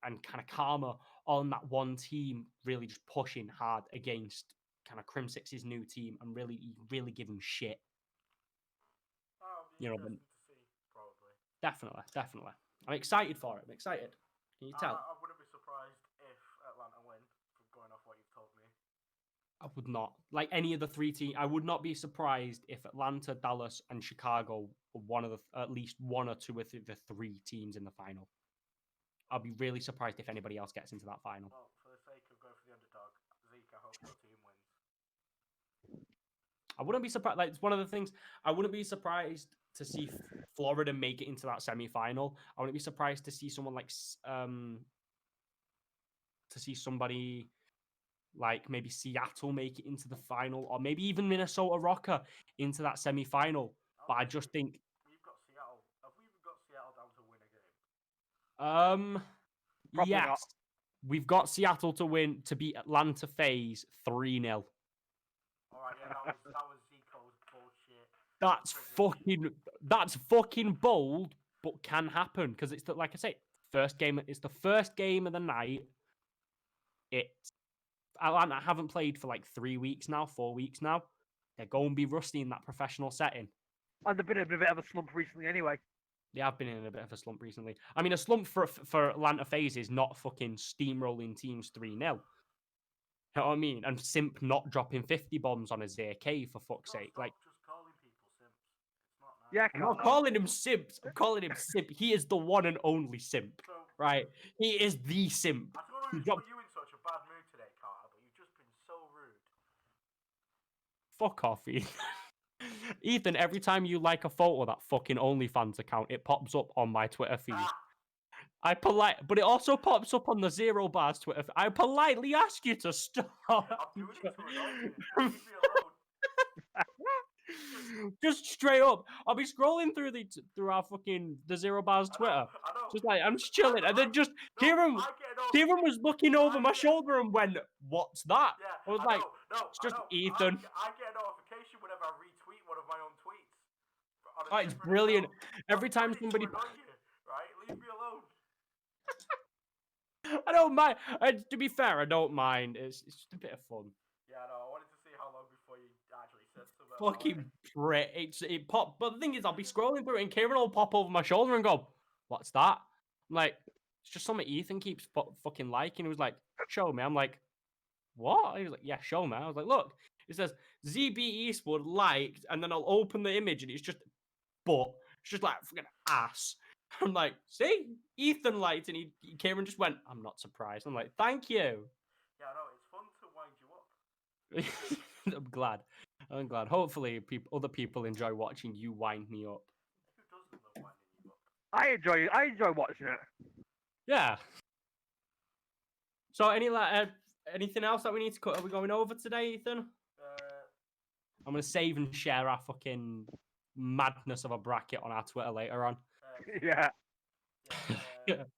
kind of Karma on that one team, really just pushing hard against kind of Crimsix's new team and really give him shit. Oh, it'll be interesting to see, probably. Definitely. I'm excited for it. I'm excited. Can you tell? I wouldn't be surprised if Atlanta win, from going off what you've told me. I would not. Like any of the 3 teams, I would not be surprised if Atlanta, Dallas, and Chicago were at least 1 or 2 of the 3 teams in the final. I'll be really surprised if anybody else gets into that final. Well, for the sake of going for the underdog, Zeke, I hope your team wins. I wouldn't be surprised. Like, it's one of the things. I wouldn't be surprised to see Florida make it into that semi-final. I wouldn't be surprised to see someone like to see somebody like maybe Seattle make it into the final, or maybe even Minnesota Rocker into that semi-final. But I just think We've got Seattle. Have we even got Seattle down to win a game? Probably yes, not. we've got Seattle to win to beat Atlanta FaZe 3-0. All right, yeah, that was Zico's bullshit. That's fucking bold, but can happen because it's like I say, first game. It's the first game of the night. Atlanta haven't played for like 3 weeks now, 4 weeks now. They're going to be rusty in that professional setting. And they've been in a bit of a slump recently anyway. They have been in a bit of a slump recently. I mean, a slump for Atlanta FaZe is not fucking steamrolling teams 3-0. You know what I mean? And Simp not dropping 50 bombs on his AK, for fuck's sake. Like, Stop just calling people simps. It's not nice. Yeah, I'm not calling him Simps. I'm calling him Simp. He is the one and only Simp, So, right? He is the Simp. I don't know He who's dropped... put you in such a bad mood today, Carter, but you've just been so rude. Fuck off, Ethan. Ethan, every time you like a photo of that fucking OnlyFans account, it pops up on my Twitter feed. But it also pops up on the Zero Bars Twitter. I politely ask you to stop. I'm doing it to annoy you. Leave me alone. Just straight up, I'll be scrolling through our fucking the Zero Bars Twitter. I know. Just like I'm just chilling, and then just Kieran was looking over my shoulder and went, "What's that?" Yeah, I was like, "It's just Ethan." I get a notification whenever I retweet one of my own tweets. Oh, it's brilliant. Every time Somebody somebody, annoy you, right? Leave me alone. I don't mind. To be fair, I don't mind. It's just a bit of fun. Yeah, no, I wanted to see how long before you actually said something. Fucking prick. It popped. But the thing is, I'll be scrolling through it and Kieran will pop over my shoulder and go, "What's that?" I'm like, "It's just something Ethan keeps fucking liking." He was like, "Show me." I'm like, "What?" He was like, "Yeah, show me." I was like, "Look." It says ZB Eastwood liked, and then I'll open the image and it's just butt. It's just like fucking ass. I'm like, "See, Ethan liked," and Kieran just went, "I'm not surprised." I'm like, "Thank you." Yeah, no, it's fun to wind you up. I'm glad. I'm glad. Hopefully, other people enjoy watching you wind me up. Who doesn't love winding you up? I enjoy watching it. Yeah. So, anything else that we need to cut? Are we going over today, Ethan? I'm gonna save and share our fucking madness of a bracket on our Twitter later on. Yeah.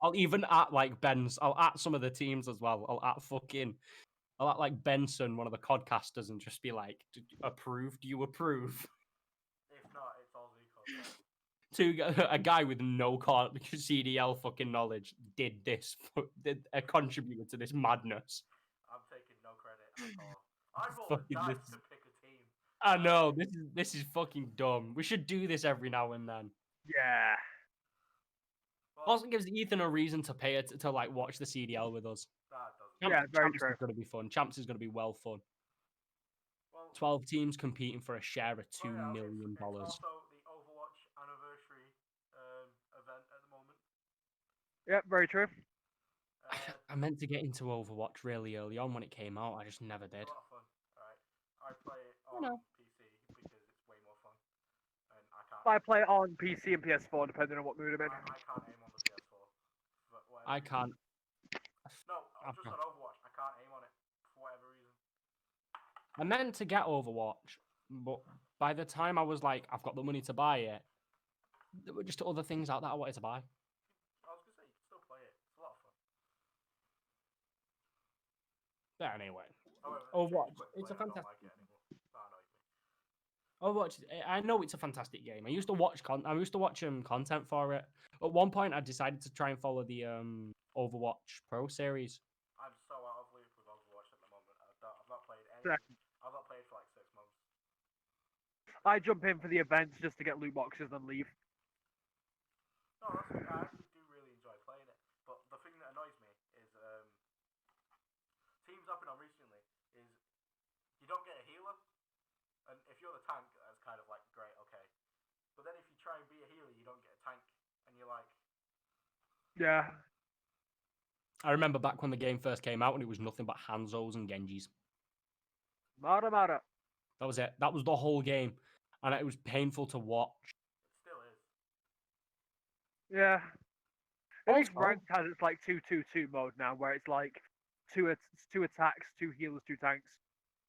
I'll even at like Ben's. I'll at some of the teams as well. I'll at like Benson, one of the podcasters, and just be like, "Approve? Do you approve?" If not, it's all Zico's fault. A guy with no CDL fucking knowledge did this, contributed to this madness. I'm taking no credit at all. I rolled Fucking the dice to pick a team. I know this is fucking dumb. We should do this every now and then. Yeah. Well, Also gives Ethan a reason to pay it to like watch the CDL with us. that doesn't. Yeah, very Champs true. is going to be fun. Champs is going to be well fun. Well, 12 teams competing for a share of $2 million. It's also the Overwatch anniversary event at the moment. Yeah, very true. I meant to get into Overwatch really early on when it came out. I just never did. It's a lot of fun. Alright. I play it I on know. PC because it's way more fun. And I can't. I play it on PC and PS4 depending on what mood I'm in. I can't aim on the PS4. For whatever I reason. can't. No, I'm just on Overwatch. I can't aim on it for whatever reason. I meant to get Overwatch, but by the time I was like, I've got the money to buy it, there were just other things out that I wanted to buy. I was gonna say you can still play it. It's a lot of fun. But anyway, However, Overwatch, quick it's a play, I don't fantastic. like it anymore. That annoys me. Overwatch, I know it's a fantastic game. I used to watch content for it. At one point, I decided to try and follow the Overwatch Pro series. I'm so out of loop with Overwatch at the moment. I've not played any. Yeah. I've not played for like 6 months. I jump in for the events just to get loot boxes and leave. No, I actually do really enjoy playing it. But the thing that annoys me is teams I've been on recently is you don't get a healer, and if you're the tank, that's kind of like great, okay. But then if you try and be a healer, you don't get a tank, and you're like, Yeah. I remember back when the game first came out and it was nothing but Hanzos and Genjis. Mara. That was it. That was the whole game. And it was painful to watch. It still is. Yeah. At least Also- ranked has its like 2-2-2 mode now, where it's like two attacks, 2 healers, 2 tanks.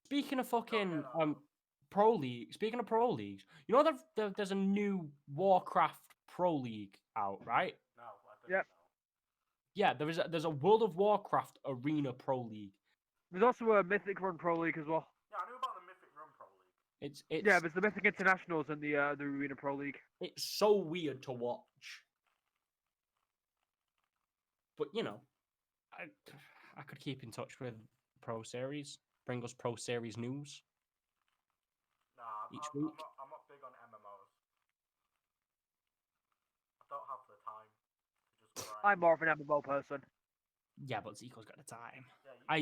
Speaking of fucking that. pro league, speaking of pro leagues, you know there's a new Warcraft Pro League out, right? No, I don't Yep. know. Yeah, there's a World of Warcraft Arena Pro League. There's also a Mythic Run Pro League as well. Yeah, I knew about the Mythic Run Pro League. It's Yeah, there's the Mythic Internationals and the Arena Pro League. it's so weird to watch. But you know, I could keep in touch with Pro Series, bring us Pro Series news. Nah, Each I'm week. not big on MMOs. I don't have the time to just grind. I'm more of an MMO person. Yeah, but Zico's got the time. Yeah, I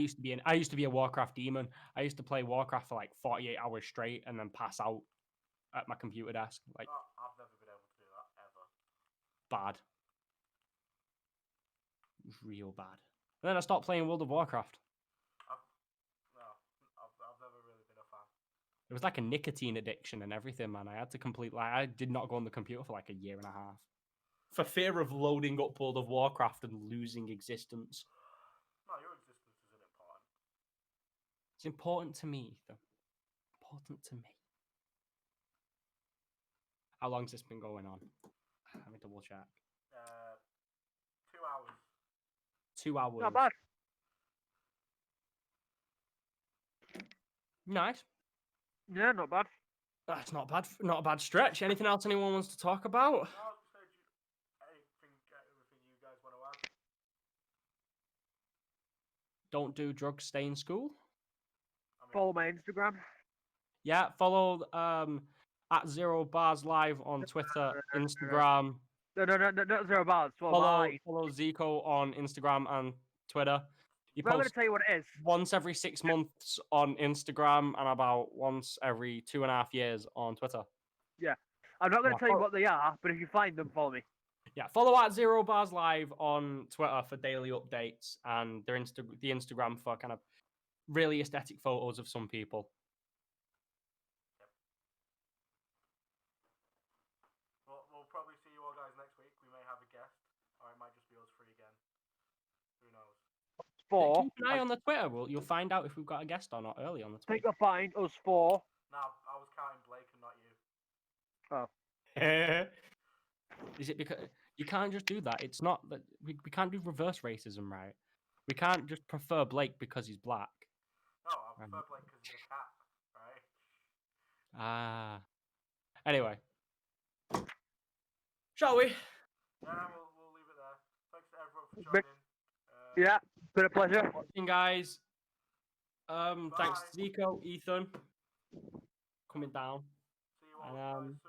used to be a Warcraft demon. I used to play Warcraft for like 48 hours straight and then pass out at my computer desk. Like I've never been able to do that ever. bad. It was real bad. And then I stopped playing World of Warcraft. I've never really been a fan. It was like a nicotine addiction and everything, man. I had to complete I did not go on the computer for like a year and a half. For fear of loading up World of Warcraft and losing existence. No, your existence isn't important. It's important to me, Ethan. Important to me. How long's this been going on? Let me double check. 2 hours. 2 hours. Not bad. Nice. Yeah, not bad. That's not bad. Not a bad stretch. Anything else anyone wants to talk about? No, everything you guys want to add? Don't do drugs. Stay in school. I mean, Follow my Instagram. Yeah, follow at 0 Bars Live on Twitter, Instagram. No, not 0 bars. Follow Zico on Instagram and Twitter. You I'm going to post tell you what it is. once every 6 months on Instagram and about once every 2.5 years on Twitter. Yeah. I'm not going Yeah, to tell you what they are, but if you find them, follow me. Yeah, follow at 0 Bars Live on Twitter for daily updates and the Instagram for kind of really aesthetic photos of some people. We'll probably see you all guys next week. We may have a guest, or it might just be us three again. Who knows? Four. Keep an eye on the Twitter. You'll find out if we've got a guest or not early on the I think Twitter. you'll find us 4. Now, I was counting Blake and not you. Is it because you can't just do that? It's not that we can't do reverse racism, right? We can't just prefer Blake because he's black. No, I prefer Blake because he's a cat, right? Ah. Anyway, shall we? Yeah, we'll leave it there. Thanks to everyone for But- joining. Yeah, been a pleasure. Watching, guys. Thanks to Zico, Ethan, coming down. See you all guys soon.